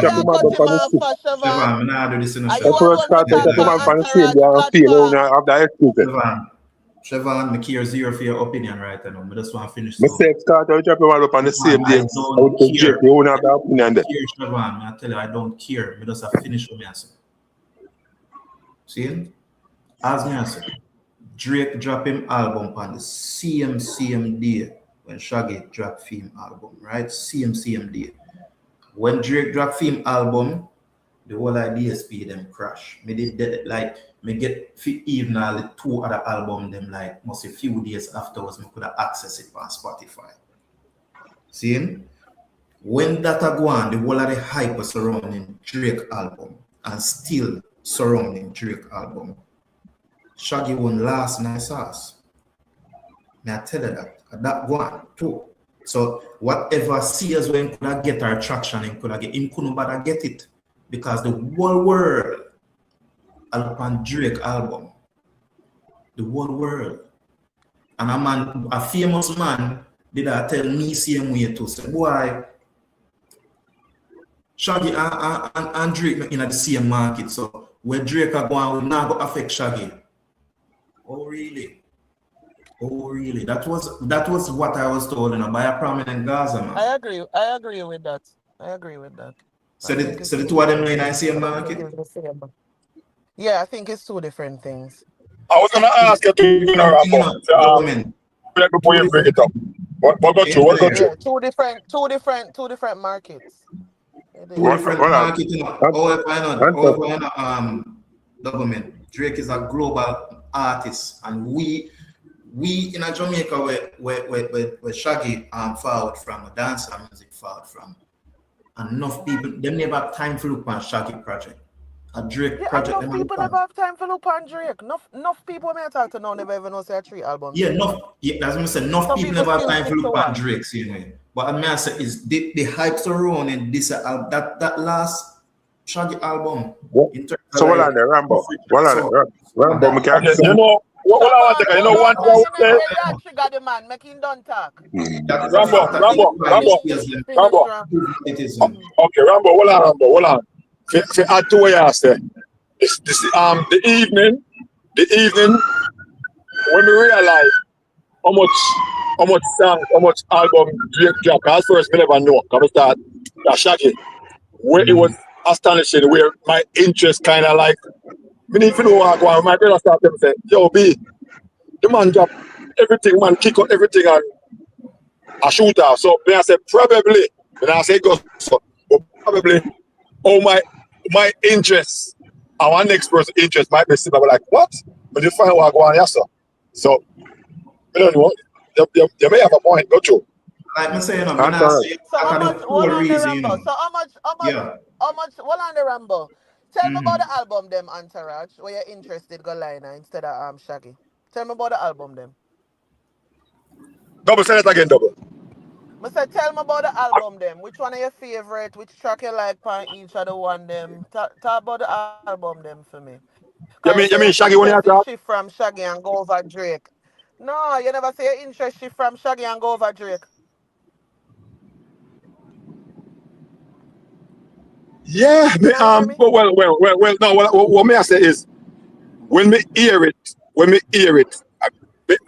dropping album on the same. Siobhan, I'm not do this in a If it was Kartel dropping album on the same day, I feel you have that excuse. Siobhan, I care zero for your opinion right now. I just want to finish. Me say Kartel dropping album on the same day. I would think you won't have that opinion there. Siobhan, I tell you, I don't care. I just have to finish what I say. See? As me I say, Drake drop him album on the same day when Shaggy drop film album, right? Same day. When Drake drop film album, the whole DSP them crash. Me get even all the 2 other album them like must a few days afterwards me could have access it on Spotify. See? When that go on, the whole of the hype was surrounding Drake album and still surrounding Drake album. Shaggy won last night sauce. May I tell you that one too. So whatever seers when could I get our traction and could I get him couldn't bother get it because the whole world upon Drake album. The whole world. And a famous man did I tell me same way to say, boy, Shaggy and Drake in the same market. So where Drake are going, will not go affect Shaggy. Oh really? That was what I was told by a prominent Gaza man. I agree with that. So the 2 of them are in the same market? Yeah, I think it's 2 different things. I was gonna ask you to before you bring it up. What got you? Yeah, two different markets. Government. Drake is a global artist, and we in a Jamaica where Shaggy forward from, a dancehall music forward from. Enough people, they never have time to look on Shaggy project. A Drake project. Enough people never have time to look on Drake. Enough people may talk to now never even know say 3 albums. Yeah, that's what I said. Enough people never have time to look on Drake, see me. But I say is the hypes around in this that last Shaggy album. So what on there, Rambo? Rambo, me can't you know what I want to one thing I would say. Trigger the man, make him don't talk. Rambo. Okay, Rambo, hold on. For add to what you said, this the evening when we realize how much song, how much album Drake drop. At first, we never know. Come start that Shaggy, where it was astonishing, where my interest kind of like. Me need to know what I go on. My brother start them say, "Yo, B, the man drop everything, man, kick out everything and a shooter." So when I say probably, when I say go, so probably, my interest, our next person's interest might be similar. Like what? But you find what I go on, yes, sir. So I don't know. You may have a point. Go through. Like I'm saying, so how much? What on the Rambo? So how much? What on the Rambo? Tell me about the album, them Entourage, where you're interested, go liner instead of Shaggy. Tell me about the album, them. Double, say it again, double. I said, tell me about the album, them. Which one are your favorite? Which track you like on each of the one, them? Talk about the album, them, for me. You mean Shaggy when you talk? Shift from Shaggy and go over Drake. No, you never say your interest shift from Shaggy and go over Drake. Yeah, me, Can you hear me? no, what may I say is, when me hear it,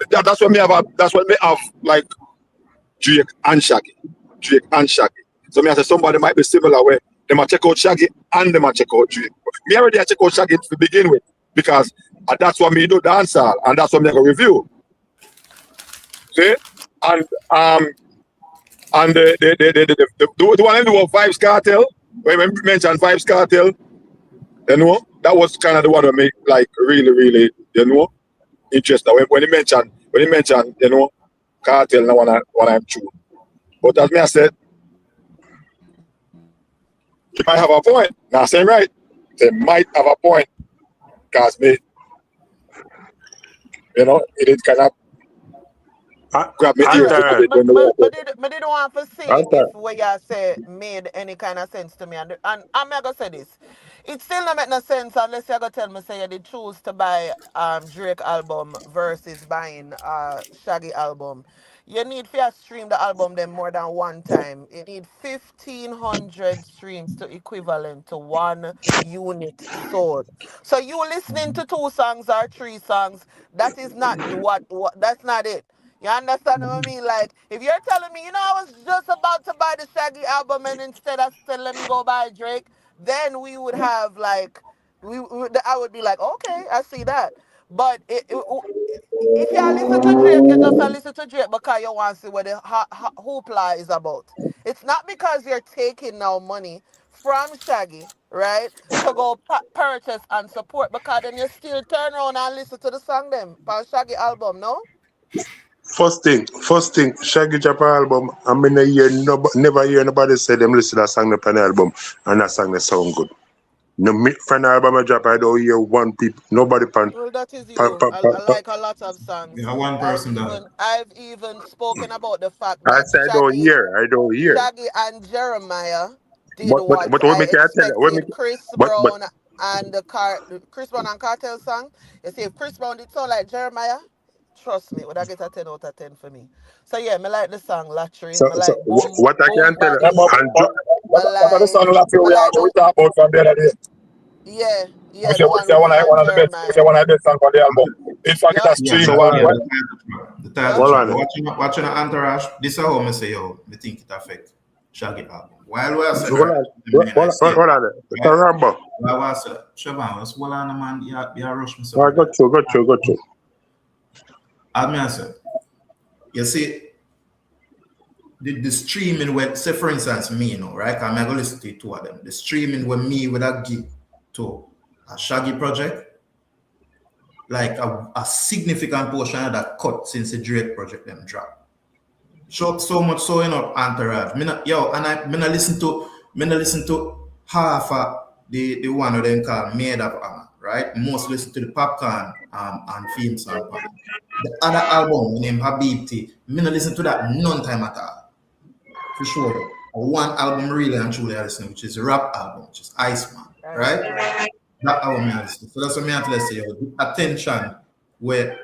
that's what me have like Drake and Shaggy. So me I say somebody might be similar where they might check out Shaggy and they might check out Drake. Me already check out Shaggy to begin with because that's what me do dancehall and that's what me go review. See? And the one I do of Vybz Kartel, when we mentioned Vybz Kartel, you know, that was kind of the one that made like really, you know, interesting. When he mentioned, you know, Kartel, now when I'm true. But as me I said, he might have a point. Now saying right, they might have a point. Because me, you know, it is kind of grab me ears. Yeah, When the but water. they don't want to see if what you say made any kind of sense to me. And I'm gonna say this. It still don't make no sense unless you're gonna tell me say you did choose to buy Drake album versus buying Shaggy album. You need to stream the album then more than one time. You need 1,500 streams to equivalent to 1 unit sold. So you listening to 2 songs or 3 songs, that is not what that's not it. You understand what I mean? Like, if you're telling me, you know, I was just about to buy the Shaggy album and instead I said, let me go buy Drake, then we would have, like, I would be like, okay, I see that. But if you listen to Drake, you just listen to Drake because you want to see what the hoopla is about. It's not because you're taking now money from Shaggy, right, to go purchase and support because then you still turn around and listen to the song them for Shaggy album, no? First thing, Shaggy drop an album, I mean, never hear nobody say them listen to that song on the album and that song they sound good. No, from the album I drop, I don't hear one people, nobody pan. Well, that is you. I like a lot of songs. Yeah, one person that. I've even spoken about the fact I that say I don't hear. Shaggy and Jeremiah did But what what I me can tell you, expected Chris but Brown and Chris Brown and Kartel'S song. You see, if Chris Brown did sound like Jeremiah, trust me, would I get a 10 out of 10 for me? So yeah, me like the song Latry. so Me like Boom what I Boom can tell you, Yeah, Body. and what are the song that Me like we the talk about from the other day? yeah, the one Which with him and one of the best, which Jeremiah. one of the best song for the album? In fact, it Yep, has Yeah, stream the one, title right? track. The yep. title track. hold on. Watching the entourage, this is how I say, yo, I think it affect Shaggy album. While we are saying Hold right, on, I see it. hold on. It's a rumble. While we are saying, Siobhan, what's going on, man? You rush me so All right, got you. I said, you see, the streaming when, say for instance, me, you know, right? I'm going to listen to 2 of them. The streaming when me would have give to a Shaggy project, like a significant portion of that cut since the Drake project them dropped. So much so, you know, entourage. Me not listen to half of the one of them called Made of Hammer, right? Most listen to the Popcorn and Film song. The other album named Habibti, me not listen to that none time at all. For sure. One album really and truly I listen, which is a rap album, which is Iceman, right? That album I listen. So that's what me have to say. The attention where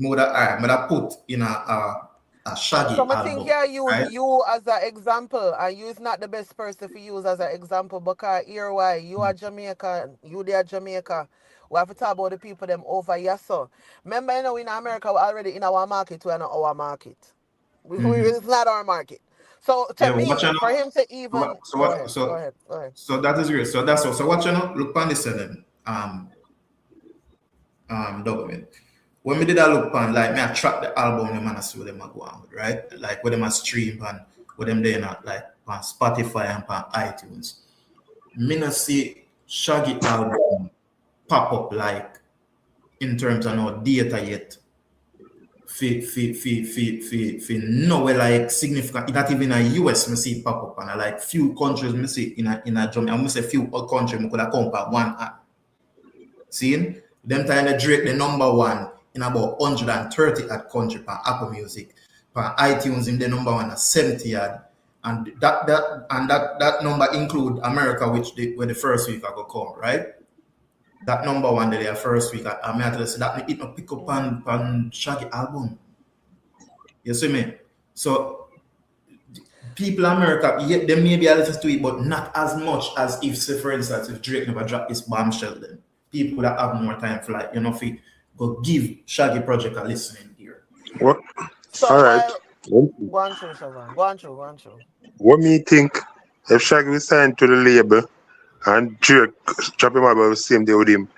I put in a Shaggy So I album, think yeah, use right? you as an example, and you is not the best person to use as an example because here why you are Jamaica, you there Jamaica. We have to talk about the people them over here. So remember, you know, in America we're already in our market, we're not our market. It's not our market. So to Yeah, but me, for him to even go ahead. So that is great. So that's all. So what you know, look on this then, document. When we did a look on, like me, I track the album them and I see what them are go on with, right? Like what them are stream and what them there not like on Spotify and on iTunes. Me not see Shaggy album pop up like in terms of no data yet. Nowhere like significant, not even in the US, me see it pop up and like few countries me see in a Germany. I'm gonna say few countries me could have come by one app. Seeing them time the Drake the #1 in about 130 at country per Apple Music, per iTunes in the #1 at 70 ad, and that number include America, which where the first week I go come, right? That #1 the first week I have to say that it not pick up on Shaggy album. You see me? So people in America, yeah, they may be a listen to it, but not as much as if, say, for instance, if Drake never dropped this bombshell, then people that have more time for like, if you go give Shaggy Project a listening here. What? So All right. while go on through, Siobhan. Go on through. What me think if Shaggy was signed to the label and Drake drop him album the same day with him,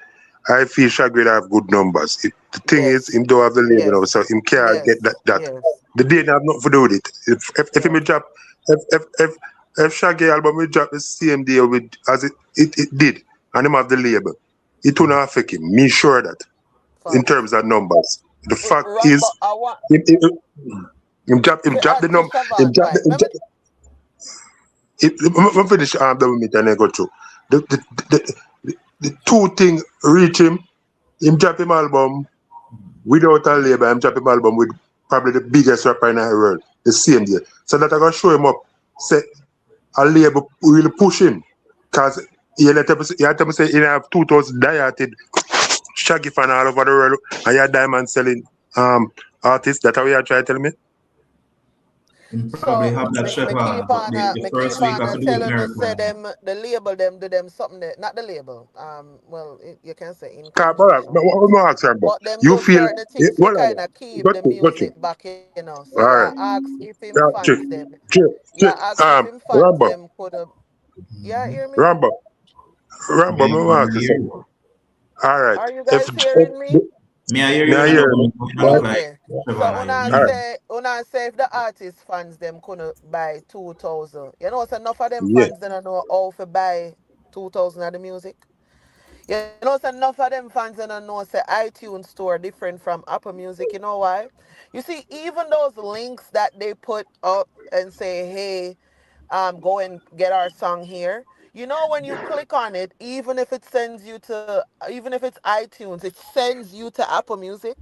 I feel Shaggy will have good numbers. The thing is, him don't have the label now, so him can't get that. Yes. The day have nothing to do with it. If him drop, if Shaggy album will drop the same day with as it did, and him have the label, it will not affect him. Me sure that in terms of numbers. The fact is, him drop the number. I'm finish the meet and I go through. The two things reach him drop him album without a label, him drop him album with probably the biggest rapper in the world the same day. So that I gonna show him up, say a label will push him. Cause you have to say you have 2,000 dieted Shaggy fan all over the world and you have diamond selling artists. That's how you are trying to tell me? Probably have that Chevron, but the first week after the American. Say them, the label them do them something that, not the label. Well, you can say in. You feel kind of keep the music back, you know. So you ask if him fans them. You ask if him fans them could have. Yeah, hear me? Rambo, all right. Are you guys hearing me? Me, I hear you. Okay. So una say if the artist fans them couldn't buy 2,000. You know, so enough of them fans don't know how to buy 2,000 of the music. You know, so enough of them fans don't know say iTunes store different from Apple Music. You know why? You see, even those links that they put up and say, hey, go and get our song here. You know, when you click on it, even if it's iTunes, it sends you to Apple Music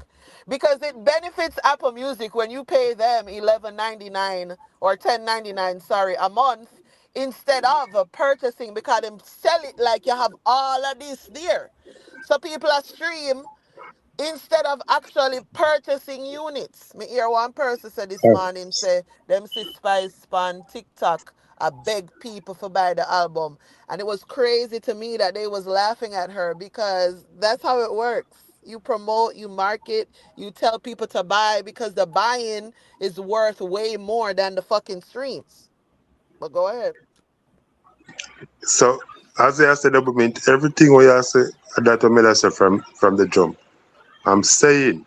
because it benefits Apple Music when you pay them $11.99 or $10.99, a month instead of purchasing because them sell it like you have all of this there. So people are stream instead of actually purchasing units. Me hear one person say this morning say them see Spice span TikTok. I beg people for buy the album. And it was crazy to me that they was laughing at her because that's how it works. You promote, you market, you tell people to buy because the buy-in is worth way more than the fucking streams. But go ahead. So, as I said, everything what I say, that I say from the jump. I'm saying,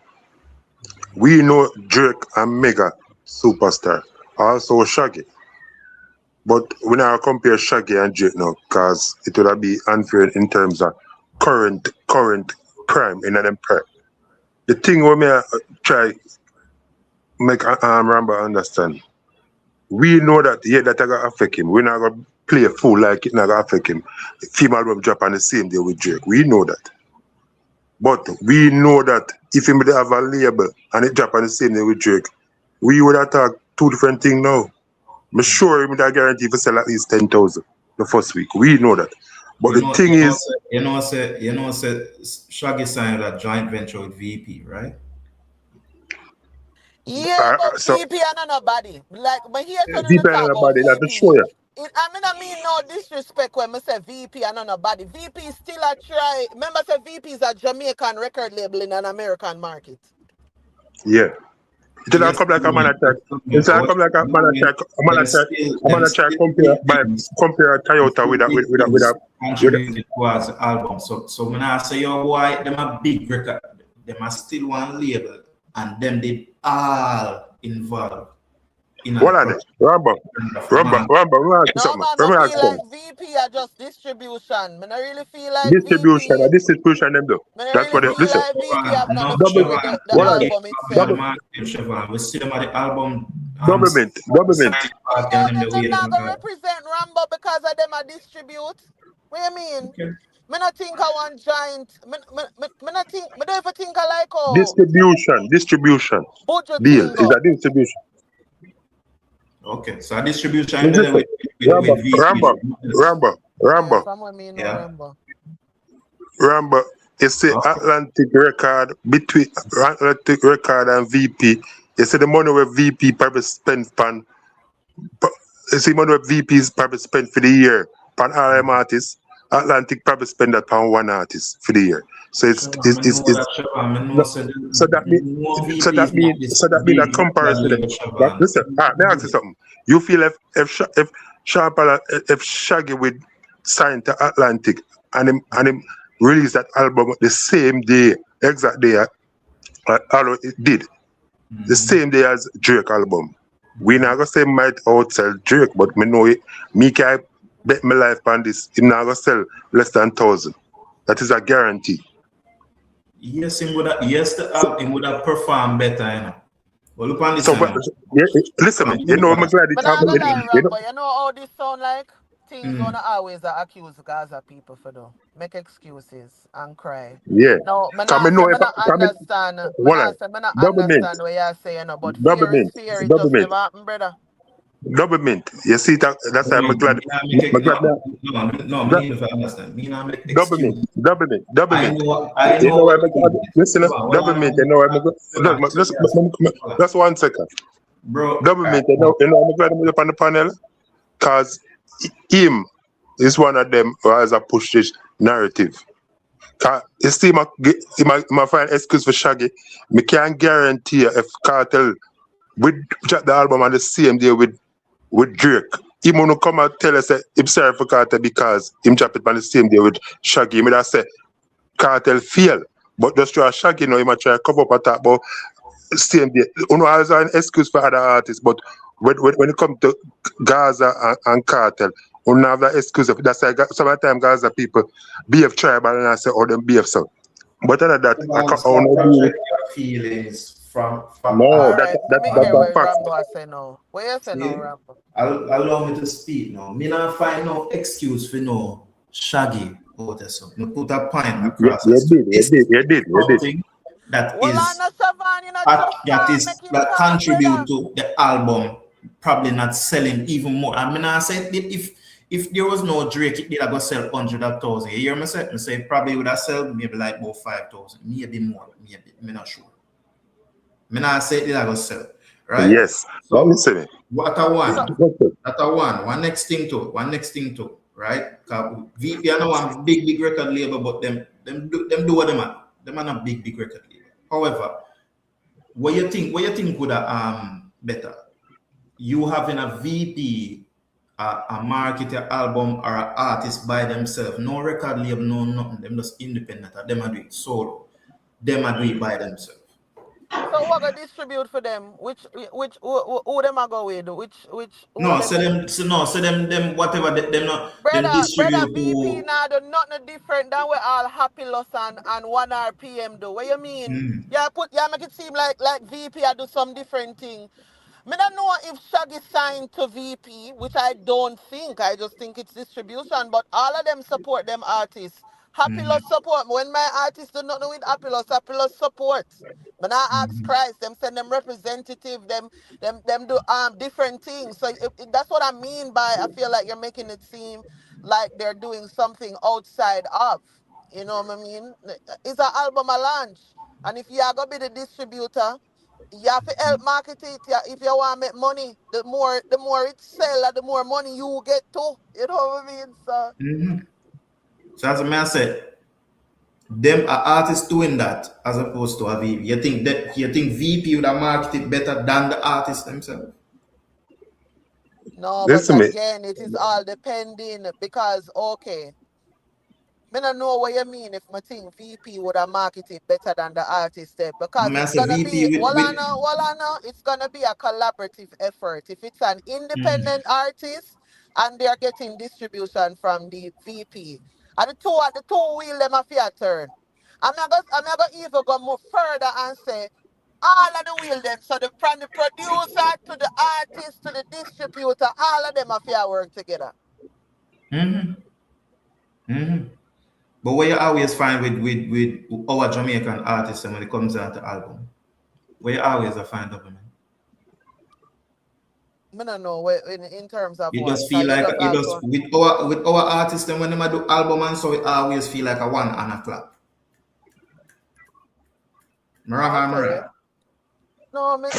we know Drake and Mega superstar, also Shaggy. But we now compare Shaggy and Drake now, because it would be unfair in terms of current crime in an empire. The thing we may try make Rambo understand. We know that that gonna affect him. We're not gonna play a fool like it not gonna affect him. Female album drop on the same day with Drake. We know that. But we know that if he would have a label and it drop on the same day with Drake, we would have talked two different things now. I'm sure he would have guaranteed to sell at least 10,000 the first week. We know that. But the thing is, Shaggy signed a joint venture with VP, right? Yeah, but so, VP and nobody. Like, but here's what VP and nobody. That's the show you. I mean no disrespect when I say VP and nobody. VP still a try. Remember, say VP is a Jamaican record label in an American market. Yeah. It doesn't come like a man attack. It doesn't come like a man attack. A man attack compare Toyota with a contributed towards the album. So when I say your boy, them a big record, them are still one label, and them they all involved. What are they? Rambo. No, man, I feel like VP are just distribution. Man, I really feel like distribution them though. That's what they listen. Like VP have nothing to do with the album itself. We see them at the album. Government. They're not gonna represent Rambo because of them are distribute. What you mean? Okay. Me not think I want giant. Me not think. Me don't even think I like how distribution. Deal is a distribution. Okay, so a distribution with Rambo. Rambo, it's the Atlantic record between Atlantic record and VP. You see the money where VP probably spends on see money VPs probably spend for the year on RM artists. Atlantic probably spend that on one artist for the year. So it's so that means that comparison. But listen, let me ask you something. You feel if Shaggy would sign to Atlantic and him release that album the same day, exact day it did, the same day as Drake album. We not gonna say might outsell Drake, but me know it. Me can bet my life on this. Him not gonna sell less than 1,000. That is a guarantee. Yes, him would have performed better, you know. Well, look on this. So, listen, you know, I'm glad it's happening. You know how this sound like? Things gonna always accuse Gaza people for though. Make excuses and cry. Yeah. No, I understand what you're saying, but fear, it just never happen, brother. Government. You see that? That's why I'm glad. No, me if I understand. Me not make government. I know. Listen, government. You know, just 1 second, bro. Government. You know, I'm glad I'm up on the panel, cause him is one of them who has a push this narrative. You see, my find excuse for Shaggy. Me can't guarantee if Kartel would drop the album on the same day with Drake. He will come and tell us that he's sorry for Kartel because him drop it on the same day with Shaggy. He might say Kartel fail, but just try Shaggy now. He might try to cover up and talk about same day. You know, has an excuse for other artists, but when it comes to Gaza and Kartel, we don't have that excuse. That's why sometimes Gaza people behave tribal and I say, oh, them behave so. But other than that, I can't know feelings from no, that's fact. What you say now, Rambo? Allow me to speak now. Me not find no excuse for no Shaggy or so. Me put a point across. You did. That contribute to the album probably not selling even more. I mean, I said if there was no Drake, it did go sell 100,000. You hear me say? I say probably would have sell maybe like about 5,000, maybe more, maybe. I'm not sure. I mean, I say it did go sell, right? Yes. So listen. What a one. One next thing too, right? VP, I know one big record label, but them do what them are. Them are not big record label. However, what you think would have better? You having a VP, a marketer album or an artist by themselves, no record label, no nothing. Them just independent. Them are doing it solo. Them are doing it by themselves. So what gonna distribute for them? Who them are go with? Them whatever them not. Brother, VP now do nothing different than we all Happy Loss and 1 RPM do. What you mean? Make it seem like VP I do some different thing. I don't know if Shaggy signed to VP, which I don't think. I just think it's distribution. But all of them support them artists. Happy Loss support. When my artists do nothing with Happy Loss support. When I ask Christ, them send them representative, them do different things. So that's what I mean by I feel like you're making it seem like they're doing something outside of. You know what I mean? It's an album a launch. And if you are going to be the distributor, you have to help market it. If you want to make money, the more it sell, the more money you get too. You know what I mean? So, so as a man said, them are artists doing that as opposed to a VP. You think VP would have marketed better than the artists themselves? No, but again, it is all depending because I don't know what you mean if my think VP would have marketed better than the artist there because it's gonna it's gonna be a collaborative effort. If it's an independent artist and they're getting distribution from the VP, and the two wheel them a fair turn. I'm not gonna even go more further and say all of the wheel them. So from the producer to the artist to the distributor, all of them a fair work together. But what you always find with our Jamaican artists when it comes down to album, where you always find up, man. I don't know in terms of you just feel like with our artists and when they do album and so it always feel like a one and a clap. No, I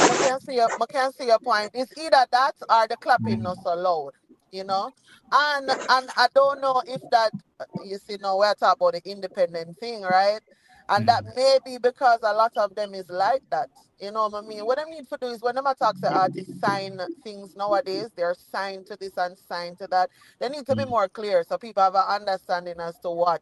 can't see your point. It's either that or the clapping not so loud, you know. And I don't know if that you see now we're talking about the independent thing, right? And that may be because a lot of them is like that. You know what I mean? What I need to do is when them talk to artists sign things nowadays, they're signed to this and signed to that. They need to be more clear so people have an understanding as to what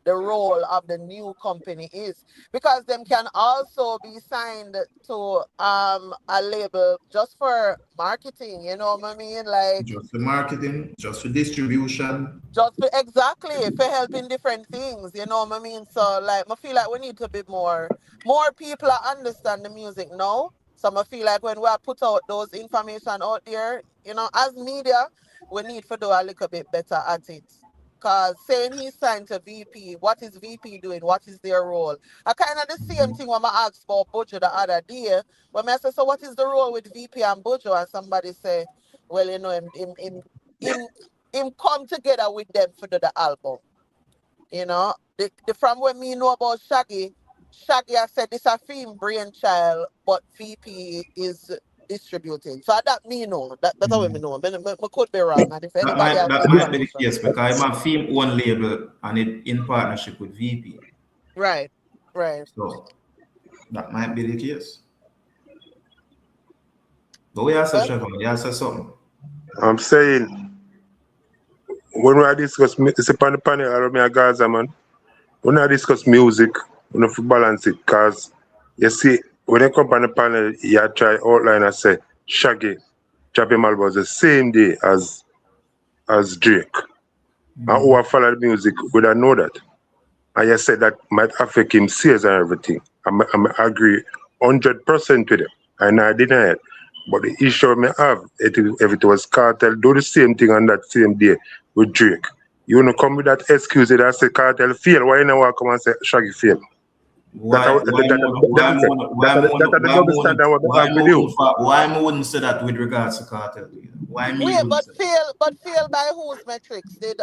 the role of the new company is, because them can also be signed to a label just for marketing, you know what I mean, like Just the marketing, just the distribution. just for, exactly, for helping different things, you know what I mean. So like I feel like we need to be more people understand the music now. So I feel like when we put out those information out there, you know, as media, we need to do a little bit better at it. Cause saying he's signed to VP, what is VP doing? What is their role? I kind of the same thing when I asked about Bojo the other day. When I said, so what is the role with VP and Bojo? And somebody say, well, you know, him come together with them for the album. You know, the from when me know about Shaggy, Shaggy I said this a film brainchild, but VP is distributing. So that me know. That's how me know. I could be wrong. And if anybody have That might be the information. case because I'm a film one label and it in partnership with VP. Right. So that might be the case. But we also Chevron, you also something. I'm saying, when we discuss, it's upon the panel, I me a Gaza, man. When I discuss music, we have to balance it, because you see, when they come on the panel, you try outline and say, Shaggy, drop him album the same day as Drake. And who have followed the music would have know that. And you said that might affect him sales and everything. I agree 100% with him. And I deny it. But the issue may have, if it was Kartel, do the same thing on that same day with Drake. You wanna come with that excuse that I say Kartel fail. Why you not want to come and say Shaggy fail? Why I wouldn't say that with regards to Kartel? Why me? Wait, but fail by whose metrics? Did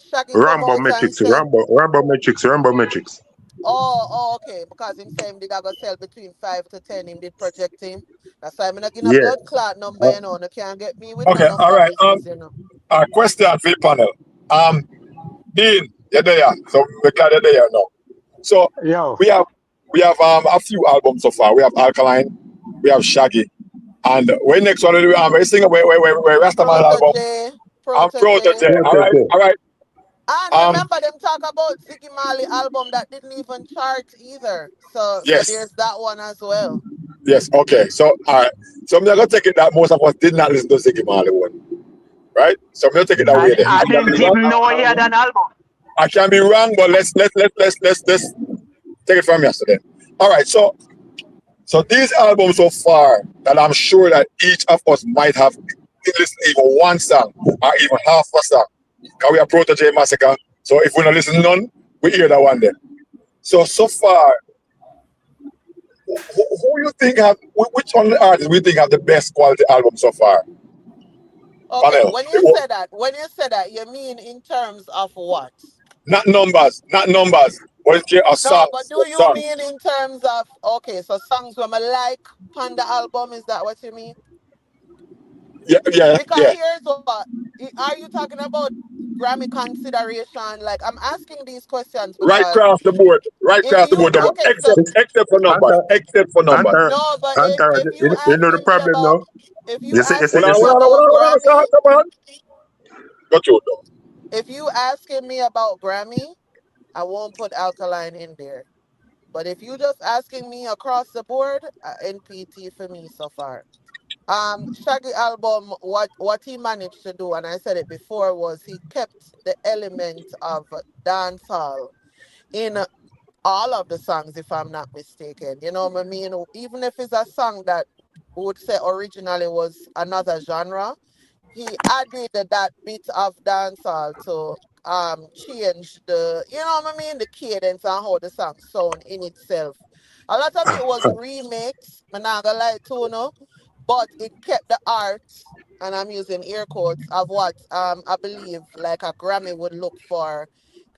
Shaggy come Rambo out metrics, and say, Rambo metrics. Oh, okay. Because him say him did go sell between 5 to 10, him did project him. That's why I'm not getting a blood clot number, you know. You can't get me with Okay, no all number right. business, you know. Question for the panel. Dean, you're there. So we are there now. So Yo. we have a few albums so far. We have Alkaline, we have Shaggy, and when next one we have a singer where Rastaman album. I'm Protege. All right. And remember them talk about Ziggy Marley album that didn't even chart either. So there's that one as well. Yes, okay. So all right. So I'm gonna take it that most of us did not listen to Ziggy Marley one. Right? So I'm gonna take it that way then. I didn't even know he had an album. I can be wrong, but let's take it from yesterday. All right, so these albums so far that I'm sure that each of us might have listened to even one song or even half a song. Because we are Protege Massacre. So if we don't listen none, we hear that one then. So far, who you think which one of the artists we think have the best quality album so far? Okay, when you say that, you mean in terms of what? Not numbers. What is a song? No, but do you mean in terms of, okay, so songs from a like on the album, is that what you mean? Yeah. Because here's what, are you talking about Grammy consideration? Like, I'm asking these questions because... Right across the board. Okay, except for numbers. No, but if you ask know the problem now. If you ask me about Grammy... If you asking me about Grammy, I won't put Alkaline in there. But if you just asking me across the board, NPT for me so far. Shaggy album, what he managed to do, and I said it before, was he kept the element of dancehall in all of the songs, if I'm not mistaken. You know what I mean? Even if it's a song that we would say originally was another genre, he added that bit of dancehall to change the, you know what I mean, the cadence and how the song sound in itself. A lot of it was remix, I'm not gonna lie to you, but it kept the art, and I'm using air quotes, of what I believe like a Grammy would look for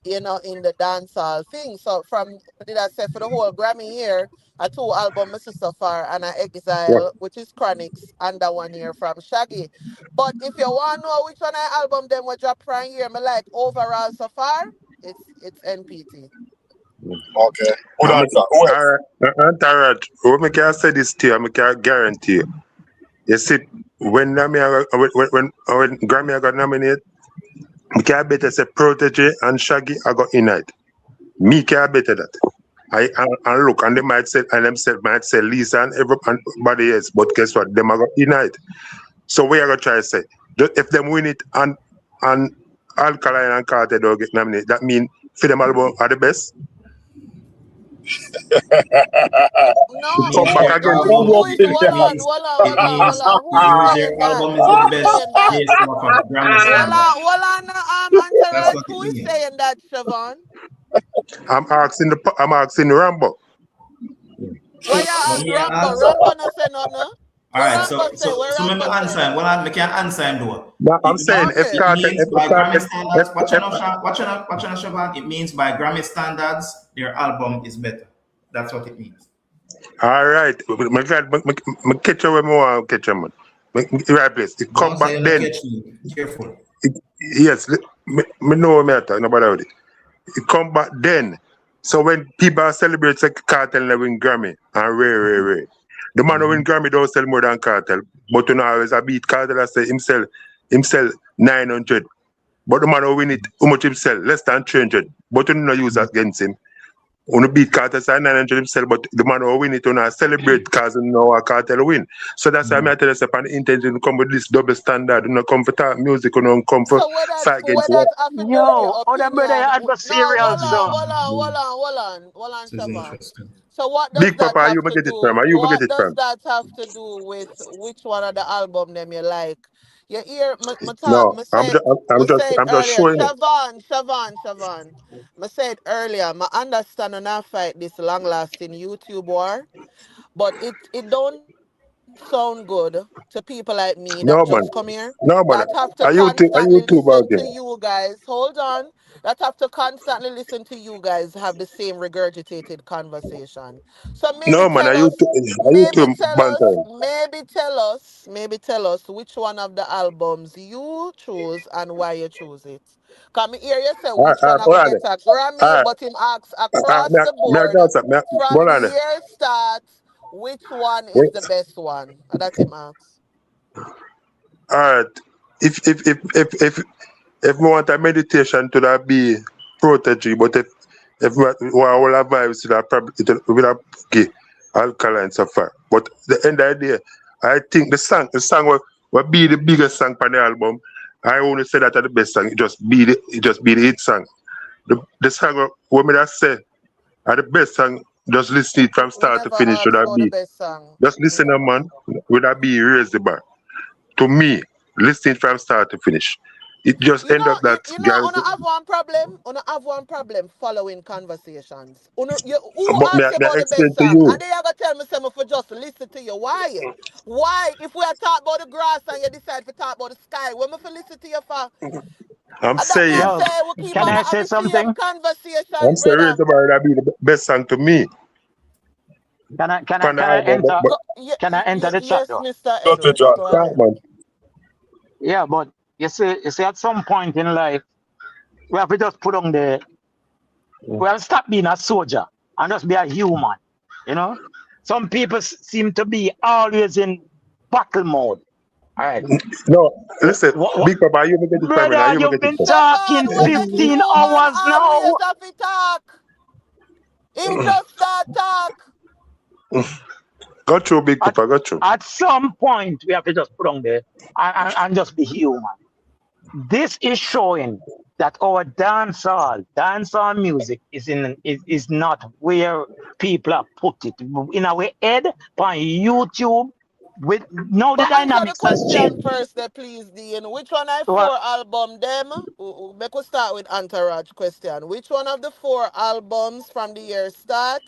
you know, in the dancehall thing. So from did I say for the whole Grammy year, a 2 album my sister far and a Yeah. Exile, which is Chronics, and that 1 year from Shaggy. But if you want to know which one I album them will drop from year, me like overall so far, it's NPT. Okay. Good I'm answer. Who else? Antarad, what me can say this to you, I can guarantee you. You see, when when Grammy got nominated, me can better say Protege and Shaggy I got unite. Me can better that. And look, and they might say, and themselves might say Lisa and everybody else, but guess what? Them are going to unite. So we are going to try to say, if them win it and Alkaline and Kartel don't get nominated, that means for them album are the best. No, Come back again. who is It means it means who is their saying that? album is Who the is best saying that? based off of Grammy standard. That's Entourage, what it who is means. saying that, Siobhan? I'm asking Rambo. Why you What ask me Rambo? ask? Rambo no say nothing. No? All What right, Rambo say? What so me Rambo say? answer. Well, I can answer him though. No, I'm It saying means if Okay. it Kartel, means if by Grammy Kartel, standards. Watch out, Siobhan. It means by Grammy standards, their album is better. That's what it means. all right, my God, me catch you when I want to catch you, man. Right place. It come Don't back say you then. catch me. Careful. Yes, me know what I talk about it. It come back then. So when people celebrate like Kartel and win Grammy and rare. The man who win Grammy don't sell more than Kartel. But you know always I beat Kartel, I say himself 900. But the man who win it, how much himself? Less than 300. But you know use that against him. When you beat Kartel, say 900 himself, but the man who win it, you know celebrate because you know a Kartel win. So that's why I tell you, upon the intention to come with this double standard, you know, come for talk music, you know, come for So where fight against that what? have to do with your Yo, oh, that brother, opinion? you go No, serious though. hold on, This is Siobhan. interesting. So what does Big that Papa, you have may to get it do? from, you may get What it does from. that have to do with which one of the album them you like? You hear me talk, No, I'm me said just earlier, showing it. Siobhan. Me said earlier, me understand and I fight this long lasting YouTube war, but it don't sound good to people like me that just come No here man, that no have man. to Are constantly you too listen about to it? you guys. Hold on. That have to constantly listen to you guys have the same regurgitated conversation. So No man, are you too banter? maybe tell us which one of the albums you choose and why you choose it. Come here, you say which one I go Hold get a Grammy, on. but him asks across the Me I board got something. from Hold the on. year start, which one is Wait. the best one? That him asks. All right. If we want a meditation to that be protege, but if we want all our vibes to that probably it will have give alkaline so far. But the end of the day, I think the song will be the biggest song on the album. I only say that at the best song. It just be the hit song. The song what me that say are the best song. Just listen it from Me start to never finish. Should ask that about the be best song. just listen, man. Would that be raise the bar? To me, listening from start to finish. It just end up that On guys. have one problem. On have one problem following conversations. Who But ask you me I about the explain best to song? And you. they are gonna tell me something for just listen to you. Why? Why? If we are talk about the grass and you decide to talk about the sky, when me for listen to you for? I'm And that means saying, Yo, say we keep can on I have say the same something? conversation, I'm saying raise brother. the bar that be the best song to me. From the Can I album, enter? but Can I enter the chat Yes, though? Mr. Just to Edwards. John. Go start ahead. man. Yeah, but you see, at some point in life, we have to just put on we have to stop being a soldier and just be a human. You know, some people seem to be always in battle mode. All right, No, listen, what, Big Papa, you may get it from me. brother, You may you've get it been from. talking Siobhan, we make 15 human hours always now. have to talk. Him just start talk. Go through, Big At, Papa, go through. at some point, we have to just put on and just be human. This is showing that our dancehall music is not where people have put it in our head on YouTube. With now the But answer the dynamics has question changed. first, please, Dean. Which one of Well, four album them? Make us start with Entourage question. Which one of the four albums from the year start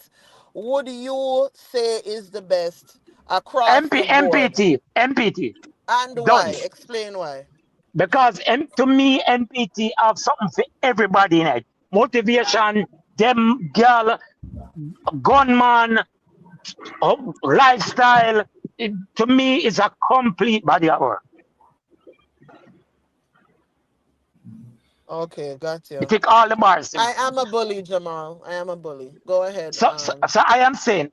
would you say is the best across the board? MPT, And done. why? Explain why. Because to me, MPT have something for everybody in it. motivation, them girl, gunman, lifestyle. To me, it's a complete body of work. Okay, got You you. take all the bars. I am a bully, Jamal. I am a bully. Go ahead. So I am saying,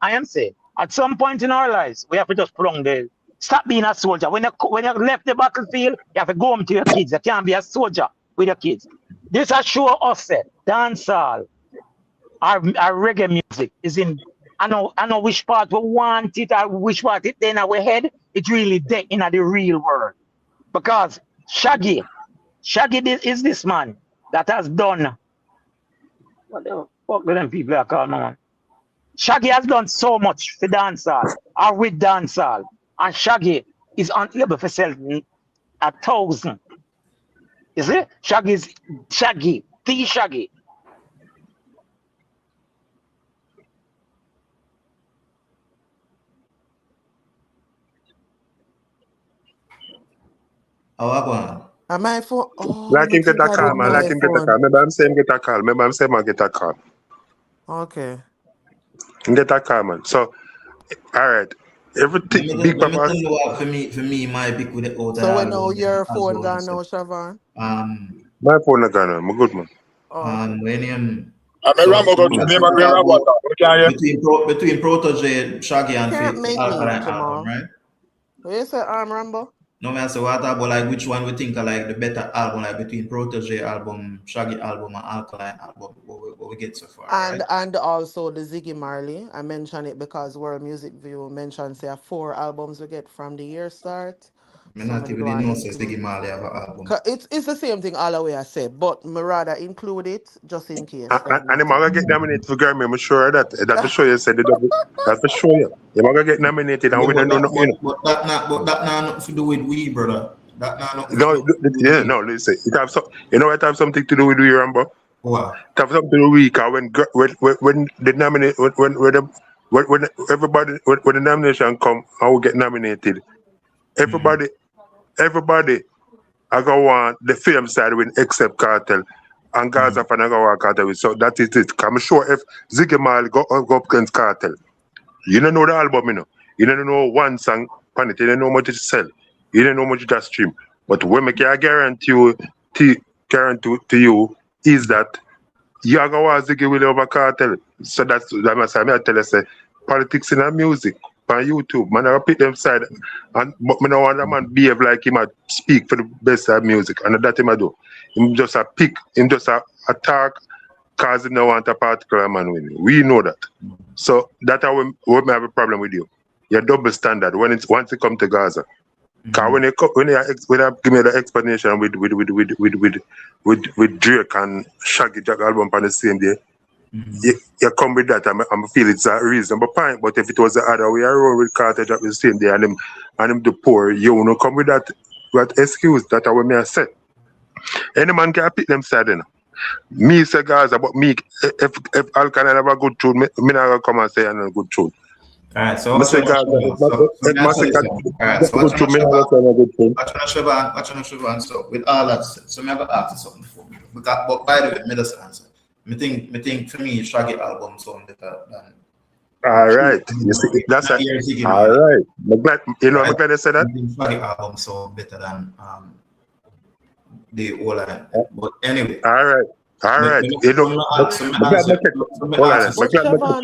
at some point in our lives, we have to just put on the stop being a soldier. When you left the battlefield, you have to go home to your kids. You can't be a soldier with your kids. This is show us that dancehall, our reggae music is in. I know which part we want it or which part it then our head. It really dead in the real world. Because Shaggy is this man that has done what the fuck do them people are called now? Shaggy has done so much for dancehall or with dancehall. And Shaggy is unable to sell 1,000. You see? Shaggy, the Shaggy. How I go on? Am my phone? Oh, Like I him get think a I call, did man. my Like him get a call. phone. Remember I'm saying get a call. Remember I'm saying man get a call. Okay. Get a call, man. So, all right. Everything big Let me papa. tell you what for me my pick with the out So when now album your as phone well. gone now, Siobhan? My phone is gone. I'm good, man. Oh, when him I mean, Rambo go to me, but Rambo, between Protege, Shaggy and can't Faith, make me, Alkaline album, Jamal. right? What you say, Rambo? No man, so what about like which one we think are like the better album, like between Protege album, Shaggy album, and Alkaline album, what we get so far, right? And also the Ziggy Marley. I mention it because World Music View mentions there are 4 albums we get from the year start. I not even know says Ziggy Marley have an album. It's the same thing all the way I say, but me rather include it just in case. And I'm gonna get nominated for Grammy. I'm sure that. That's for sure. You said it. That's for sure. You're gonna get nominated, and we don't do nothing. But that not nothing to do with we, brother. That not nothing. No, yeah, no. Listen, it have so. You know, it have something to do with you, Rambo. What? It have something to do with because when the nominate when everybody when the nomination come, I will get nominated. Everybody I go on the film side win except Kartel. And Gaza fan I go on Kartel with. So that is it. I'm sure if Ziggy Marley go up against Kartel, you don't know the album, you know. You don't know one song on it, you don't know how much it sell. You don't know how much it just stream. But what I can guarantee you is that you are going to Ziggy will over Kartel. So that's I tell you say politics in our music. On YouTube, man, I pick them side, and but me no want a man behave like him a speak for the best of music, and that him a do. Him just a pick, him just a talk, cause he no want a particular man with me. We know that. So that's how we have a problem with you. You're double standard once it come to Gaza. Cause when you give me the explanation with Drake and Shaggy Jack album on the same day. You come with that, I feel it's a reasonable point. But if it was the other way around with Carter Jack the same day and him the poor, you know, come with that excuse that I will say. Any man can pick them side, you know. Me say Gaza, but me if Alkaline have a good tune, me not gonna come and say I'm a good tune. Alright, so watch on Siobhan, so with all that said, so me have to ask you something for me. But by the way, me just answer. Me think for me Shaggy album sound better than. All right, you see that's all right. I'm glad I'm glad I said that. Shaggy album sound better than the whole line. But anyway. All right. You know, Siobhan,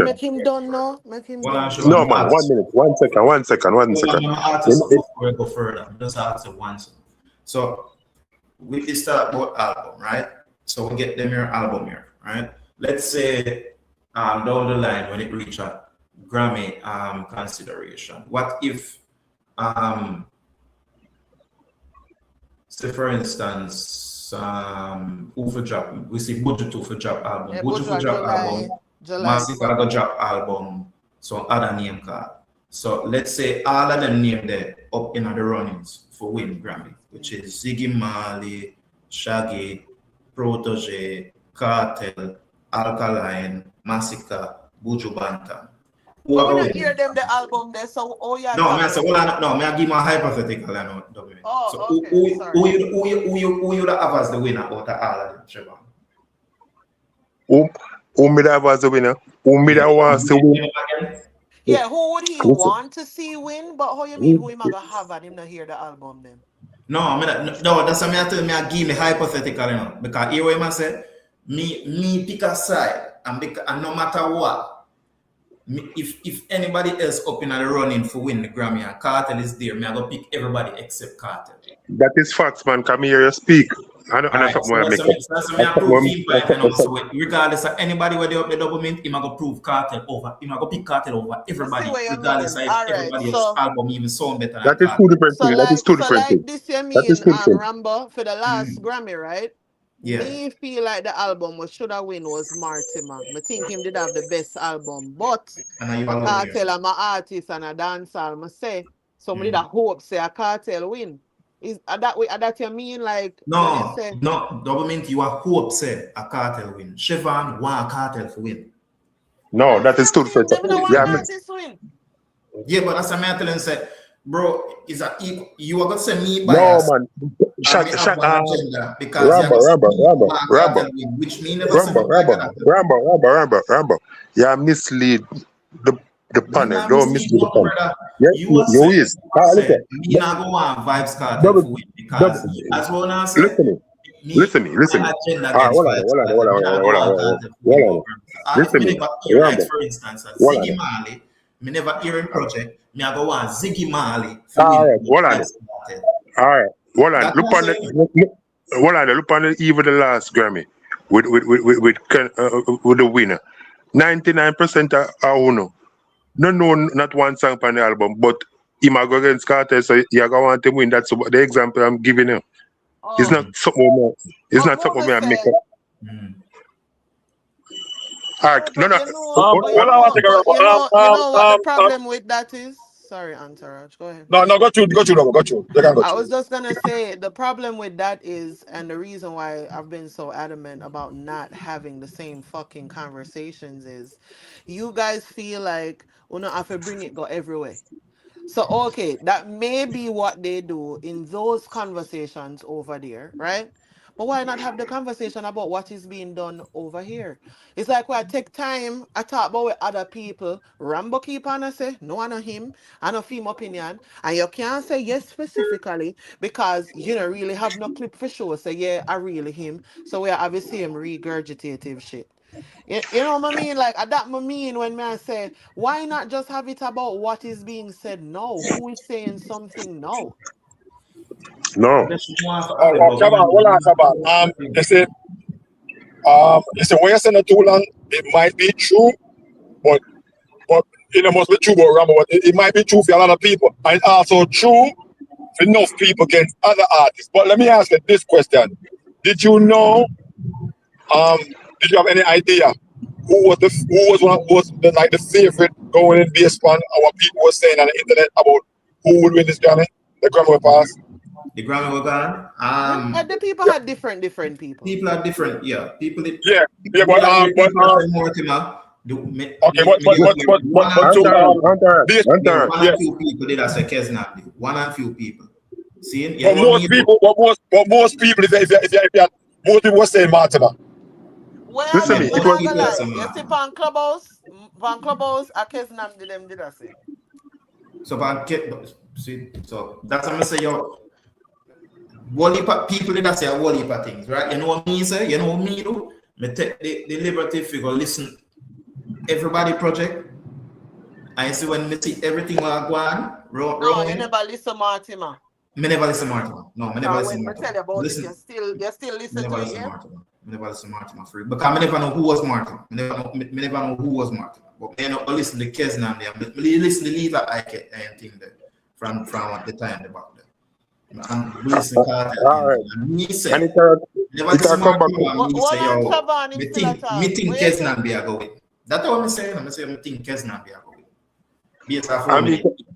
make him done now. Make him done. No man, 1 minute, 1 second. I'm going to go further. I'm just asking one second. So we start about album, right? So we get them your album here, right? Let's say down the line when it reach a Grammy consideration. What if say for instance who for drop, we see Budget for drop album, Budget for drop album, Massive go drop album, so other name card. So let's say all of them name there up in the runnings for win Grammy, which is Ziggy Marley, Shaggy, Protege, Kartel, Alkaline, Massacre, Buju Banton. Who want to hear them the album there? So no, man. So I give my hypothetical. I know. Oh, so okay. who you have as the winner out of all of them, Trevor? Who made that was the winner? Who made that was to win? Yeah, who would he Listen. want to see win? But how you mean who him gonna have and him not hear the album then? No, no, that's what I tell me. I give me hypothetical, you know, because here I say, me pick a side, and no matter what, if anybody else up in the running for win the Grammy and Kartel is there, me I go pick everybody except Kartel. That is facts, man. Come here, you speak. And that's something I make up. That's me I prove him point, you know. So regardless of anybody where they up the double mint, him I go prove Kartel over. Him I go pick Kartel over everybody, regardless of if everybody else's album even sound better. That is two different things. That is two different things. Like this you mean Rambo for the last Grammy, right? Yeah. Me feel like the album was should have win was Mortimer. I think him did have the best album, but Kartel I'm an artist and a dancehall. I say somebody that hope say a Kartel win. Is that you mean like no double mint you are hope say a Kartel win. Chevron want a Kartel to win. No, that is two different things. Yeah, but that's a man telling say, bro, is a equal you are gonna say me by no man. Rambo. Which means Rambo. Yeah, mislead the panel. Don't mislead the panel. Yes, you is. Me not go on Vybz Kartel to win because as well now say listen me. Hold on. Listen me. Like for instance, Ziggy Marley, me never hear in project. Me I go on Ziggy Marley. All right. Hold on. Look on the eve of the last Grammy with the winner. 99% are Uno. No, not one song on the album, but he might go against Kartel, so you go want to win. That's the example I'm giving him. It's not something more. It's not something I make up. All right, no. What the problem with that is? Sorry, Antaraj, go ahead. No, got you. I was just gonna say the problem with that is, and the reason why I've been so adamant about not having the same fucking conversations is, you guys feel like we don't have to bring it go everywhere. So okay, that may be what they do in those conversations over there, right? But why not have the conversation about what is being done over here? It's like when I take time, I talk about with other people. Rambo keep on and say, no, I know him, I know him opinion. And you can't say yes specifically because you don't really have no clip for sure. Say, yeah, I really him. So we have the same regurgitative shit. You know what I mean? Like, that I mean when I say, why not just have it about what is being said now? Who is saying something now? No. Listen, when you send it too long, it might be true, but it must be true about Rambo, but it might be true for a lot of people. And it's also true for enough people against other artists. But let me ask you this question. Did you know, did you have any idea who was the favorite going in based on what people were saying on the internet about who would win this Grammy? The Grammy will pass. The Grammy will gone. The people had different people. People are different, yeah. People. Mortimer. Two people did as a Kesnam. One and few people. See, most people, if most people were saying Mortimer. Well, listen me. You see, on Clubhouse, a Kesnam did I say. So that's what I say, yo. People did say a whole heap of things, right? You know what me say? You know what me do? Me take the liberty figure, listen everybody project. I see when me see everything will go on. No, you never listen Mortimer. Me never listen Mortimer. No, me never listen Mortimer. Tell you about listen. It, you still listen to it, yeah? Me never listen Mortimer free. Because I never know who was Mortimer. Me never know who was Mortimer. But I know listen to Kesnam there. Me listen to Lisa Ike and thing there from at the time about that. I'm listening to Kartel. Me say, never listen Mortimer. Me say, yo, me think Kesnam be a go with. That's what I'm saying. I'm saying I think Kesnam be a go with.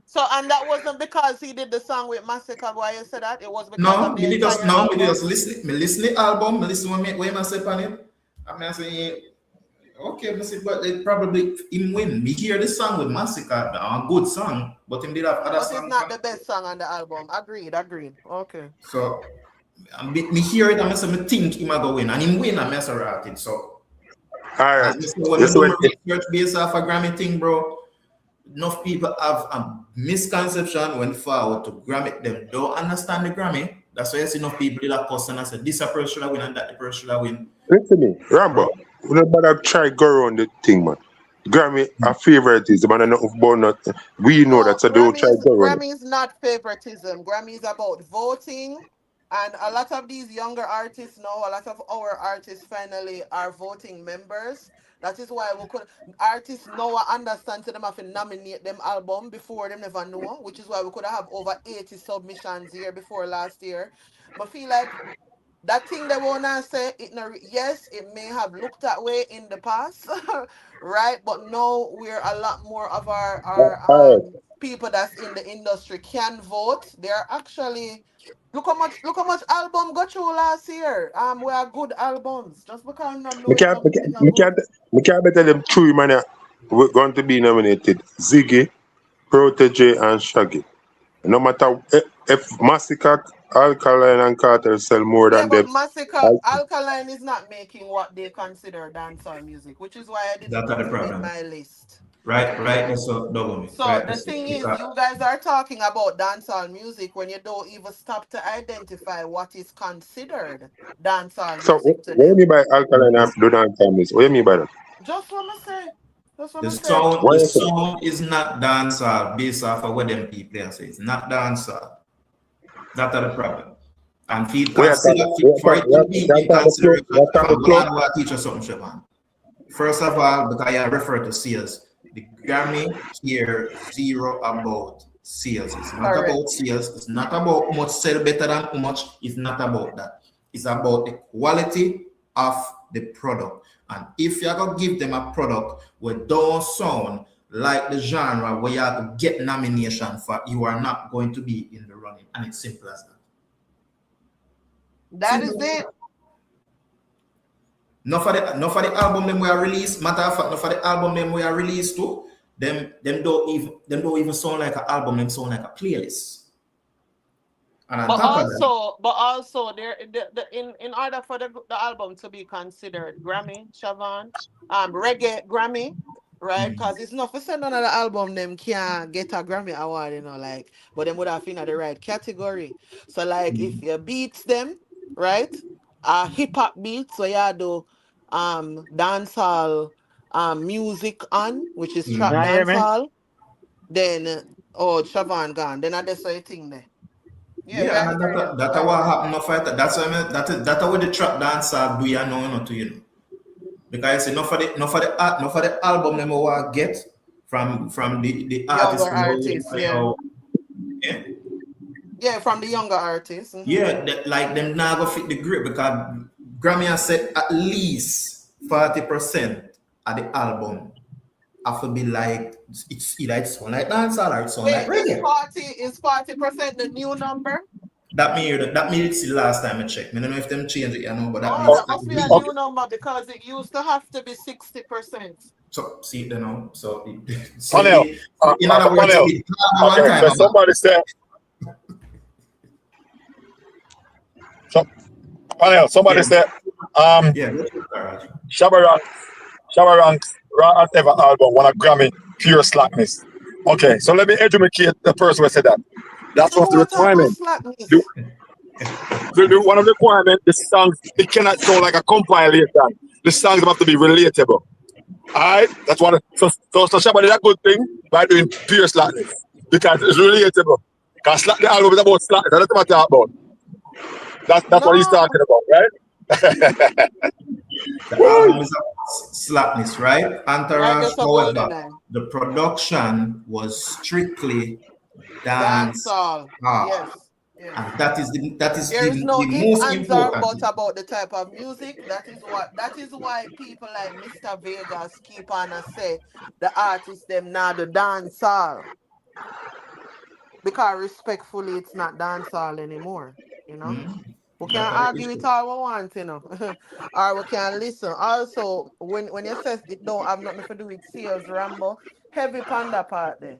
So, and that wasn't because he did the song with Massacre, why you said that? It was because no, me just listen. Me listen the album, me listen when Massacre on it. I'm saying, okay, but they probably him win. Me hear the song with Massacre, a good song, but him did have other songs. But it's not the best song on the album. Agreed. Okay. So, me hear it, and I say, me think he might go win, and him win, and mess around it. So, All right. And so when I This do way. my research based off a Grammy thing, bro, enough people have a misconception when forward to Grammy. Them don't understand the Grammy. That's why you see enough people that question and say this a person should have win and that the person should have win. Listen to me, Rambo. Bro, We don't bother try go around the thing, man. Grammy a favoritism and enough about nothing. We know No, that, so don't try go around it. Grammy is not favoritism. Grammy is about voting. And a lot of these younger artists now, a lot of our artists finally are voting members. That is why we could artists now understand to them have to nominate them album before them never know, which is why we could have over 80 submissions here before last year. But feel like that thing they wanna say it no, yes, it may have looked that way in the past, right? But now we're a lot more of our All people that's in the industry can vote. They're actually look how much album got through last year. We are good albums. Just because I know Me it can't, not me mean it can't, not me good. can't, me can't better them three man we're going to be nominated. Ziggy, Protege, and Shaggy. No matter if Massacre, Alkaline, and Kartel sell more Yeah, than but them. Massacre Alkaline is not making what they consider dancehall music, which is why I didn't that's the put it in problem. my list. Right, that's so double me. So Right, the that's so, thing is, because you guys are talking about dancehall music when you don't even stop to identify what is considered dancehall So music to what do you mean them. by Alkaline and do not time is? What do you mean by that? Just what I say. Just what the I say. sound, What the you say? sound is not dancehall based off of what them people say. It's not dancehall. That's the problem. And feel We are consider talking, for it to be in consideration. we are talking From club. God, what teach us something, Shaban. First of all, because I refer to sales, the Grammy here zero about sales. It's not Correct. about sales. It's not about how much sell better than how much. It's not about that. It's about the quality of the product. And if you're gonna give them a product where don't sound like the genre where you have to get nomination for, you are not going to be in the running. And it's simple as that. That is Simple. it. Not for the album them we are released. Matter of fact, not for the album them we are released to. Them don't even sound like an album. Them sound like a playlist. And on But top of that, also, in order for the album to be considered Grammy, Siobhan, reggae Grammy, right? Because it's not for send another album them can get a Grammy award, like, but them would have in the right category. So like if you beats them, right? Hip hop beats, so you do dancehall music on, which is trap Can you hear me? dancehall, then Siobhan gone. Then I just say thing there. Yeah, we are yeah, and hearing you. that's what happened. No fight. That's why that's what the trap dancer do. You know, to you know. Because it's not for the album them we get from the artist. Younger artists, yeah. Yeah. Yeah, from the younger artists. Mhm. Yeah, like them now go fit the grip because Grammy has said at least 40% of the album have to be like it's either it's sound like dancehall or it's sound like Wait, reggae. is 40% the new number? That means it's the last time I checked. I don't know if them change it, but that Oh, means that must be a that new number because it used to have to be 60%. so see you know so Panel. in other words Panel. it one Okay, time so somebody said, somebody Yeah. said, yeah. Shabarank ever album won a Grammy pure slackness. Okay, so let me educate the person who said that. That's So one of the what type of requirements. slackness? One of the requirements, the songs, it cannot sound like a compilation. The songs have to be relatable. Alright? That's one. So Shabba did a good thing by doing pure slackness. Because it's relatable. Because the album is about slackness. That's what I'm talking about. That's what he's No. talking about, right? The album is a slackness, right? Entourage, Like a however, GoldenEye. the production was strictly dance. Dancehall. Yes. Yes. And that is There is no the if, most ands, or important but thing. about the type of music. That is why people like Mr. Vegas keep on and say the artists them now the dancehall. Because respectfully it's not dancehall anymore, you know. We can argue it all we want, or we can listen. Also, when you say it don't have nothing to do with sales, Rambo, heavy panda part there.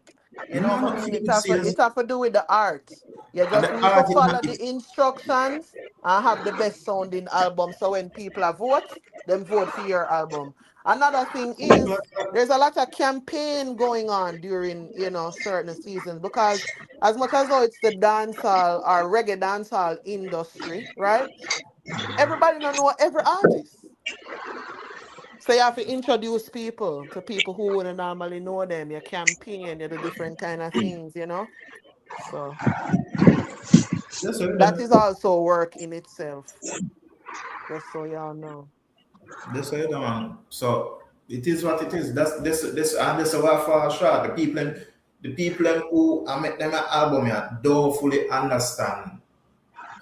You know what I mean? It have to do with the art. You And just the need to art is follow not the instructions and have the best sounding album. So when people vote, them vote for your album. Another thing is there's a lot of campaign going on during, you know, certain seasons because as much as though it's the dancehall or reggae dancehall industry, right? Everybody don't know every artist. So you have to introduce people to people who wouldn't normally know them. You campaign, you do different kind of things, you know. So Yes, sir. that is also work in itself. Just so y'all know. That's it, man. So it is what it is. That's our far short. The people who I make them an album yeah, don't fully understand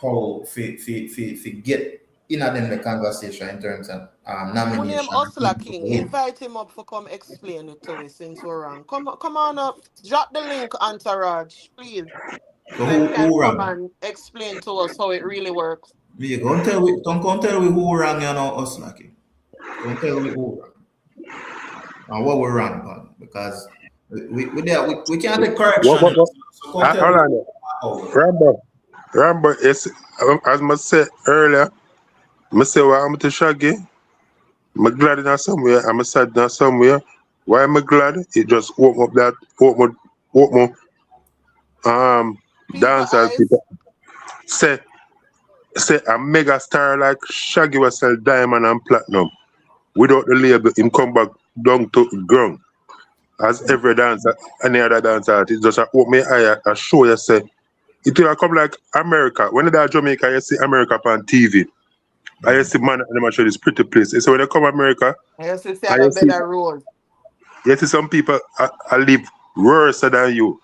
how to get in them the conversation in terms of Who name nomination. Hustler King? Invite him up for come explain it to us since we're wrong. Come on up. Drop the link, Entourage, please. So So you can who come rang? and explain to us how it really works. Yeah, don't tell we who rang, you know, us like. Don't tell me who rang. And what we rang on. Because we can't take correction. What? So don't tell Hold me on. Rambo, as I said earlier, I say why I'm to Shaggy. I'm glad in somewhere, I'm sad in somewhere. Why am I glad? It just open dancers. Say a mega star like Shaggy was sell diamond and platinum. Without the label, him come back down to ground. As every dancer, any other dancer, it just open my eye and show you say it will come like America. When they are Jamaica, you see America on TV. I see man and them show this pretty place. So when they come America, I see a better role. you see some people I live worse than you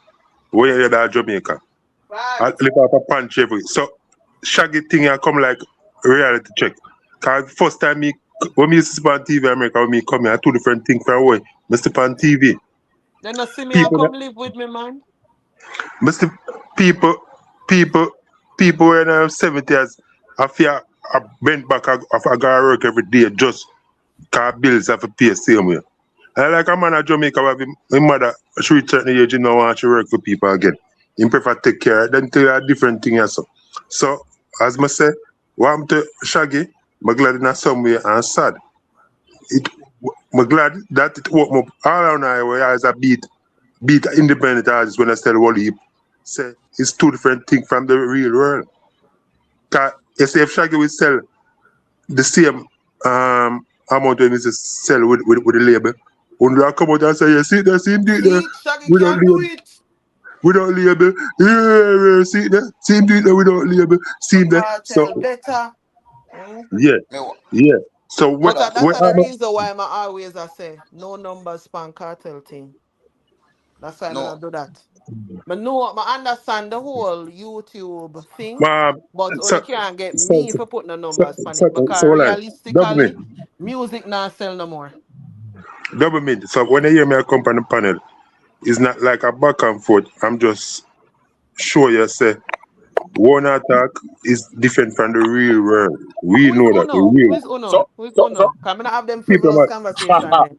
when you're at Jamaica. I live up a punch every. So Shaggy thing I come like reality check. Cause first time when me used to see on TV America, when me come here, two different things from away. Mr. on TV. Then you see me I come live with me, man. Mr. People when I'm 70 years, I feel I bent back, I gotta work every day just cause bills have to pay same way. And like a man at Jamaica, where my mother, she reach certain age, you know, want to work for people again. You prefer take care, then tell you a different thing also. So, as I say, what I'm to Shaggy, I'm glad in some way and sad. I'm glad that it opened up all around Iowa as a beat independent artists when I tell what he say it's two different things from the real world. Cause you see if Shaggy will sell the same amount when he sell with the label, when they come out and say, you see that same do it Shaggy can't do it. Without label, yeah, see that same do it without label, see that. So better. Yeah. So but that's the reason why I always say no numbers span cartel thing. That's why I'm gonna do that. But no, I understand the whole YouTube thing, but you can't get me for putting the numbers on it because realistically, music not sell no more. Double mid. So when you hear me come on the panel, it's not like a back and forth. I'm just show you say one attack is different from the real world. We know that. Who's Uno? Come and have them frivolous conversation.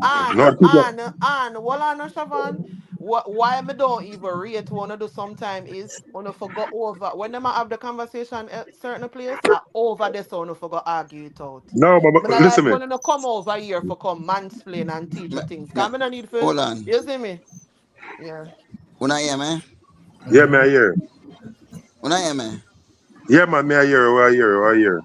And what I know, Siobhan, why I don't even rate want to do sometime is when I forgot over when I have the conversation at certain place, I over this so I forgot argue it out. No, but listen like when I come over here for come mansplain and teach you things. Come I need for hold on. You see me? Yeah. When I hear me? Yeah, me I hear. When I hear me? Yeah, man, me I hear.